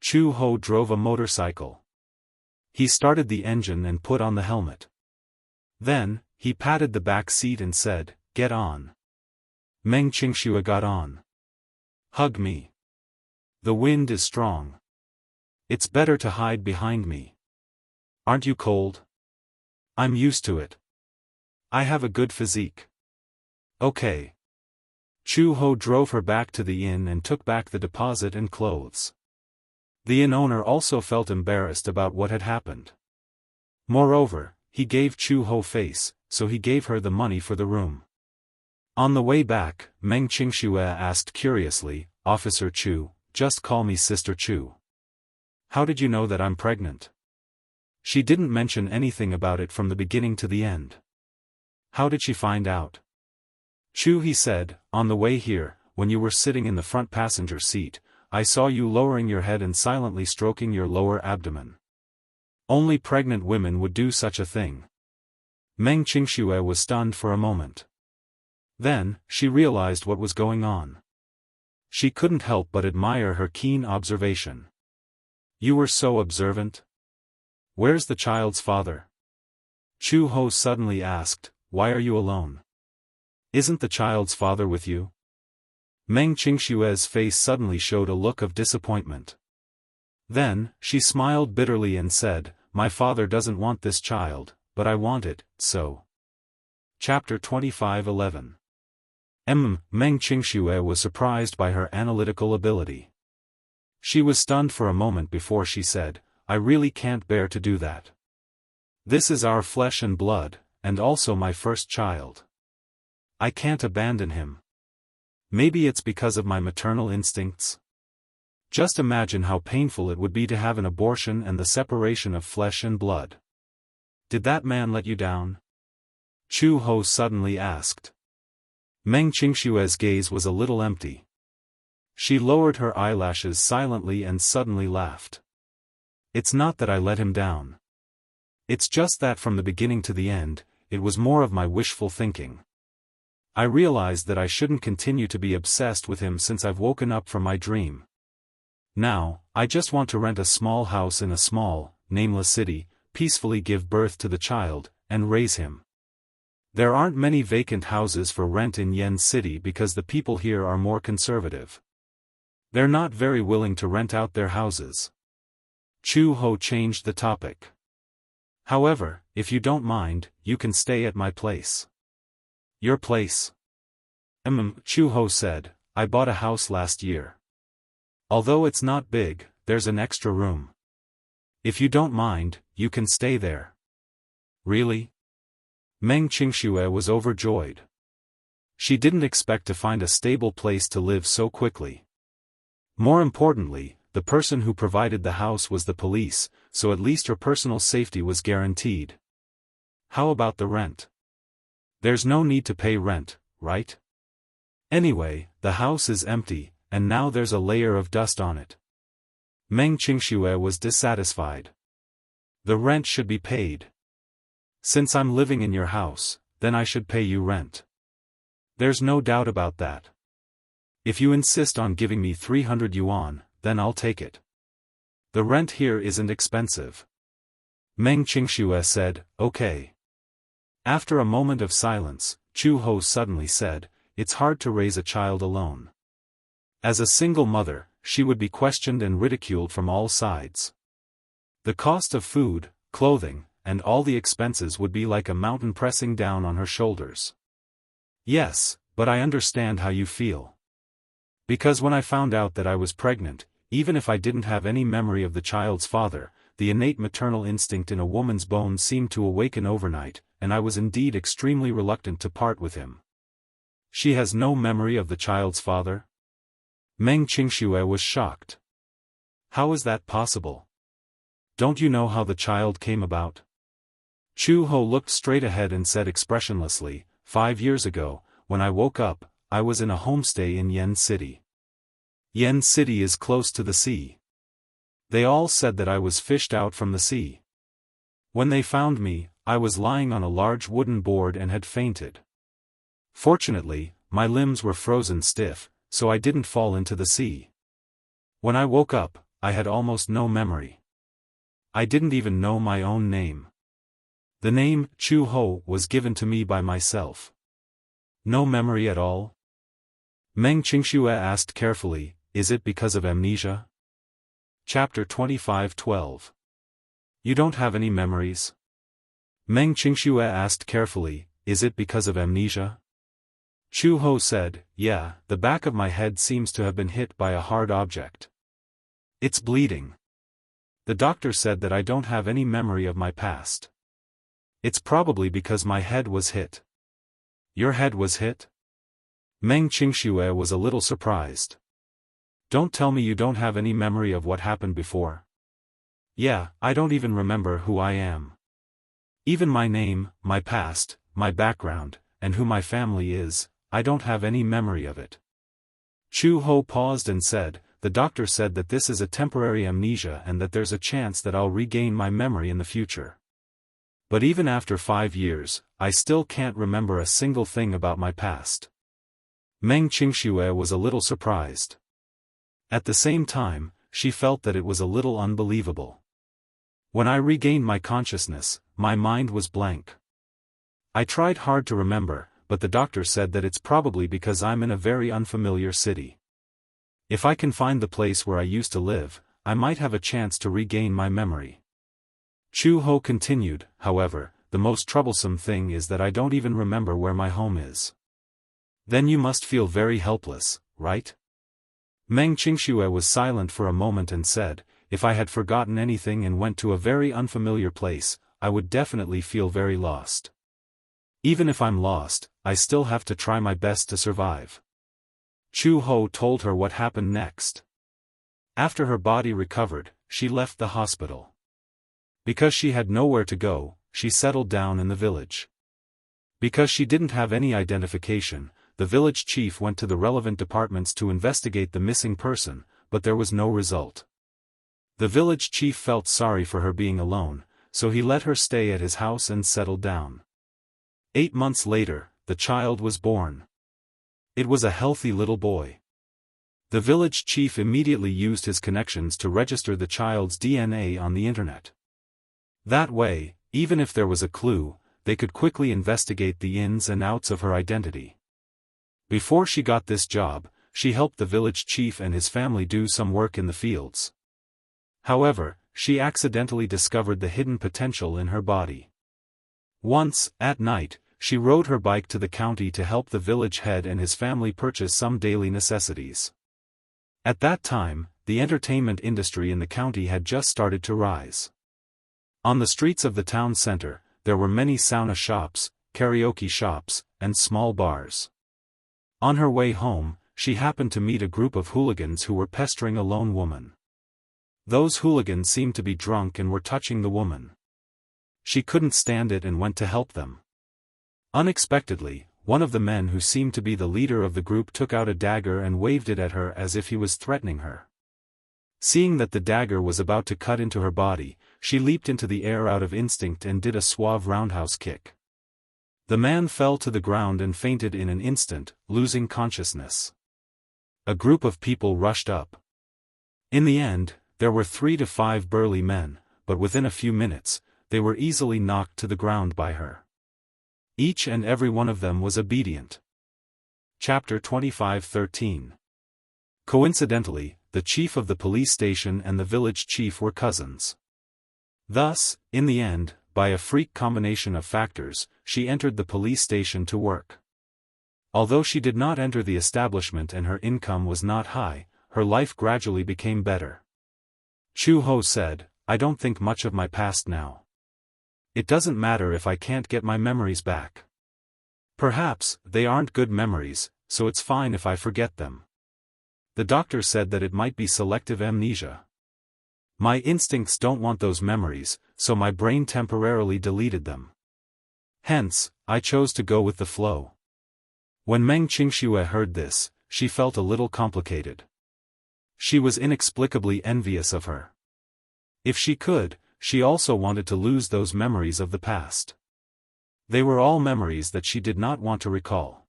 Chu Ho drove a motorcycle. He started the engine and put on the helmet. Then, he patted the back seat and said, "Get on." Meng Qingxue got on. "Hug me. The wind is strong. It's better to hide behind me. Aren't you cold?" "I'm used to it. I have a good physique." "Okay." Chu Ho drove her back to the inn and took back the deposit and clothes. The inn owner also felt embarrassed about what had happened. Moreover, he gave Chu Ho face, so he gave her the money for the room. On the way back, Meng Qingxue asked curiously, "Officer Chu, just call me Sister Chu. How did you know that I'm pregnant?" She didn't mention anything about it from the beginning to the end. "How did she find out?" "Chu," he said, "on the way here, when you were sitting in the front passenger seat, I saw you lowering your head and silently stroking your lower abdomen. Only pregnant women would do such a thing." Meng Qingxue was stunned for a moment. Then, she realized what was going on. She couldn't help but admire her keen observation. "You were so observant. Where's the child's father?" Chu Ho suddenly asked, "Why are you alone? Isn't the child's father with you?" Meng Qingxue's face suddenly showed a look of disappointment. Then, she smiled bitterly and said, "My father doesn't want this child, but I want it, so." Chapter 25:11. Meng Qingxue was surprised by her analytical ability. She was stunned for a moment before she said, "I really can't bear to do that. This is our flesh and blood, and also my first child. I can't abandon him. Maybe it's because of my maternal instincts. Just imagine how painful it would be to have an abortion and the separation of flesh and blood." "Did that man let you down?" Chu Ho suddenly asked. Meng Qingxue's gaze was a little empty. She lowered her eyelashes silently and suddenly laughed. "It's not that I let him down. It's just that from the beginning to the end, it was more of my wishful thinking. I realized that I shouldn't continue to be obsessed with him since I've woken up from my dream. Now, I just want to rent a small house in a small, nameless city, peacefully give birth to the child, and raise him. There aren't many vacant houses for rent in Yen City because the people here are more conservative. They're not very willing to rent out their houses." Chu Ho changed the topic. "However, if you don't mind, you can stay at my place." "Your place?" Chu Ho said, "I bought a house last year. Although it's not big, there's an extra room. If you don't mind, you can stay there." "Really?" Meng Qingxue was overjoyed. She didn't expect to find a stable place to live so quickly. More importantly, the person who provided the house was the police, so at least her personal safety was guaranteed. "How about the rent?" "There's no need to pay rent, right? Anyway, the house is empty, and now there's a layer of dust on it." Meng Qingxue was dissatisfied. "The rent should be paid. Since I'm living in your house, then I should pay you rent. There's no doubt about that. If you insist on giving me 300 yuan, then I'll take it. The rent here isn't expensive." Meng Qingxue said, "Okay." After a moment of silence, Chu Ho suddenly said, "It's hard to raise a child alone. As a single mother, she would be questioned and ridiculed from all sides. The cost of food, clothing, and all the expenses would be like a mountain pressing down on her shoulders." "Yes, but I understand how you feel. Because when I found out that I was pregnant, even if I didn't have any memory of the child's father, the innate maternal instinct in a woman's bones seemed to awaken overnight, and I was indeed extremely reluctant to part with him." "She has no memory of the child's father?" Meng Qingxue was shocked. "How is that possible? Don't you know how the child came about?" Chu Ho looked straight ahead and said expressionlessly, 5 years ago, when I woke up, I was in a homestay in Yen City. Yen City is close to the sea. They all said that I was fished out from the sea. When they found me, I was lying on a large wooden board and had fainted. Fortunately, my limbs were frozen stiff, so I didn't fall into the sea. When I woke up, I had almost no memory. I didn't even know my own name. The name, Chu Ho, was given to me by myself. No memory at all? Meng Qingxue asked carefully, is it because of amnesia? Chapter 25:12. You don't have any memories? Meng Qingxue asked carefully, is it because of amnesia? Chu Ho said, yeah, the back of my head seems to have been hit by a hard object. It's bleeding. The doctor said that I don't have any memory of my past. It's probably because my head was hit. Your head was hit? Meng Qingxue was a little surprised. Don't tell me you don't have any memory of what happened before. Yeah, I don't even remember who I am. Even my name, my past, my background, and who my family is, I don't have any memory of it. Chu Ho paused and said, the doctor said that this is a temporary amnesia and that there's a chance that I'll regain my memory in the future. But even after 5 years, I still can't remember a single thing about my past. Meng Qingxue was a little surprised. At the same time, she felt that it was a little unbelievable. When I regained my consciousness, my mind was blank. I tried hard to remember, but the doctor said that it's probably because I'm in a very unfamiliar city. If I can find the place where I used to live, I might have a chance to regain my memory. Chu Ho continued, however, the most troublesome thing is that I don't even remember where my home is. Then you must feel very helpless, right? Meng Qingxue was silent for a moment and said, if I had forgotten anything and went to a very unfamiliar place, I would definitely feel very lost. Even if I'm lost, I still have to try my best to survive. Chu Ho told her what happened next. After her body recovered, she left the hospital. Because she had nowhere to go, she settled down in the village. Because she didn't have any identification, the village chief went to the relevant departments to investigate the missing person, but there was no result. The village chief felt sorry for her being alone, so he let her stay at his house and settled down. 8 months later, the child was born. It was a healthy little boy. The village chief immediately used his connections to register the child's DNA on the internet. That way, even if there was a clue, they could quickly investigate the ins and outs of her identity. Before she got this job, she helped the village chief and his family do some work in the fields. However, she accidentally discovered the hidden potential in her body. Once, at night, she rode her bike to the county to help the village head and his family purchase some daily necessities. At that time, the entertainment industry in the county had just started to rise. On the streets of the town center, there were many sauna shops, karaoke shops, and small bars. On her way home, she happened to meet a group of hooligans who were pestering a lone woman. Those hooligans seemed to be drunk and were touching the woman. She couldn't stand it and went to help them. Unexpectedly, one of the men who seemed to be the leader of the group took out a dagger and waved it at her as if he was threatening her. Seeing that the dagger was about to cut into her body, she leaped into the air out of instinct and did a suave roundhouse kick. The man fell to the ground and fainted in an instant, losing consciousness. A group of people rushed up. In the end, there were 3 to 5 burly men, but within a few minutes, they were easily knocked to the ground by her. Each and every one of them was obedient. Chapter 25:13. Coincidentally, the chief of the police station and the village chief were cousins. Thus, in the end, by a freak combination of factors, she entered the police station to work. Although she did not enter the establishment and her income was not high, her life gradually became better. Chu Ho said, I don't think much of my past now. It doesn't matter if I can't get my memories back. Perhaps, they aren't good memories, so it's fine if I forget them. The doctor said that it might be selective amnesia. My instincts don't want those memories, so my brain temporarily deleted them. Hence, I chose to go with the flow. When Meng Qingxue heard this, she felt a little complicated. She was inexplicably envious of her. If she could, she also wanted to lose those memories of the past. They were all memories that she did not want to recall.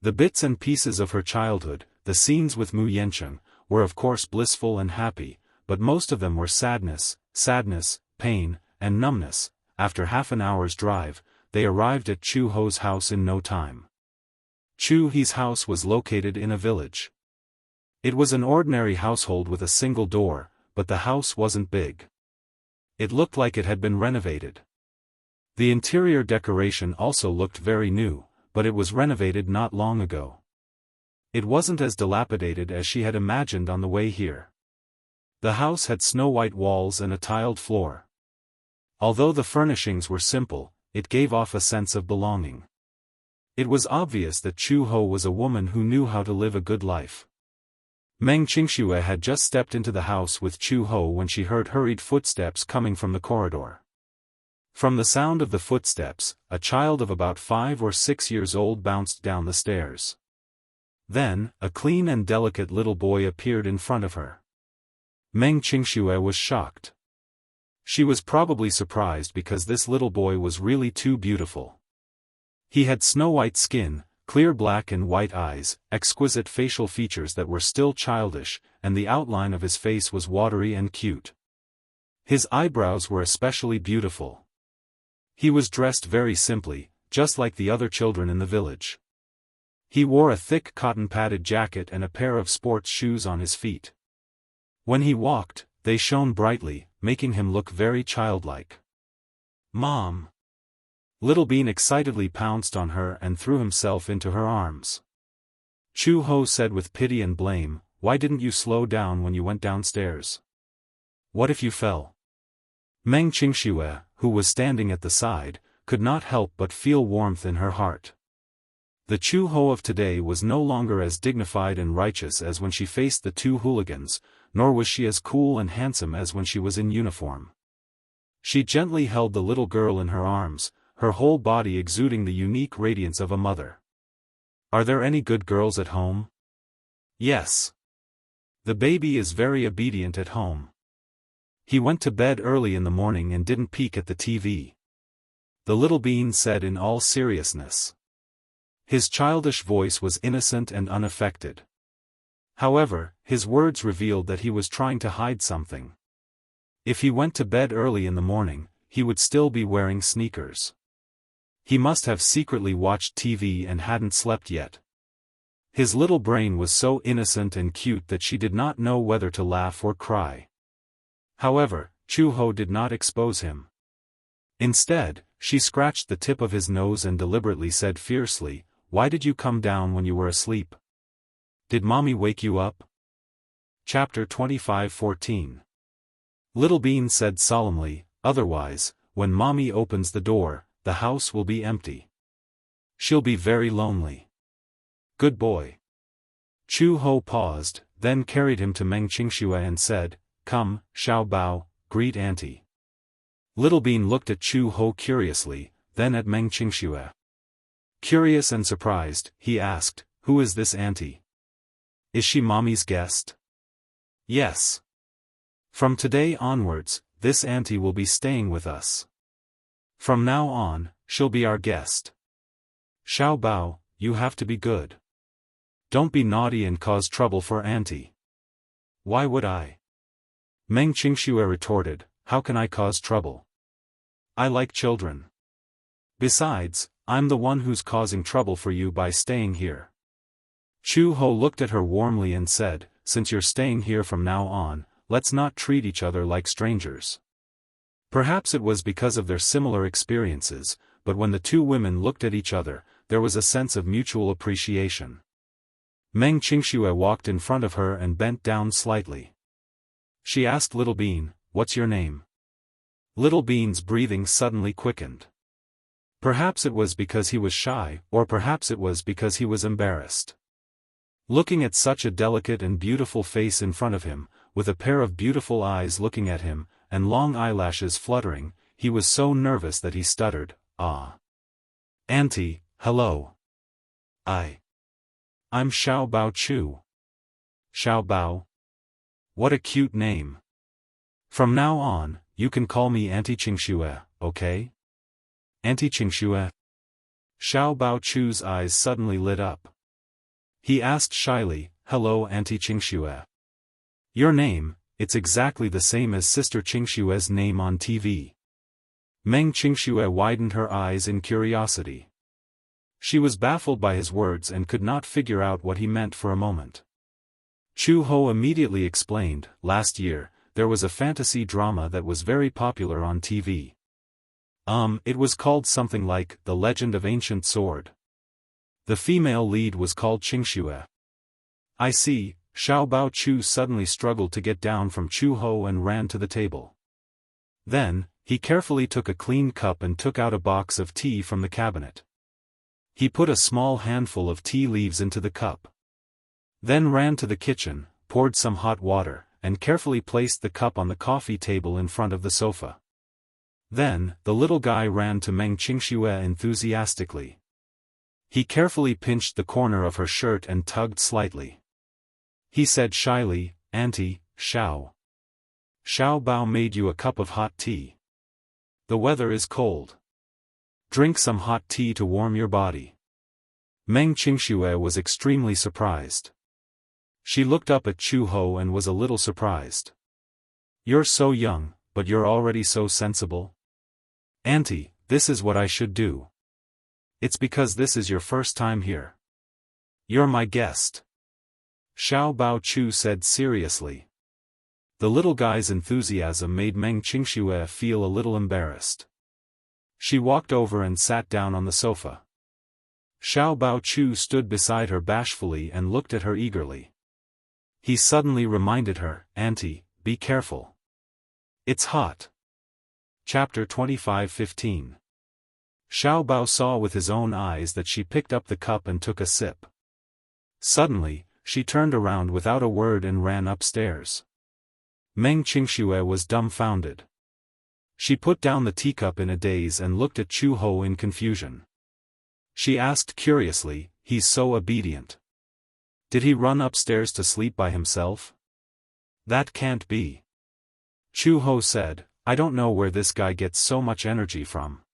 The bits and pieces of her childhood, the scenes with Mu Yancheng, were of course blissful and happy, but most of them were sadness, pain, and numbness. After half an hour's drive, they arrived at Chu Ho's house in no time. Chu He's house was located in a village. It was an ordinary household with a single door, but the house wasn't big. It looked like it had been renovated. The interior decoration also looked very new, but it was renovated not long ago. It wasn't as dilapidated as she had imagined on the way here. The house had snow-white walls and a tiled floor. Although the furnishings were simple, it gave off a sense of belonging. It was obvious that Chu Ho was a woman who knew how to live a good life. Meng Qingxue had just stepped into the house with Chu Ho when she heard hurried footsteps coming from the corridor. From the sound of the footsteps, a child of about 5 or 6 years old bounced down the stairs. Then, a clean and delicate little boy appeared in front of her. Meng Qingxue was shocked. She was probably surprised because this little boy was really too beautiful. He had snow-white skin, clear black and white eyes, exquisite facial features that were still childish, and the outline of his face was watery and cute. His eyebrows were especially beautiful. He was dressed very simply, just like the other children in the village. He wore a thick cotton-padded jacket and a pair of sports shoes on his feet. When he walked, they shone brightly, making him look very childlike. "Mom!" Little Bean excitedly pounced on her and threw himself into her arms. Chu Ho said with pity and blame, "Why didn't you slow down when you went downstairs? What if you fell?" Meng Qingxue, who was standing at the side, could not help but feel warmth in her heart. The Chu Ho of today was no longer as dignified and righteous as when she faced the two hooligans, nor was she as cool and handsome as when she was in uniform. She gently held the little girl in her arms, her whole body exuding the unique radiance of a mother. "Are there any good girls at home?" "Yes. The baby is very obedient at home. He went to bed early in the morning and didn't peek at the TV." The little bean said in all seriousness. His childish voice was innocent and unaffected. However, his words revealed that he was trying to hide something. If he went to bed early in the morning, he would still be wearing sneakers. He must have secretly watched TV and hadn't slept yet. His little brain was so innocent and cute that she did not know whether to laugh or cry. However, Chu Ho did not expose him. Instead, she scratched the tip of his nose and deliberately said fiercely, "Why did you come down when you were asleep? Did mommy wake you up?" Chapter 25:14. Little Bean said solemnly, "Otherwise, when mommy opens the door, the house will be empty. She'll be very lonely." "Good boy." Chu Ho paused, then carried him to Meng Qingxue and said, "Come, Xiao Bao, greet auntie." Little Bean looked at Chu Ho curiously, then at Meng Qingxue. Curious and surprised, he asked, "Who is this auntie? Is she mommy's guest?" "Yes. From today onwards, this auntie will be staying with us. From now on, she'll be our guest. Xiao Bao, you have to be good. Don't be naughty and cause trouble for auntie." "Why would I?" Meng Qingxue retorted, "How can I cause trouble? I like children. Besides, I'm the one who's causing trouble for you by staying here." Chu Ho looked at her warmly and said, "Since you're staying here from now on, let's not treat each other like strangers." Perhaps it was because of their similar experiences, but when the two women looked at each other, there was a sense of mutual appreciation. Meng Qingxue walked in front of her and bent down slightly. She asked Little Bean, "What's your name?" Little Bean's breathing suddenly quickened. Perhaps it was because he was shy, or perhaps it was because he was embarrassed. Looking at such a delicate and beautiful face in front of him, with a pair of beautiful eyes looking at him, and long eyelashes fluttering, he was so nervous that he stuttered, "Ah. Auntie, hello. I'm Xiao Bao Chu." "Xiao Bao?" What a cute name. From now on, you can call me Auntie Xianxia, okay? Auntie Xianxia? Xiao Baochu's eyes suddenly lit up. He asked shyly, "Hello Auntie Xianxia. Your name, it's exactly the same as Sister Xianxia's name on TV." Meng Xianxia widened her eyes in curiosity. She was baffled by his words and could not figure out what he meant for a moment. Chu Ho immediately explained, "Last year, there was a fantasy drama that was very popular on TV. It was called something like The Legend of Ancient Sword. The female lead was called Xianxia." "I see." Xiao Baochu suddenly struggled to get down from Chu Ho and ran to the table. Then, he carefully took a clean cup and took out a box of tea from the cabinet. He put a small handful of tea leaves into the cup. Then ran to the kitchen, poured some hot water, and carefully placed the cup on the coffee table in front of the sofa. Then, the little guy ran to Meng Xianxia enthusiastically. He carefully pinched the corner of her shirt and tugged slightly. He said shyly, "Auntie, Xiao Bao made you a cup of hot tea. The weather is cold. Drink some hot tea to warm your body." Meng Xianxia was extremely surprised. She looked up at Chu Ho and was a little surprised. "You're so young, but you're already so sensible." "Auntie, this is what I should do. It's because this is your first time here. You're my guest," Xiao Baochu said seriously. The little guy's enthusiasm made Meng Xianxia feel a little embarrassed. She walked over and sat down on the sofa. Xiao Baochu stood beside her bashfully and looked at her eagerly. He suddenly reminded her, "Auntie, be careful. It's hot." Chapter 25:15. Xiao Bao saw with his own eyes that she picked up the cup and took a sip. Suddenly, she turned around without a word and ran upstairs. Meng Xianxia was dumbfounded. She put down the teacup in a daze and looked at Chu Ho in confusion. She asked curiously, "He's so obedient. Did he run upstairs to sleep by himself?" "That can't be." Chu Ho said, "I don't know where this guy gets so much energy from.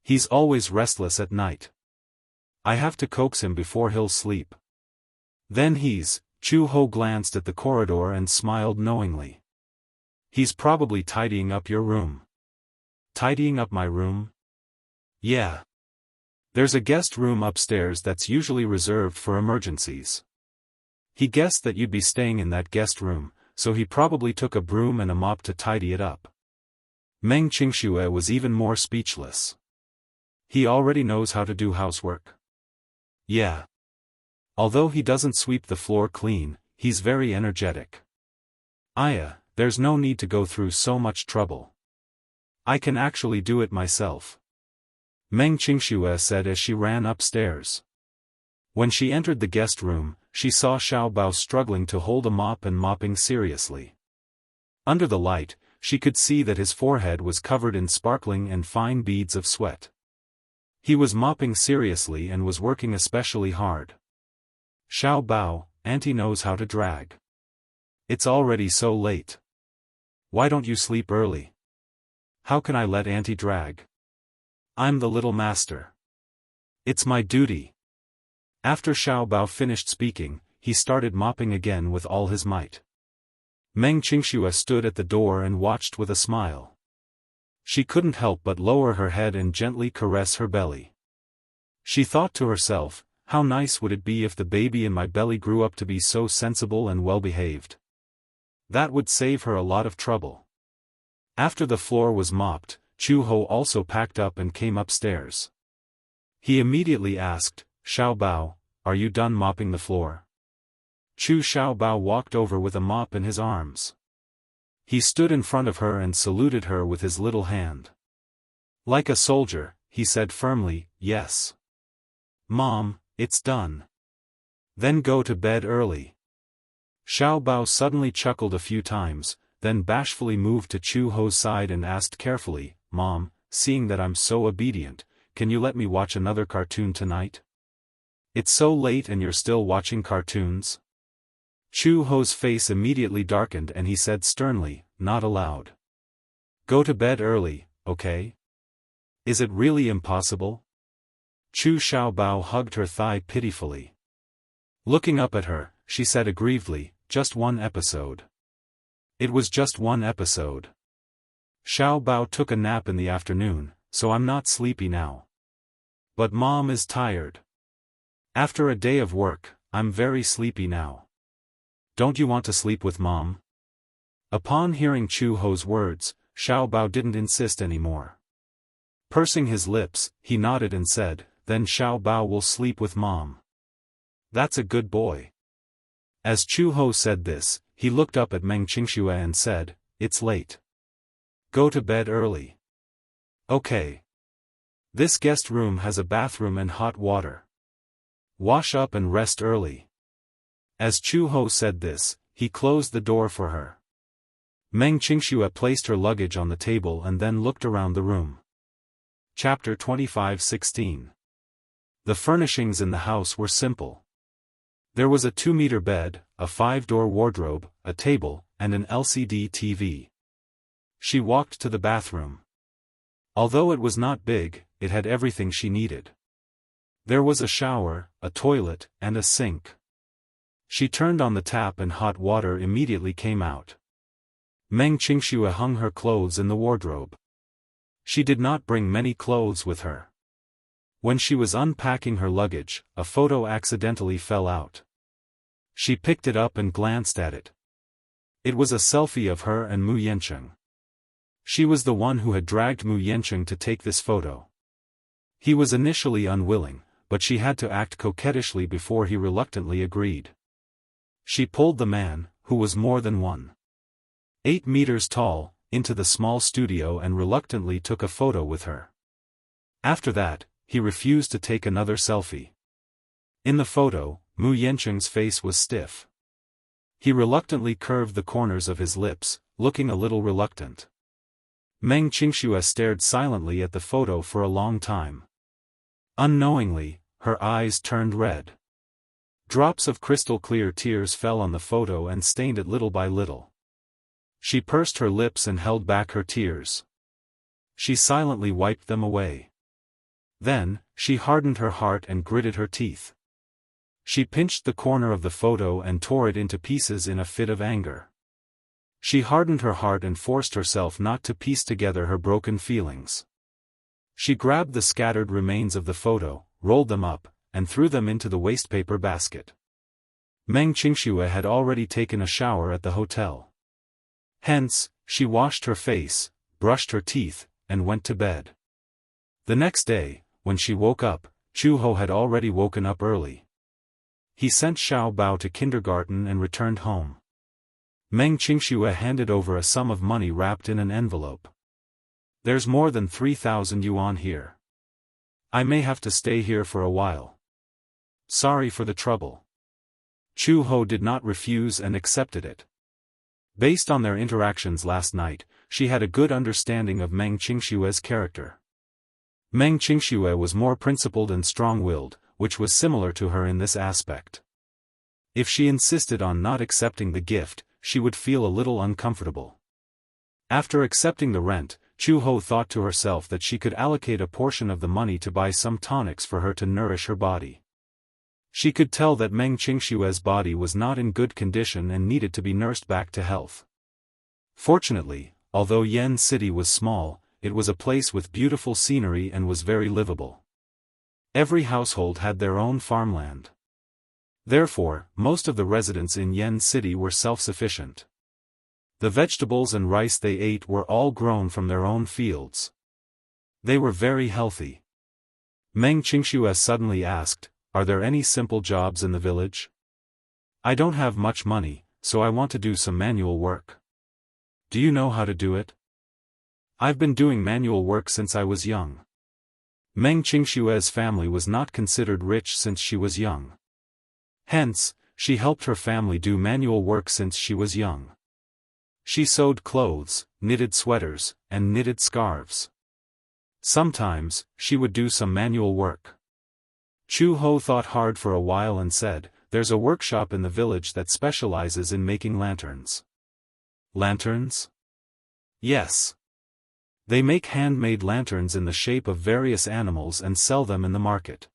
He's always restless at night. I have to coax him before he'll sleep. Then Chu Ho glanced at the corridor and smiled knowingly. "He's probably tidying up your room." "Tidying up my room?" "Yeah. There's a guest room upstairs that's usually reserved for emergencies. He guessed that you'd be staying in that guest room, so he probably took a broom and a mop to tidy it up." Meng Xianxia was even more speechless. "He already knows how to do housework?" "Yeah. Although he doesn't sweep the floor clean, he's very energetic." There's no need to go through so much trouble. I can actually do it myself," Meng Xianxia said as she ran upstairs. When she entered the guest room, she saw Xiao Bao struggling to hold a mop and mopping seriously. Under the light, she could see that his forehead was covered in sparkling and fine beads of sweat. He was mopping seriously and was working especially hard. "Xiao Bao, Auntie knows how to drag. It's already so late. Why don't you sleep early? How can I let Auntie drag? I'm the little master. It's my duty." After Xiao Bao finished speaking, he started mopping again with all his might. Meng Xianxia stood at the door and watched with a smile. She couldn't help but lower her head and gently caress her belly. She thought to herself, "How nice would it be if the baby in my belly grew up to be so sensible and well-behaved? That would save her a lot of trouble." After the floor was mopped, Chu Ho also packed up and came upstairs. He immediately asked, "Xiao Bao, are you done mopping the floor?" Xiao Bao walked over with a mop in his arms. He stood in front of her and saluted her with his little hand. Like a soldier, he said firmly, "Yes. Mom, it's done. Then go to bed early." Xiao Bao suddenly chuckled a few times, then bashfully moved to Chu Ho's side and asked carefully, "Mom, seeing that I'm so obedient, can you let me watch another cartoon tonight? It's so late and you're still watching cartoons?" Chu Ho's face immediately darkened and he said sternly, not aloud. Go to bed early, okay? Is it really impossible? Chu Xiaobao hugged her thigh pitifully. Looking up at her, she said aggrievedly, just one episode. It was just one episode. Xiaobao took a nap in the afternoon, so I'm not sleepy now. But Mom is tired. After a day of work, I'm very sleepy now. Don't you want to sleep with Mom? Upon hearing Chu Ho's words, Xiaobao didn't insist anymore. Pursing his lips, he nodded and said, then Xiaobao will sleep with Mom. That's a good boy. As Chu Ho said this, he looked up at Meng Qingxue and said, it's late. Go to bed early. Okay. This guest room has a bathroom and hot water. Wash up and rest early. As Chu Ho said this, he closed the door for her. Meng Qingxue placed her luggage on the table and then looked around the room. Chapter 25:16. The furnishings in the house were simple. There was a 2-meter bed, a 5-door wardrobe, a table, and an LCD TV. She walked to the bathroom. Although it was not big, it had everything she needed. There was a shower, a toilet, and a sink. She turned on the tap and hot water immediately came out. Meng Qingxue hung her clothes in the wardrobe. She did not bring many clothes with her. When she was unpacking her luggage, a photo accidentally fell out. She picked it up and glanced at it. It was a selfie of her and Mu Yancheng. She was the one who had dragged Mu Yancheng to take this photo. He was initially unwilling, but she had to act coquettishly before he reluctantly agreed. She pulled the man, who was more than 1.8 meters tall, into the small studio and reluctantly took a photo with her. After that, he refused to take another selfie. In the photo, Mu Yancheng's face was stiff. He reluctantly curved the corners of his lips, looking a little reluctant. Meng Qingxue stared silently at the photo for a long time. Unknowingly, her eyes turned red. Drops of crystal-clear tears fell on the photo and stained it little by little. She pursed her lips and held back her tears. She silently wiped them away. Then, she hardened her heart and gritted her teeth. She pinched the corner of the photo and tore it into pieces in a fit of anger. She hardened her heart and forced herself not to piece together her broken feelings. She grabbed the scattered remains of the photo, rolled them up, and threw them into the wastepaper basket. Meng Qingxue had already taken a shower at the hotel. Hence, she washed her face, brushed her teeth, and went to bed. The next day, when she woke up, Chu Ho had already woken up early. He sent Xiaobao to kindergarten and returned home. Meng Qingxue handed over a sum of money wrapped in an envelope. There's more than 3,000 yuan here. I may have to stay here for a while. Sorry for the trouble. Chu Ho did not refuse and accepted it. Based on their interactions last night, she had a good understanding of Meng Qingxue's character. Meng Qingxue was more principled and strong-willed, which was similar to her in this aspect. If she insisted on not accepting the gift, she would feel a little uncomfortable. After accepting the rent, Chu Ho thought to herself that she could allocate a portion of the money to buy some tonics for her to nourish her body. She could tell that Meng Qingxue's body was not in good condition and needed to be nursed back to health. Fortunately, although Yan City was small, it was a place with beautiful scenery and was very livable. Every household had their own farmland. Therefore, most of the residents in Yan City were self-sufficient. The vegetables and rice they ate were all grown from their own fields. They were very healthy. Meng Qingxue suddenly asked, "Are there any simple jobs in the village? I don't have much money, so I want to do some manual work. Do you know how to do it?" "I've been doing manual work since I was young." Meng Qingxue's family was not considered rich since she was young. Hence, she helped her family do manual work since she was young. She sewed clothes, knitted sweaters, and knitted scarves. Sometimes, she would do some manual work. Chu Ho thought hard for a while and said, there's a workshop in the village that specializes in making lanterns. Lanterns? Yes. They make handmade lanterns in the shape of various animals and sell them in the market.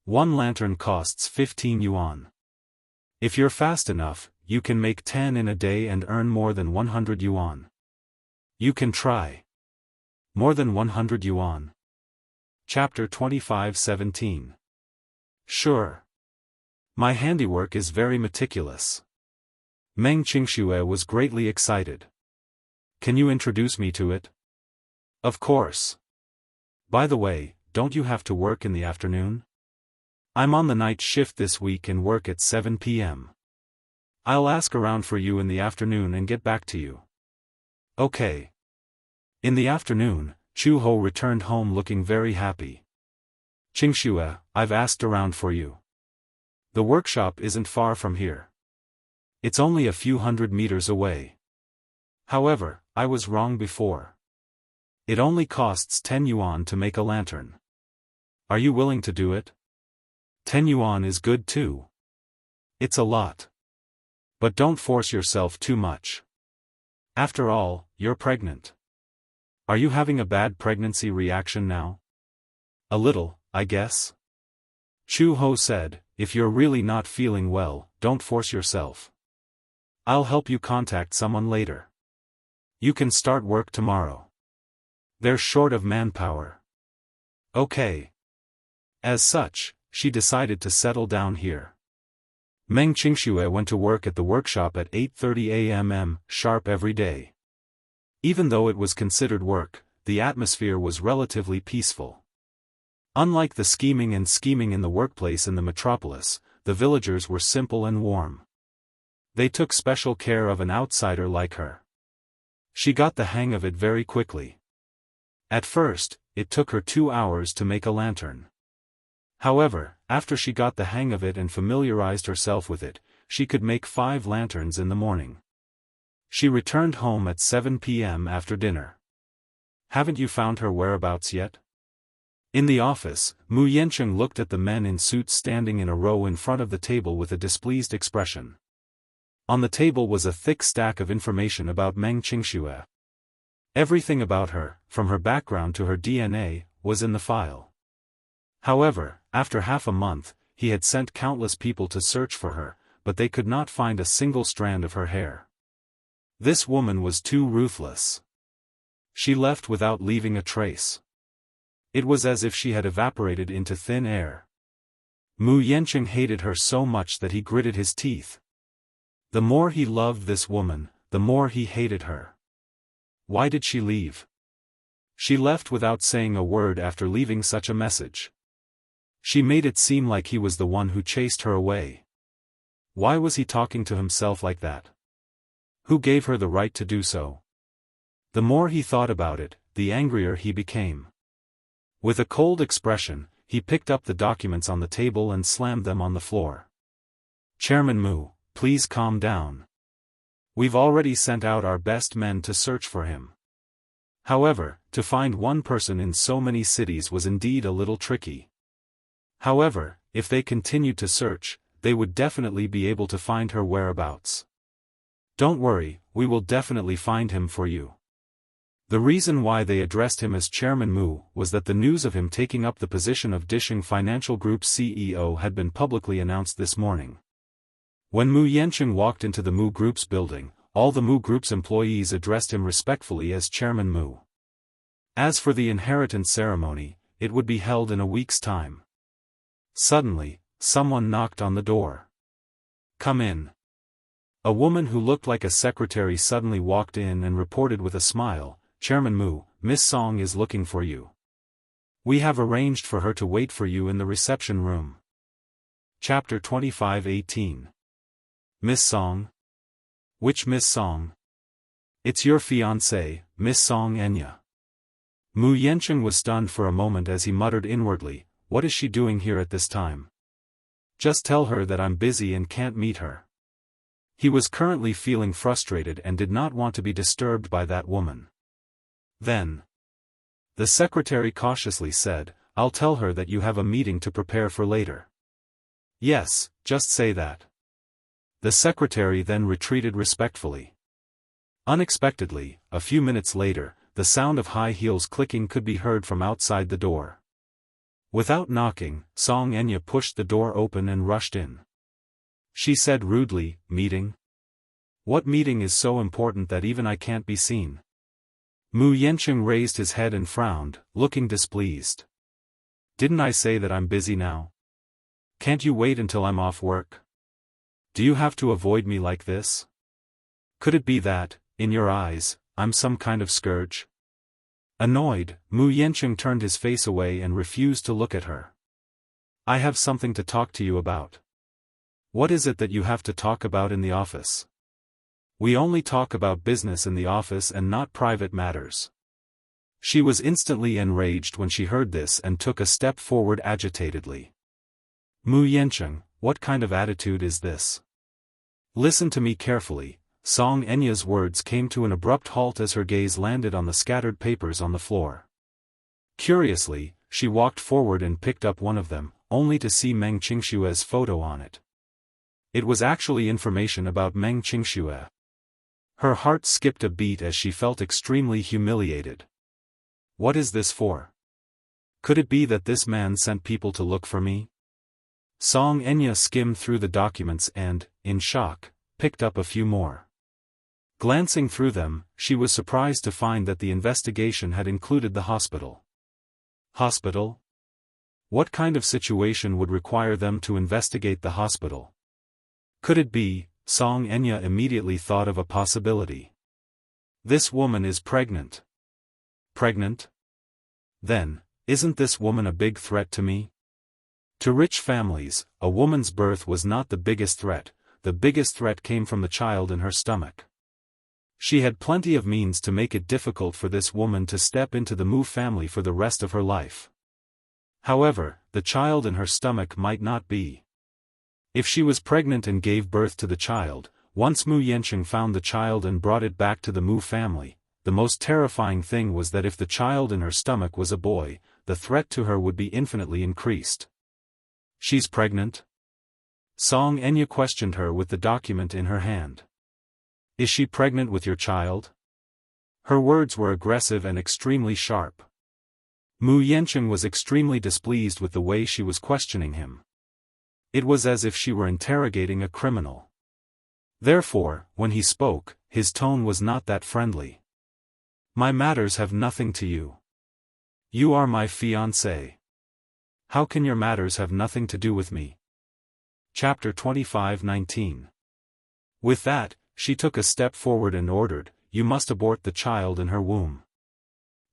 One lantern costs 15 yuan. If you're fast enough, you can make 10 in a day and earn more than 100 yuan. You can try. More than 100 yuan. Chapter 25:17. Sure. My handiwork is very meticulous. Meng Qingxue was greatly excited. Can you introduce me to it? Of course. By the way, don't you have to work in the afternoon? I'm on the night shift this week and work at 7 p.m. I'll ask around for you in the afternoon and get back to you. Okay. In the afternoon, Chu Ho returned home looking very happy. Qingxue, I've asked around for you. The workshop isn't far from here. It's only a few hundred meters away. However, I was wrong before. It only costs 10 yuan to make a lantern. Are you willing to do it? 10 yuan is good too. It's a lot. But don't force yourself too much. After all, you're pregnant. Are you having a bad pregnancy reaction now? A little, I guess. Chu Ho said, if you're really not feeling well, don't force yourself. I'll help you contact someone later. You can start work tomorrow. They're short of manpower. Okay. As such, she decided to settle down here. Meng Qingxue went to work at the workshop at 8:30 a.m. sharp every day. Even though it was considered work, the atmosphere was relatively peaceful. Unlike the scheming in the workplace in the metropolis, the villagers were simple and warm. They took special care of an outsider like her. She got the hang of it very quickly. At first, it took her 2 hours to make a lantern. However, after she got the hang of it and familiarized herself with it, she could make 5 lanterns in the morning. She returned home at 7 p.m. after dinner. Haven't you found her whereabouts yet? In the office, Mu Yancheng looked at the men in suits standing in a row in front of the table with a displeased expression. On the table was a thick stack of information about Meng Qingxue. Everything about her, from her background to her DNA, was in the file. However, after half a month, he had sent countless people to search for her, but they could not find a single strand of her hair. This woman was too ruthless. She left without leaving a trace. It was as if she had evaporated into thin air. Mu Yancheng hated her so much that he gritted his teeth. The more he loved this woman, the more he hated her. Why did she leave? She left without saying a word after leaving such a message. She made it seem like he was the one who chased her away. Why was he talking to himself like that? Who gave her the right to do so? The more he thought about it, the angrier he became. With a cold expression, he picked up the documents on the table and slammed them on the floor. Chairman Mu, please calm down. We've already sent out our best men to search for him. However, to find one person in so many cities was indeed a little tricky. However, if they continued to search, they would definitely be able to find her whereabouts. Don't worry, we will definitely find him for you. The reason why they addressed him as Chairman Mu was that the news of him taking up the position of Disheng Financial Group's CEO had been publicly announced this morning. When Mu Yancheng walked into the Mu Group's building, all the Mu Group's employees addressed him respectfully as Chairman Mu. As for the inheritance ceremony, it would be held in a week's time. Suddenly, someone knocked on the door. Come in. A woman who looked like a secretary suddenly walked in and reported with a smile, Chairman Mu, Miss Song is looking for you. We have arranged for her to wait for you in the reception room. Chapter 25:18. Miss Song? Which Miss Song? It's your fiancée, Miss Song Enya. Mu Yancheng was stunned for a moment as he muttered inwardly, what is she doing here at this time? Just tell her that I'm busy and can't meet her. He was currently feeling frustrated and did not want to be disturbed by that woman. Then, the secretary cautiously said, I'll tell her that you have a meeting to prepare for later. Yes, just say that. The secretary then retreated respectfully. Unexpectedly, a few minutes later, the sound of high heels clicking could be heard from outside the door. Without knocking, Song Enya pushed the door open and rushed in. She said rudely, "Meeting? What meeting is so important that even I can't be seen?" Mu Yanqing raised his head and frowned, looking displeased. "Didn't I say that I'm busy now? Can't you wait until I'm off work? Do you have to avoid me like this? Could it be that, in your eyes, I'm some kind of scourge?" Annoyed, Mu Yanqing turned his face away and refused to look at her. "I have something to talk to you about." "What is it that you have to talk about in the office?" "We only talk about business in the office and not private matters." She was instantly enraged when she heard this and took a step forward agitatedly. "Mu Yanqing, what kind of attitude is this? Listen to me carefully." Song Enya's words came to an abrupt halt as her gaze landed on the scattered papers on the floor. Curiously, she walked forward and picked up one of them, only to see Meng Qingshue's photo on it. It was actually information about Meng Qingxue. Her heart skipped a beat as she felt extremely humiliated. What is this for? Could it be that this man sent people to look for me? Song Enya skimmed through the documents and, in shock, picked up a few more. Glancing through them, she was surprised to find that the investigation had included the hospital. Hospital? What kind of situation would require them to investigate the hospital? Could it be? Song Enya immediately thought of a possibility. This woman is pregnant. Pregnant? Then, isn't this woman a big threat to me? To rich families, a woman's birth was not the biggest threat came from the child in her stomach. She had plenty of means to make it difficult for this woman to step into the Mu family for the rest of her life. However, the child in her stomach might not be. If she was pregnant and gave birth to the child, once Mu Yanqing found the child and brought it back to the Mu family, the most terrifying thing was that if the child in her stomach was a boy, the threat to her would be infinitely increased. She's pregnant? Song Enya questioned her with the document in her hand. Is she pregnant with your child? Her words were aggressive and extremely sharp. Mu Yanqing was extremely displeased with the way she was questioning him. It was as if she were interrogating a criminal. Therefore, when he spoke, his tone was not that friendly. My matters have nothing to you. You are my fiancé. How can your matters have nothing to do with me? Chapter 25:19. With that, she took a step forward and ordered, You must abort the child in her womb.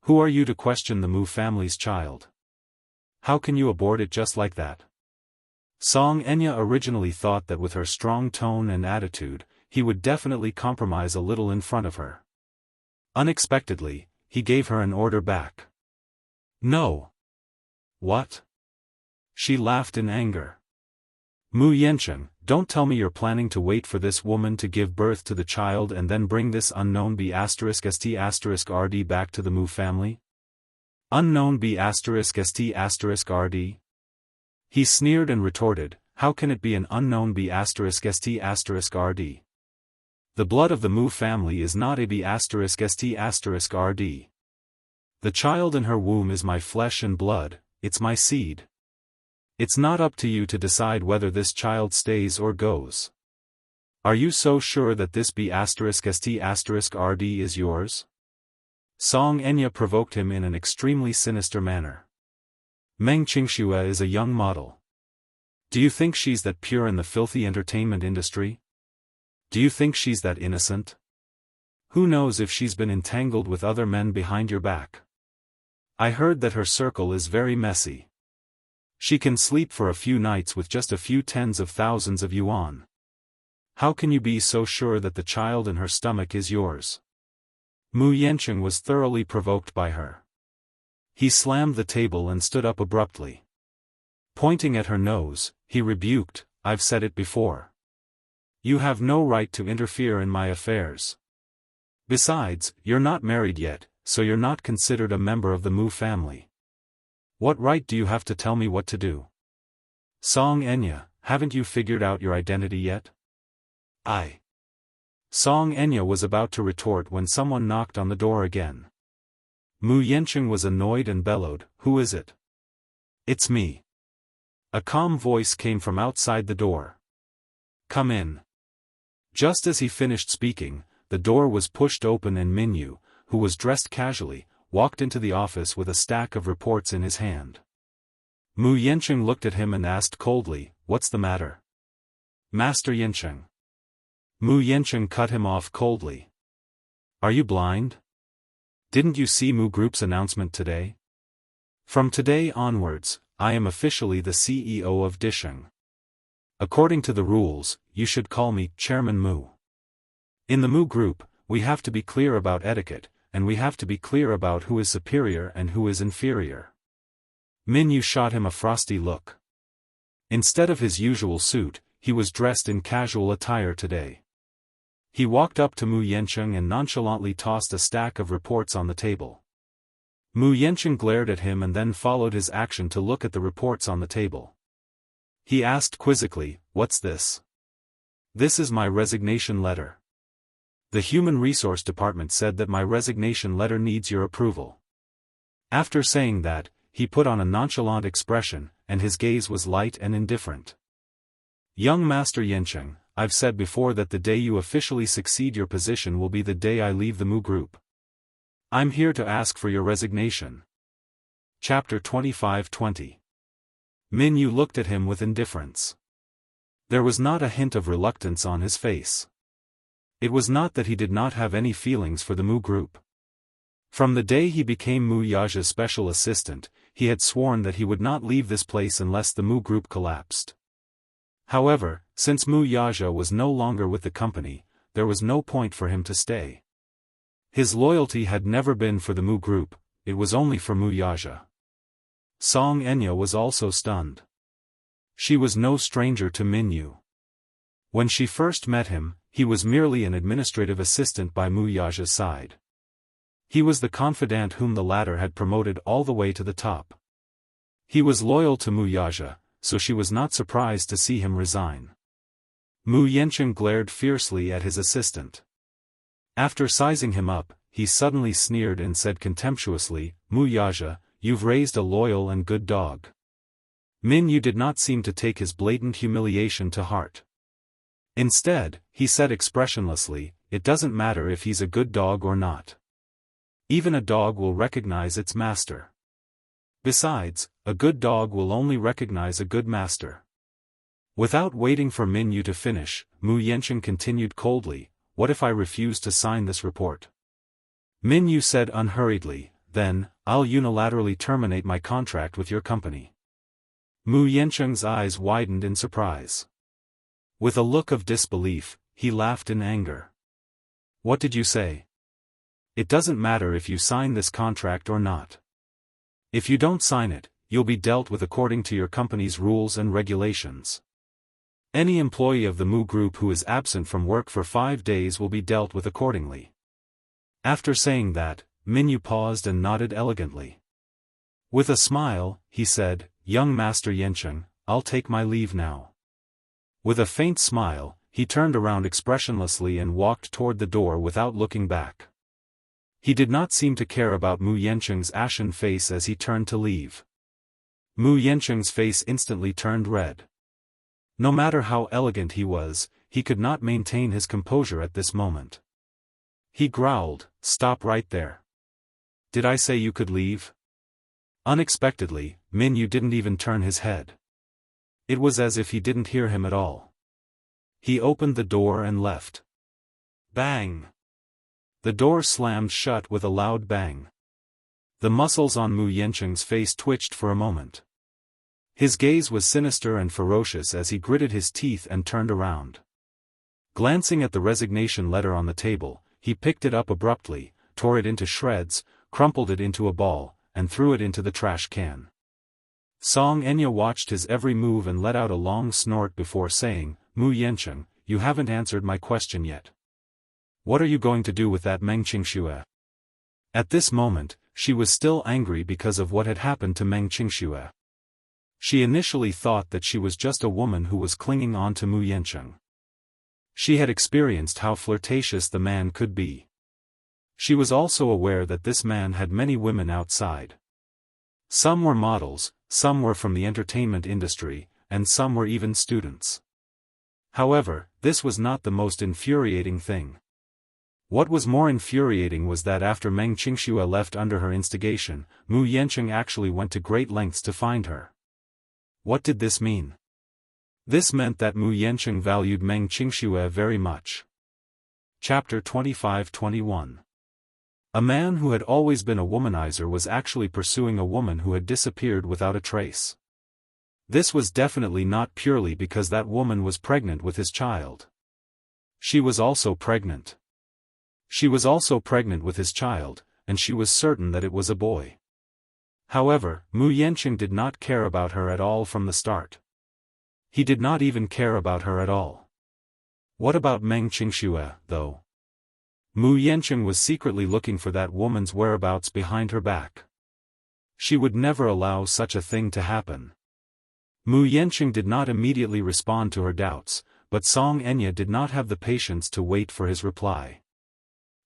Who are you to question the Mu family's child? How can you abort it just like that? Song Enya originally thought that with her strong tone and attitude, he would definitely compromise a little in front of her. Unexpectedly, he gave her an order back. No. What? She laughed in anger. Mu Yanqing, don't tell me you're planning to wait for this woman to give birth to the child and then bring this unknown B*ST*RD back to the Mu family? Unknown B*ST*RD? He sneered and retorted, how can it be an unknown B*ST*RD? The blood of the Mu family is not a B*ST*RD. The child in her womb is my flesh and blood, it's my seed. It's not up to you to decide whether this child stays or goes. Are you so sure that this B*ST*RD is yours? Song Enya provoked him in an extremely sinister manner. Meng Qingxue is a young model. Do you think she's that pure in the filthy entertainment industry? Do you think she's that innocent? Who knows if she's been entangled with other men behind your back? I heard that her circle is very messy. She can sleep for a few nights with just a few tens of thousands of yuan. How can you be so sure that the child in her stomach is yours? Mu Yanqing was thoroughly provoked by her. He slammed the table and stood up abruptly. Pointing at her nose, he rebuked, I've said it before. You have no right to interfere in my affairs. Besides, you're not married yet, so you're not considered a member of the Mu family. What right do you have to tell me what to do? Song Enya, haven't you figured out your identity yet? Song Enya was about to retort when someone knocked on the door again. Mu Yencheng was annoyed and bellowed, "Who is it?" "It's me." A calm voice came from outside the door. "Come in." Just as he finished speaking, the door was pushed open and Minyu, who was dressed casually, walked into the office with a stack of reports in his hand. Mu Yencheng looked at him and asked coldly, "What's the matter?" "Master Yencheng." Mu Yencheng cut him off coldly. "Are you blind? Didn't you see Mu Group's announcement today? From today onwards, I am officially the CEO of Disheng. According to the rules, you should call me Chairman Mu. In the Mu Group, we have to be clear about etiquette, and we have to be clear about who is superior and who is inferior." Minyu shot him a frosty look. Instead of his usual suit, he was dressed in casual attire today. He walked up to Mu Yencheng and nonchalantly tossed a stack of reports on the table. Mu Yencheng glared at him and then followed his action to look at the reports on the table. He asked quizzically, "What's this?" "This is my resignation letter. The Human Resource Department said that my resignation letter needs your approval." After saying that, he put on a nonchalant expression, and his gaze was light and indifferent. "Young Master Yencheng, I've said before that the day you officially succeed your position will be the day I leave the Mu Group. I'm here to ask for your resignation." Chapter 25-20. Minyu looked at him with indifference. There was not a hint of reluctance on his face. It was not that he did not have any feelings for the Mu Group. From the day he became Mu Yaja's special assistant, he had sworn that he would not leave this place unless the Mu Group collapsed. However, since Mu Yaja was no longer with the company, there was no point for him to stay. His loyalty had never been for the Mu Group, it was only for Mu Yaja. Song Enya was also stunned. She was no stranger to Minyu. When she first met him, he was merely an administrative assistant by Mu Yaja's side. He was the confidant whom the latter had promoted all the way to the top. He was loyal to Mu Yaja, so she was not surprised to see him resign. Mu Yencheng glared fiercely at his assistant. After sizing him up, he suddenly sneered and said contemptuously, "Mu Yaja, you've raised a loyal and good dog." Minyu did not seem to take his blatant humiliation to heart. Instead, he said expressionlessly, "It doesn't matter if he's a good dog or not. Even a dog will recognize its master. Besides, a good dog will only recognize a good master." Without waiting for Minyu to finish, Mu Yencheng continued coldly, "What if I refuse to sign this report?" Minyu said unhurriedly, "Then, I'll unilaterally terminate my contract with your company." Mu Yencheng's eyes widened in surprise. With a look of disbelief, he laughed in anger. "What did you say? It doesn't matter if you sign this contract or not. If you don't sign it, you'll be dealt with according to your company's rules and regulations. Any employee of the Mu Group who is absent from work for 5 days will be dealt with accordingly." After saying that, Minyu paused and nodded elegantly. With a smile, he said, "Young Master Yencheng, I'll take my leave now." With a faint smile, he turned around expressionlessly and walked toward the door without looking back. He did not seem to care about Mu Yencheng's ashen face as he turned to leave. Mu Yencheng's face instantly turned red. No matter how elegant he was, he could not maintain his composure at this moment. He growled, "Stop right there. Did I say you could leave?" Unexpectedly, Minyu didn't even turn his head. It was as if he didn't hear him at all. He opened the door and left. Bang! The door slammed shut with a loud bang. The muscles on Mu Yencheng's face twitched for a moment. His gaze was sinister and ferocious as he gritted his teeth and turned around. Glancing at the resignation letter on the table, he picked it up abruptly, tore it into shreds, crumpled it into a ball, and threw it into the trash can. Song Enya watched his every move and let out a long snort before saying, "Mu Yencheng, you haven't answered my question yet. What are you going to do with that Meng Qingxue?" At this moment, she was still angry because of what had happened to Meng Qingxue. She initially thought that she was just a woman who was clinging on to Mu Yancheng. She had experienced how flirtatious the man could be. She was also aware that this man had many women outside. Some were models, some were from the entertainment industry, and some were even students. However, this was not the most infuriating thing. What was more infuriating was that after Meng Qingxue left under her instigation, Mu Yancheng actually went to great lengths to find her. What did this mean? This meant that Mu Yancheng valued Meng Qingxue very much. Chapter 25-21. A man who had always been a womanizer was actually pursuing a woman who had disappeared without a trace. This was definitely not purely because that woman was pregnant with his child. She was also pregnant. She was also pregnant with his child, and she was certain that it was a boy. However, Mu Yancheng did not care about her at all from the start. He did not even care about her at all. What about Meng Qingxue, though? Mu Yancheng was secretly looking for that woman's whereabouts behind her back. She would never allow such a thing to happen. Mu Yancheng did not immediately respond to her doubts, but Song Enya did not have the patience to wait for his reply.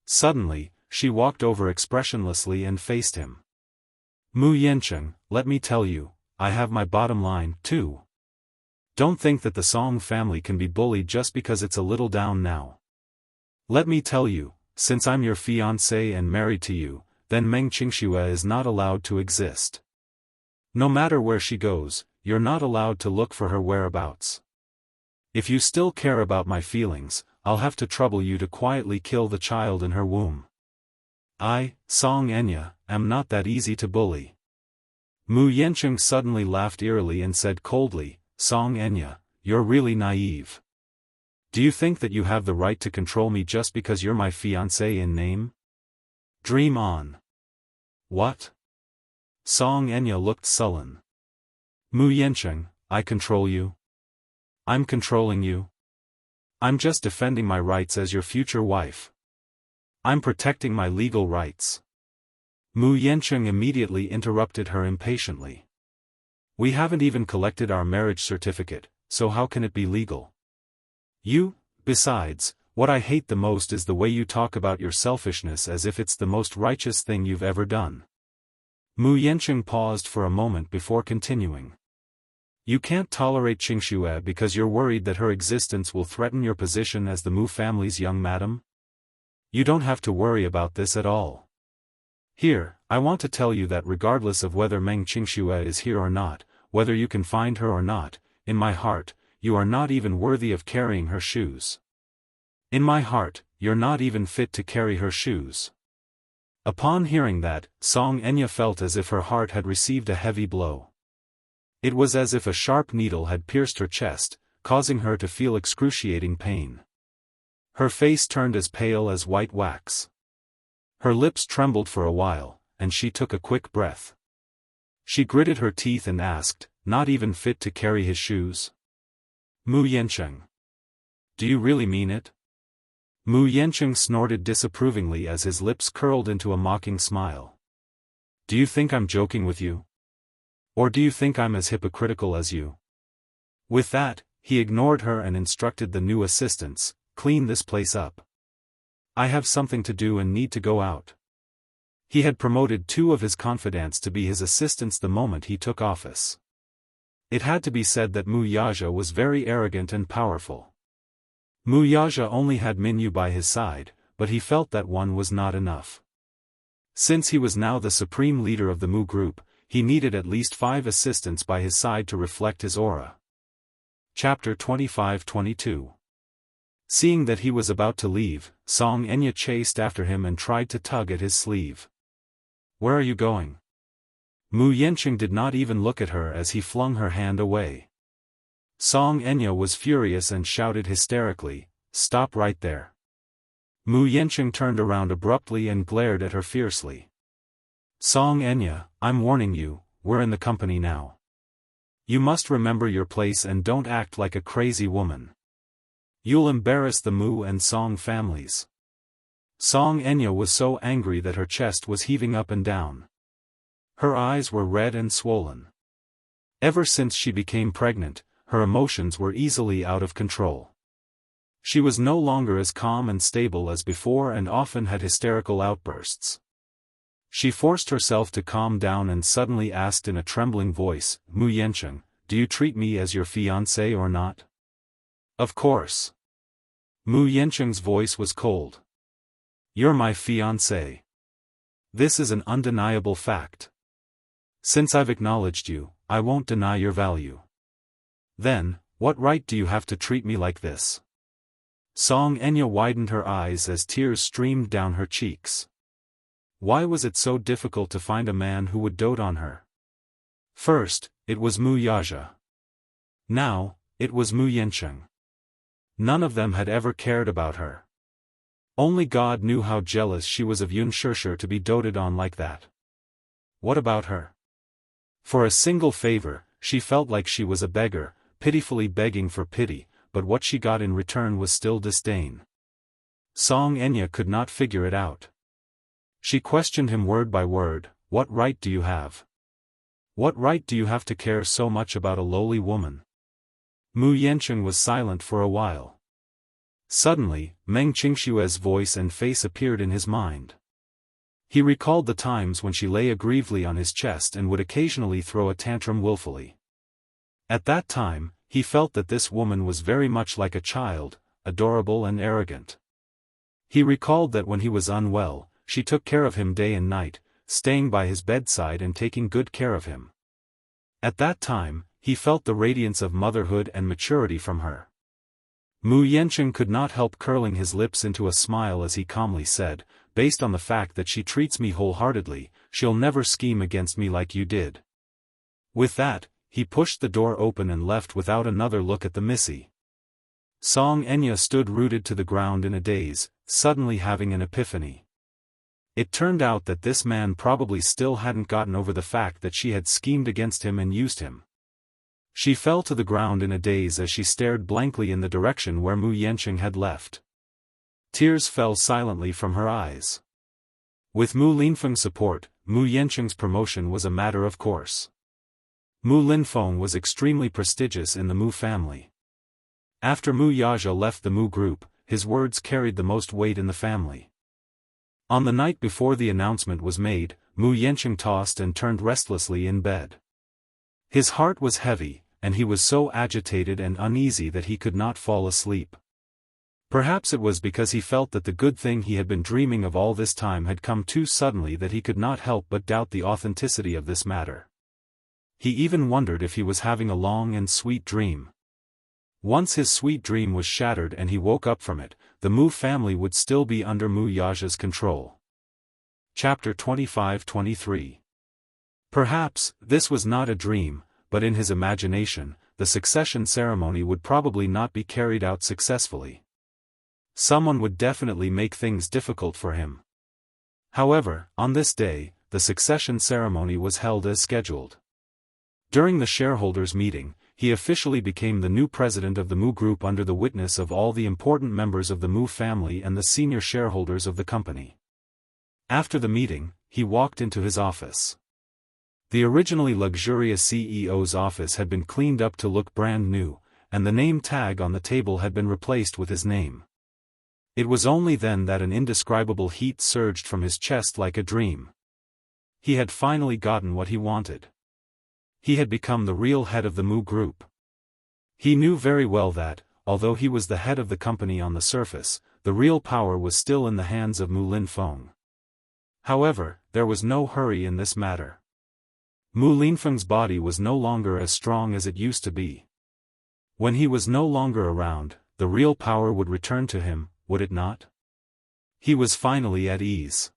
Suddenly, she walked over expressionlessly and faced him. Mu Yancheng, let me tell you, I have my bottom line, too. Don't think that the Song family can be bullied just because it's a little down now. Let me tell you, since I'm your fiancé and married to you, then Meng Qingxue is not allowed to exist. No matter where she goes, you're not allowed to look for her whereabouts. If you still care about my feelings, I'll have to trouble you to quietly kill the child in her womb. I, Song Enya, am not that easy to bully. Mu Yancheng suddenly laughed eerily and said coldly, Song Enya, you're really naive. Do you think that you have the right to control me just because you're my fiancé in name? Dream on. What? Song Enya looked sullen. Mu Yancheng, I control you? I'm controlling you? I'm just defending my rights as your future wife. I'm protecting my legal rights. Mu Yancheng immediately interrupted her impatiently. We haven't even collected our marriage certificate, so how can it be legal? Besides, what I hate the most is the way you talk about your selfishness as if it's the most righteous thing you've ever done. Mu Yancheng paused for a moment before continuing. You can't tolerate Qingxue because you're worried that her existence will threaten your position as the Mu family's young madam? You don't have to worry about this at all. Here, I want to tell you that regardless of whether Meng Qingxue is here or not, whether you can find her or not, in my heart, you are not even worthy of carrying her shoes. In my heart, you're not even fit to carry her shoes. Upon hearing that, Song Enya felt as if her heart had received a heavy blow. It was as if a sharp needle had pierced her chest, causing her to feel excruciating pain. Her face turned as pale as white wax. Her lips trembled for a while, and she took a quick breath. She gritted her teeth and asked, not even fit to carry his shoes? Mu Yancheng. Do you really mean it? Mu Yancheng snorted disapprovingly as his lips curled into a mocking smile. Do you think I'm joking with you? Or do you think I'm as hypocritical as you? With that, he ignored her and instructed the new assistants, clean this place up. I have something to do and need to go out. He had promoted 2 of his confidants to be his assistants the moment he took office. It had to be said that Mu Yaja was very arrogant and powerful. Mu Yaja only had Minyu by his side, but he felt that one was not enough. Since he was now the supreme leader of the Mu group, he needed at least 5 assistants by his side to reflect his aura. Chapter 25-22. Seeing that he was about to leave, Song Enya chased after him and tried to tug at his sleeve. Where are you going? Mu Yancheng did not even look at her as he flung her hand away. Song Enya was furious and shouted hysterically, Stop right there. Mu Yancheng turned around abruptly and glared at her fiercely. Song Enya, I'm warning you, we're in the company now. You must remember your place and don't act like a crazy woman. You'll embarrass the Mu and Song families. Song Enya was so angry that her chest was heaving up and down. Her eyes were red and swollen. Ever since she became pregnant, her emotions were easily out of control. She was no longer as calm and stable as before and often had hysterical outbursts. She forced herself to calm down and suddenly asked in a trembling voice, "Mu Yancheng, do you treat me as your fiancé or not?" "Of course." Mu Yancheng's voice was cold. "You're my fiancé. This is an undeniable fact. Since I've acknowledged you, I won't deny your value. Then, what right do you have to treat me like this?" Song Enya widened her eyes as tears streamed down her cheeks. Why was it so difficult to find a man who would dote on her? First, it was Mu Yaja. Now, it was Mu Yancheng. None of them had ever cared about her. Only God knew how jealous she was of Yun Shishir to be doted on like that. What about her? For a single favor, she felt like she was a beggar, pitifully begging for pity, but what she got in return was still disdain. Song Enya could not figure it out. She questioned him word by word, "What right do you have? What right do you have to care so much about a lowly woman?" Mu Yancheng was silent for a while. Suddenly, Meng Qingshue's voice and face appeared in his mind. He recalled the times when she lay aggrievedly on his chest and would occasionally throw a tantrum willfully. At that time, he felt that this woman was very much like a child, adorable and arrogant. He recalled that when he was unwell, she took care of him day and night, staying by his bedside and taking good care of him. At that time, he felt the radiance of motherhood and maturity from her. Mu Yancheng could not help curling his lips into a smile as he calmly said, "Based on the fact that she treats me wholeheartedly, she'll never scheme against me like you did." With that, he pushed the door open and left without another look at the Missy. Song Enya stood rooted to the ground in a daze, suddenly having an epiphany. It turned out that this man probably still hadn't gotten over the fact that she had schemed against him and used him. She fell to the ground in a daze as she stared blankly in the direction where Mu Yancheng had left. Tears fell silently from her eyes. With Mu Linfeng's support, Mu Yancheng's promotion was a matter of course. Mu Linfeng was extremely prestigious in the Mu family. After Mu Yaja left the Mu group, his words carried the most weight in the family. On the night before the announcement was made, Mu Yancheng tossed and turned restlessly in bed. His heart was heavy, and he was so agitated and uneasy that he could not fall asleep. Perhaps it was because he felt that the good thing he had been dreaming of all this time had come too suddenly that he could not help but doubt the authenticity of this matter. He even wondered if he was having a long and sweet dream. Once his sweet dream was shattered and he woke up from it, the Mu family would still be under Mu Yaja's control. Chapter 25-23. Perhaps, this was not a dream, but in his imagination, the succession ceremony would probably not be carried out successfully. Someone would definitely make things difficult for him. However, on this day, the succession ceremony was held as scheduled. During the shareholders' meeting, he officially became the new president of the Mu Group under the witness of all the important members of the Mu family and the senior shareholders of the company. After the meeting, he walked into his office. The originally luxurious CEO's office had been cleaned up to look brand new, and the name tag on the table had been replaced with his name. It was only then that an indescribable heat surged from his chest like a dream. He had finally gotten what he wanted. He had become the real head of the Mu Group. He knew very well that, although he was the head of the company on the surface, the real power was still in the hands of Mu Linfeng. However, there was no hurry in this matter. Mu Linfeng's body was no longer as strong as it used to be. When he was no longer around, the real power would return to him, would it not? He was finally at ease.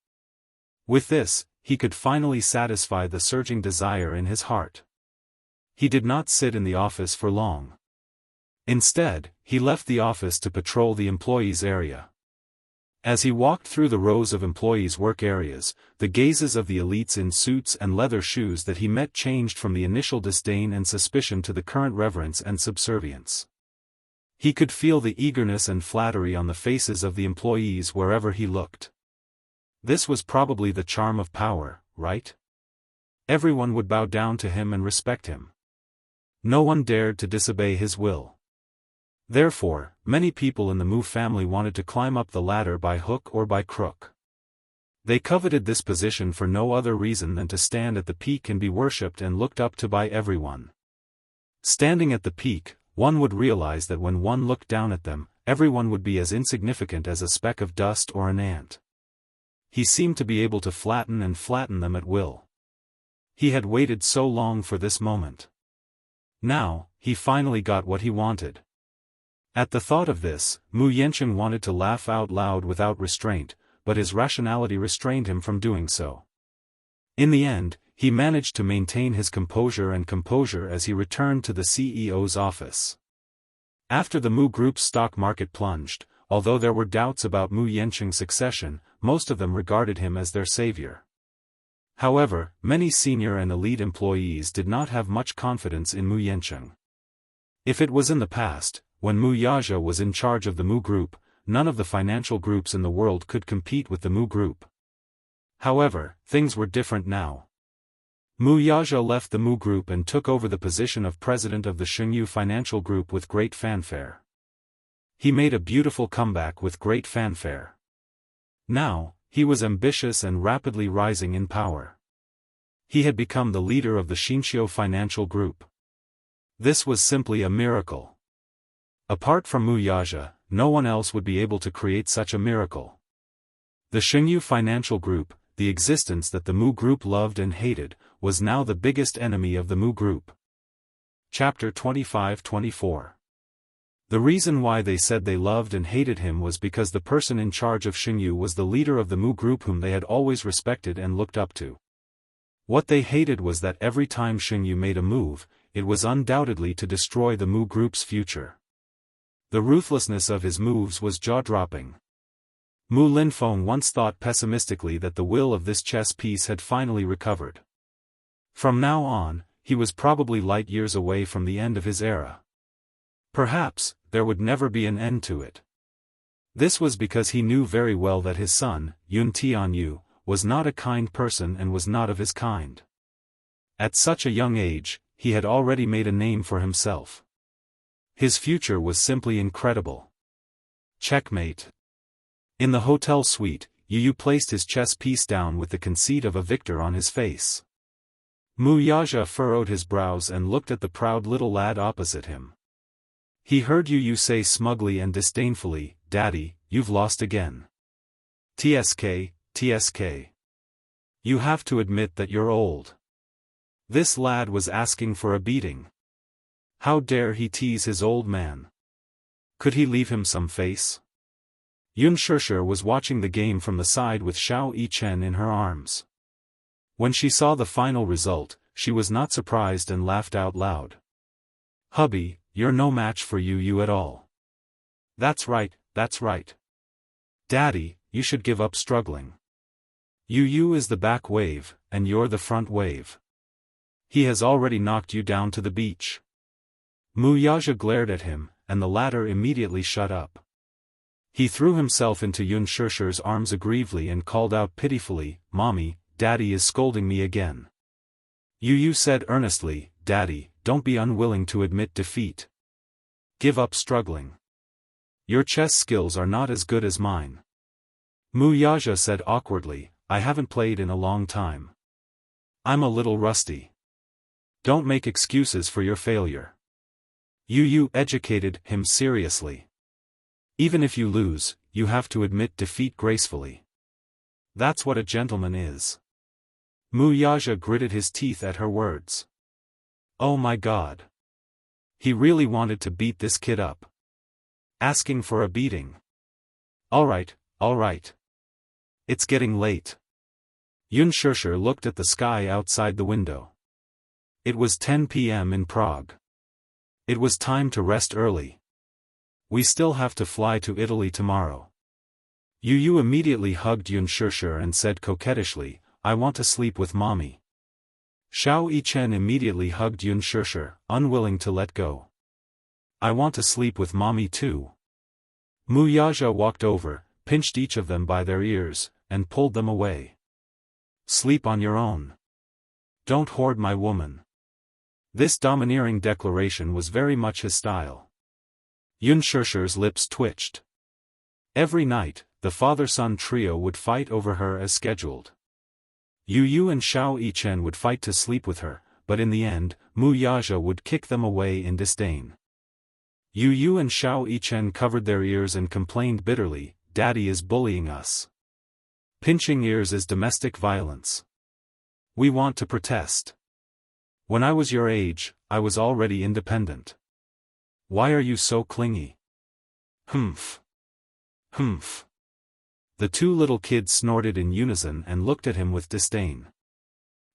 With this, he could finally satisfy the surging desire in his heart. He did not sit in the office for long. Instead, he left the office to patrol the employees' area. As he walked through the rows of employees' work areas, the gazes of the elites in suits and leather shoes that he met changed from the initial disdain and suspicion to the current reverence and subservience. He could feel the eagerness and flattery on the faces of the employees wherever he looked. This was probably the charm of power, right? Everyone would bow down to him and respect him. No one dared to disobey his will. Therefore, many people in the Mu family wanted to climb up the ladder by hook or by crook. They coveted this position for no other reason than to stand at the peak and be worshipped and looked up to by everyone. Standing at the peak, one would realize that when one looked down at them, everyone would be as insignificant as a speck of dust or an ant. He seemed to be able to flatten them at will. He had waited so long for this moment. Now, he finally got what he wanted. At the thought of this, Mu Yanqing wanted to laugh out loud without restraint, but his rationality restrained him from doing so. In the end, he managed to maintain his composure as he returned to the CEO's office. After the Mu Group's stock market plunged, although there were doubts about Mu Yanqing's succession, most of them regarded him as their savior. However, many senior and elite employees did not have much confidence in Mu Yanqing. If it was in the past, when Mu Yaja was in charge of the Mu Group, none of the financial groups in the world could compete with the Mu Group. However, things were different now. Mu Yaja left the Mu Group and took over the position of president of the Jianghu Financial Group with great fanfare. He made a beautiful comeback with great fanfare. Now, he was ambitious and rapidly rising in power. He had become the leader of the Xianxia Financial Group. This was simply a miracle. Apart from Mu Yaja, no one else would be able to create such a miracle. The Jianghu Financial Group, the existence that the Mu Group loved and hated, was now the biggest enemy of the Mu Group. Chapter 25-24. The reason why they said they loved and hated him was because the person in charge of Jianghu was the leader of the Mu Group whom they had always respected and looked up to. What they hated was that every time Jianghu made a move, it was undoubtedly to destroy the Mu Group's future. The ruthlessness of his moves was jaw-dropping. Mu Linfeng once thought pessimistically that the will of this chess piece had finally recovered. From now on, he was probably light years away from the end of his era. Perhaps, there would never be an end to it. This was because he knew very well that his son, Yun Tianyu, was not a kind person and was not of his kind. At such a young age, he had already made a name for himself. His future was simply incredible. Checkmate. In the hotel suite, Yu placed his chess piece down with the conceit of a victor on his face. Mu Yaja furrowed his brows and looked at the proud little lad opposite him. He heard Yu say smugly and disdainfully, "Daddy, you've lost again. TSK, TSK. You have to admit that you're old." This lad was asking for a beating. How dare he tease his old man? Could he leave him some face? Yun Shishir was watching the game from the side with Xiao Yichen in her arms. When she saw the final result, she was not surprised and laughed out loud. "Hubby, you're no match for Yu at all." That's right, that's right. Daddy, you should give up struggling. Yu is the back wave, and you're the front wave. He has already knocked you down to the beach. Mu Yaja glared at him, and the latter immediately shut up. He threw himself into Yun Shishir's arms aggrievedly and called out pitifully, "Mommy, Daddy is scolding me again." Yu said earnestly, "Daddy, don't be unwilling to admit defeat. Give up struggling. Your chess skills are not as good as mine." Mu Yaja said awkwardly, "I haven't played in a long time. I'm a little rusty. Don't make excuses for your failure." Yu educated him seriously. Even if you lose, you have to admit defeat gracefully. That's what a gentleman is. Mu Yaja gritted his teeth at her words. Oh my God. He really wanted to beat this kid up. Asking for a beating. All right. It's getting late. Yun Shishir looked at the sky outside the window. It was 10 p.m. in Prague. It was time to rest early. We still have to fly to Italy tomorrow. Yu immediately hugged Yun Shishir and said coquettishly, "I want to sleep with mommy." Xiao Yichen immediately hugged Yun Shishir, unwilling to let go. "I want to sleep with mommy too." Mu Yaja walked over, pinched each of them by their ears, and pulled them away. "Sleep on your own. Don't hoard my woman." This domineering declaration was very much his style. Yunshirshi's lips twitched. Every night, the father-son trio would fight over her as scheduled. Yu Yu and Xiao Yichen would fight to sleep with her, but in the end, Mu Yaja would kick them away in disdain. Yu Yu and Xiao Yichen covered their ears and complained bitterly, "Daddy is bullying us. Pinching ears is domestic violence. We want to protest. When I was your age, I was already independent. Why are you so clingy?" Humph. Humph. The two little kids snorted in unison and looked at him with disdain.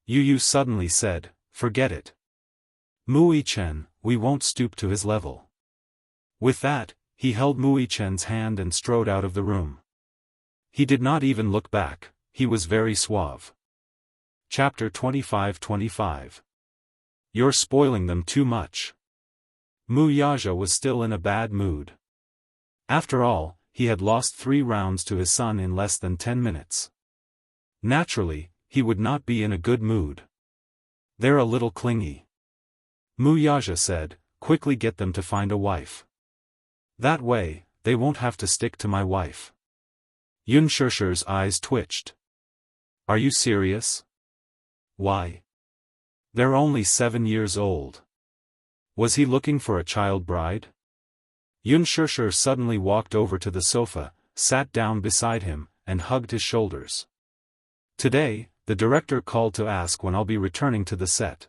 Yu Yu suddenly said, "Forget it. Mu Yichen, we won't stoop to his level." With that, he held Mu Yichen's hand and strode out of the room. He did not even look back, he was very suave. Chapter 25-25. You're spoiling them too much. Mu Yaja was still in a bad mood. After all, he had lost 3 rounds to his son in less than 10 minutes. Naturally, he would not be in a good mood. "They're a little clingy," Mu Yaja said, "quickly get them to find a wife. That way, they won't have to stick to my wife." Yunshirshi's eyes twitched. "Are you serious? Why? They're only 7 years old. Was he looking for a child bride?" Yunshirsher suddenly walked over to the sofa, sat down beside him, and hugged his shoulders. "Today, the director called to ask when I'll be returning to the set.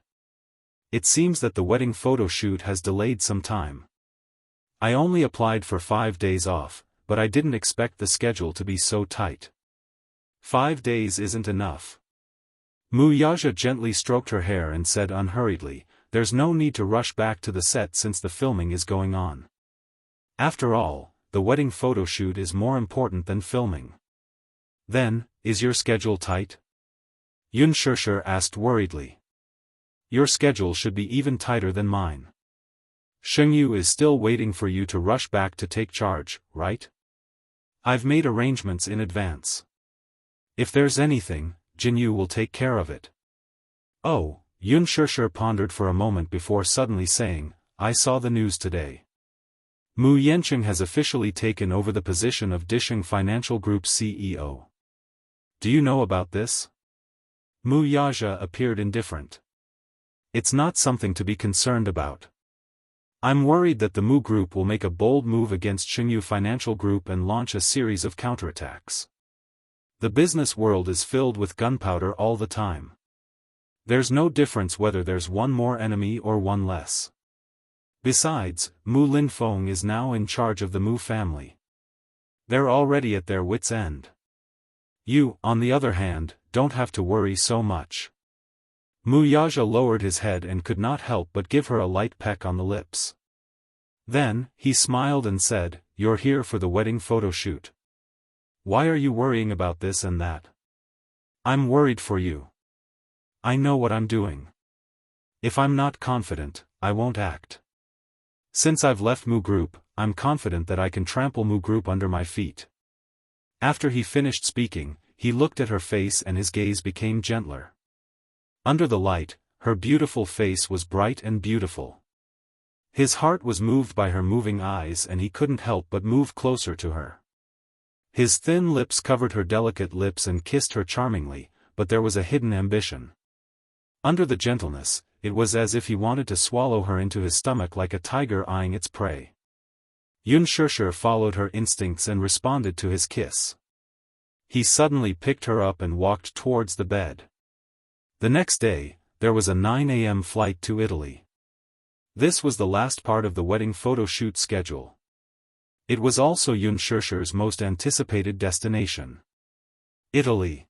It seems that the wedding photo shoot has delayed some time. I only applied for 5 days off, but I didn't expect the schedule to be so tight. 5 days isn't enough." Mu Yaja gently stroked her hair and said unhurriedly, "There's no need to rush back to the set since the filming is going on. After all, the wedding photo shoot is more important than filming." "Then, is your schedule tight?" Yunshirsher asked worriedly. "Your schedule should be even tighter than mine. Shengyu is still waiting for you to rush back to take charge, right? I've made arrangements in advance. If there's anything, Jinyu will take care of it." "Oh," Yunshirsher pondered for a moment before suddenly saying, "I saw the news today. Mu Yanqing has officially taken over the position of Disheng Financial Group's CEO. Do you know about this?" Mu Yaja appeared indifferent. "It's not something to be concerned about. I'm worried that the Mu Group will make a bold move against Xingyu Financial Group and launch a series of counterattacks. The business world is filled with gunpowder all the time. There's no difference whether there's one more enemy or one less. Besides, Mu Linfeng is now in charge of the Mu family. They're already at their wits' end. You, on the other hand, don't have to worry so much." Mu Yaja lowered his head and could not help but give her a light peck on the lips. Then, he smiled and said, "You're here for the wedding photo shoot. Why are you worrying about this and that?" "I'm worried for you. I know what I'm doing. If I'm not confident, I won't act. Since I've left Mu Group, I'm confident that I can trample Mu Group under my feet." After he finished speaking, he looked at her face and his gaze became gentler. Under the light, her beautiful face was bright and beautiful. His heart was moved by her moving eyes and he couldn't help but move closer to her. His thin lips covered her delicate lips and kissed her charmingly, but there was a hidden ambition. Under the gentleness, it was as if he wanted to swallow her into his stomach like a tiger eyeing its prey. Yunshirsher followed her instincts and responded to his kiss. He suddenly picked her up and walked towards the bed. The next day, there was a 9 a.m. flight to Italy. This was the last part of the wedding photo shoot schedule. It was also Yunshirsher's most anticipated destination. Italy.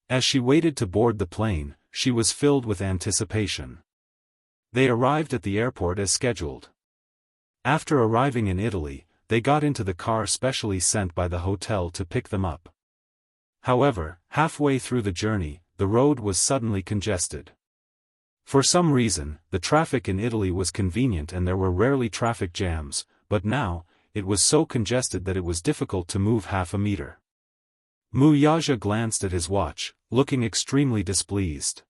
As she waited to board the plane, she was filled with anticipation. They arrived at the airport as scheduled. After arriving in Italy, they got into the car specially sent by the hotel to pick them up. However, halfway through the journey, the road was suddenly congested. For some reason, the traffic in Italy was convenient and there were rarely traffic jams, but now, it was so congested that it was difficult to move half a meter. Mu Yaja glanced at his watch, looking extremely displeased.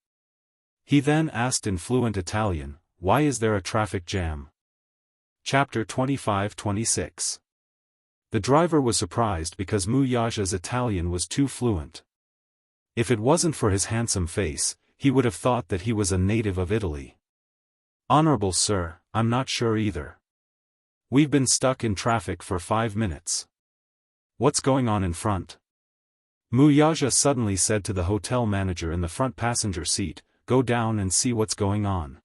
He then asked in fluent Italian, "Why is there a traffic jam?" Chapter 25-26. The driver was surprised because Wuxia's Italian was too fluent. If it wasn't for his handsome face, he would have thought that he was a native of Italy. "Honorable sir, I'm not sure either. We've been stuck in traffic for 5 minutes. What's going on in front?" Wuxia suddenly said to the hotel manager in the front passenger seat, "Go down and see what's going on."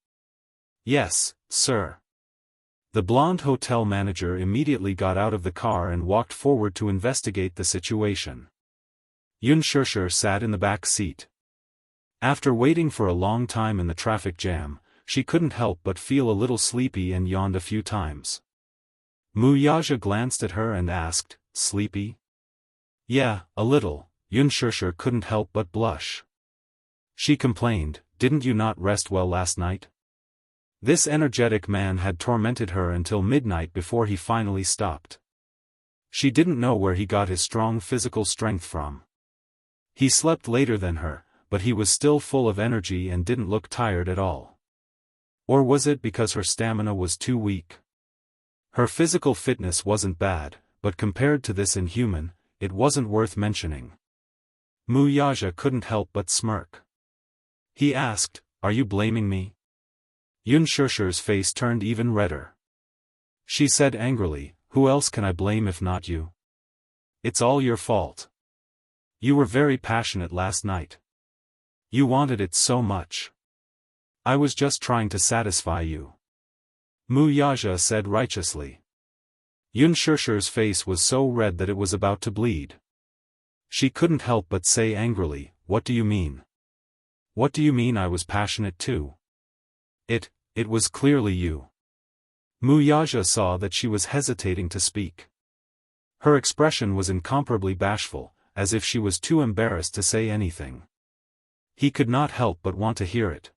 "Yes, sir." The blonde hotel manager immediately got out of the car and walked forward to investigate the situation. Xianxia sat in the back seat. After waiting for a long time in the traffic jam, she couldn't help but feel a little sleepy and yawned a few times. Wuxia glanced at her and asked, "Sleepy?" "Yeah, a little." Xianxia couldn't help but blush. She complained, "Didn't you not rest well last night?" This energetic man had tormented her until midnight before he finally stopped. She didn't know where he got his strong physical strength from. He slept later than her, but he was still full of energy and didn't look tired at all. Or was it because her stamina was too weak? Her physical fitness wasn't bad, but compared to this inhuman, it wasn't worth mentioning. Wuxia couldn't help but smirk. He asked, "Are you blaming me?" Xianxia's face turned even redder. She said angrily, "Who else can I blame if not you? It's all your fault. You were very passionate last night. You wanted it so much. I was just trying to satisfy you," Wuxia said righteously. Xianxia's face was so red that it was about to bleed. She couldn't help but say angrily, "What do you mean? What do you mean I was passionate too? It was clearly you." Wuxia saw that she was hesitating to speak. Her expression was incomparably bashful, as if she was too embarrassed to say anything. He could not help but want to hear it.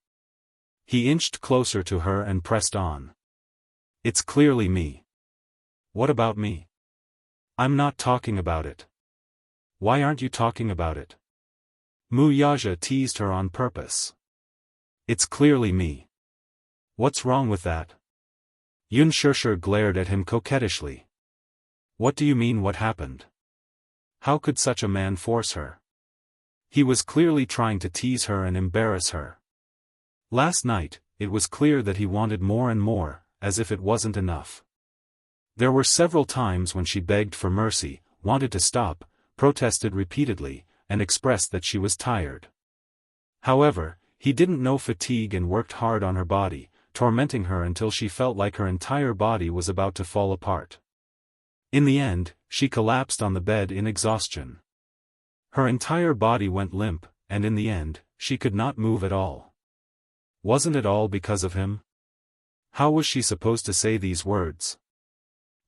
He inched closer to her and pressed on. "It's clearly me." "What about me?" "I'm not talking about it." "Why aren't you talking about it?" Wuxia teased her on purpose. "It's clearly me. What's wrong with that?" Xianxia glared at him coquettishly. "What do you mean what happened? How could such a man force her?" He was clearly trying to tease her and embarrass her. Last night, it was clear that he wanted more and more, as if it wasn't enough. There were several times when she begged for mercy, wanted to stop, protested repeatedly, and expressed that she was tired. However, he didn't know fatigue and worked hard on her body, tormenting her until she felt like her entire body was about to fall apart. In the end, she collapsed on the bed in exhaustion. Her entire body went limp, and in the end, she could not move at all. Wasn't it all because of him? How was she supposed to say these words?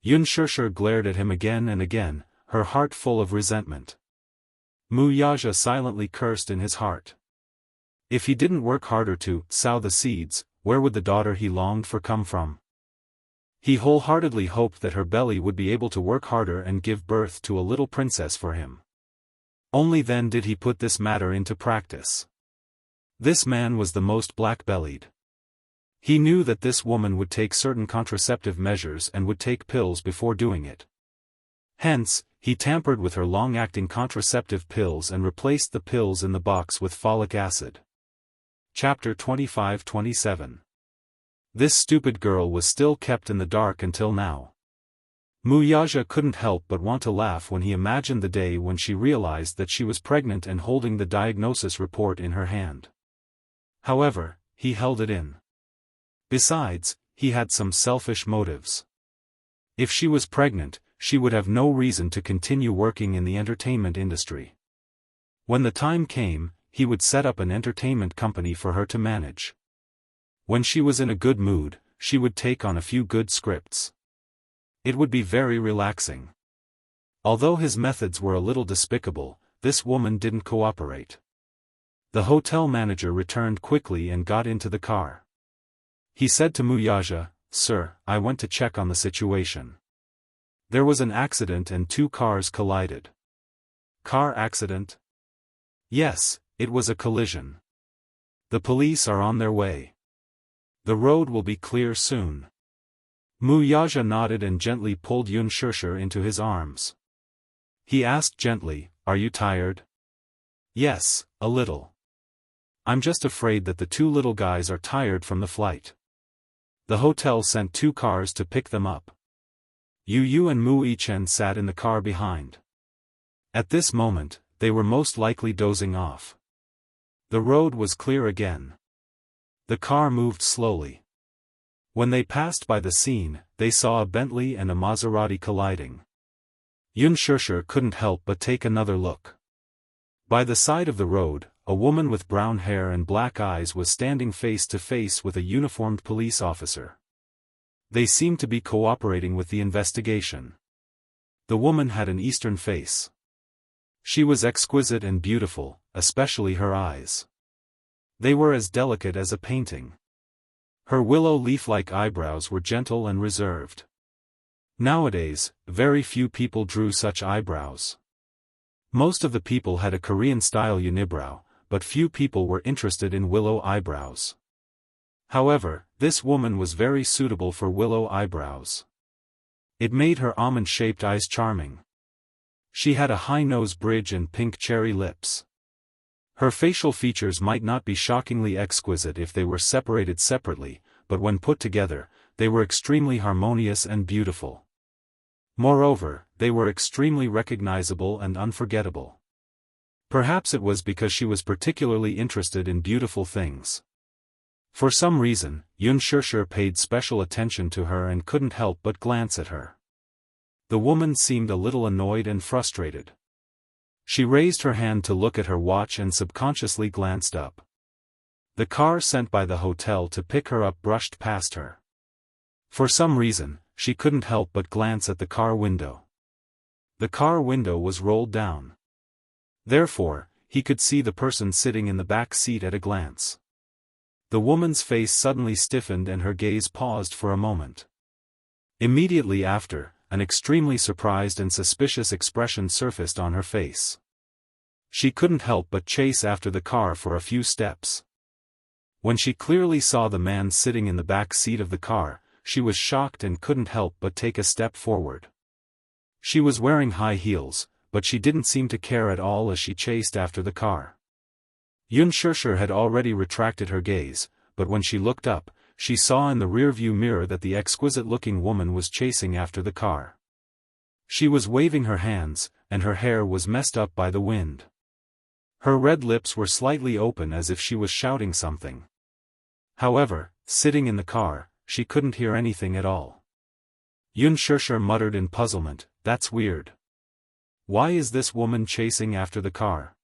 Xianxia glared at him again and again, her heart full of resentment. Wuxia silently cursed in his heart. If he didn't work harder to sow the seeds, where would the daughter he longed for come from? He wholeheartedly hoped that her belly would be able to work harder and give birth to a little princess for him. Only then did he put this matter into practice. This man was the most black-bellied. He knew that this woman would take certain contraceptive measures and would take pills before doing it. Hence, he tampered with her long-acting contraceptive pills and replaced the pills in the box with folic acid. Chapter 25-27. This stupid girl was still kept in the dark until now. Wuxia couldn't help but want to laugh when he imagined the day when she realized that she was pregnant and holding the diagnosis report in her hand. However, he held it in. Besides, he had some selfish motives. If she was pregnant, she would have no reason to continue working in the entertainment industry. When the time came, he would set up an entertainment company for her to manage. When she was in a good mood, she would take on a few good scripts. It would be very relaxing. Although his methods were a little despicable, this woman didn't cooperate. The hotel manager returned quickly and got into the car. He said to Wuxia, "Sir, I went to check on the situation. There was an accident and 2 cars collided." "Car accident?" "Yes, it was a collision. The police are on their way. The road will be clear soon. Mu Yaja nodded and gently pulled Yun Shishir into his arms. He asked gently, "Are you tired?" "Yes, a little. I'm just afraid that the two little guys are tired from the flight. The hotel sent 2 cars to pick them up. Yu and Mu Yichen sat in the car behind. At this moment, they were most likely dozing off. The road was clear again. The car moved slowly. When they passed by the scene, they saw a Bentley and a Maserati colliding. Yun Shishir couldn't help but take another look. By the side of the road, a woman with brown hair and black eyes was standing face to face with a uniformed police officer. They seemed to be cooperating with the investigation. The woman had an Eastern face. She was exquisite and beautiful, especially her eyes. They were as delicate as a painting. Her willow leaf-like eyebrows were gentle and reserved. Nowadays, very few people drew such eyebrows. Most of the people had a Korean-style unibrow, but few people were interested in willow eyebrows. However, this woman was very suitable for willow eyebrows. It made her almond-shaped eyes charming. She had a high nose bridge and pink cherry lips. Her facial features might not be shockingly exquisite if they were separated separately, but when put together, they were extremely harmonious and beautiful. Moreover, they were extremely recognizable and unforgettable. Perhaps it was because she was particularly interested in beautiful things. For some reason, Yun Shishir paid special attention to her and couldn't help but glance at her. The woman seemed a little annoyed and frustrated. She raised her hand to look at her watch and subconsciously glanced up. The car sent by the hotel to pick her up brushed past her. For some reason, she couldn't help but glance at the car window. The car window was rolled down. Therefore, he could see the person sitting in the back seat at a glance. The woman's face suddenly stiffened and her gaze paused for a moment. Immediately after, an extremely surprised and suspicious expression surfaced on her face. She couldn't help but chase after the car for a few steps. When she clearly saw the man sitting in the back seat of the car, she was shocked and couldn't help but take a step forward. She was wearing high heels, but she didn't seem to care at all as she chased after the car. Yun Shishir had already retracted her gaze, but when she looked up, she saw in the rearview mirror that the exquisite-looking woman was chasing after the car. She was waving her hands, and her hair was messed up by the wind. Her red lips were slightly open as if she was shouting something. However, sitting in the car, she couldn't hear anything at all. Yun Shishir muttered in puzzlement, "That's weird. Why is this woman chasing after the car?"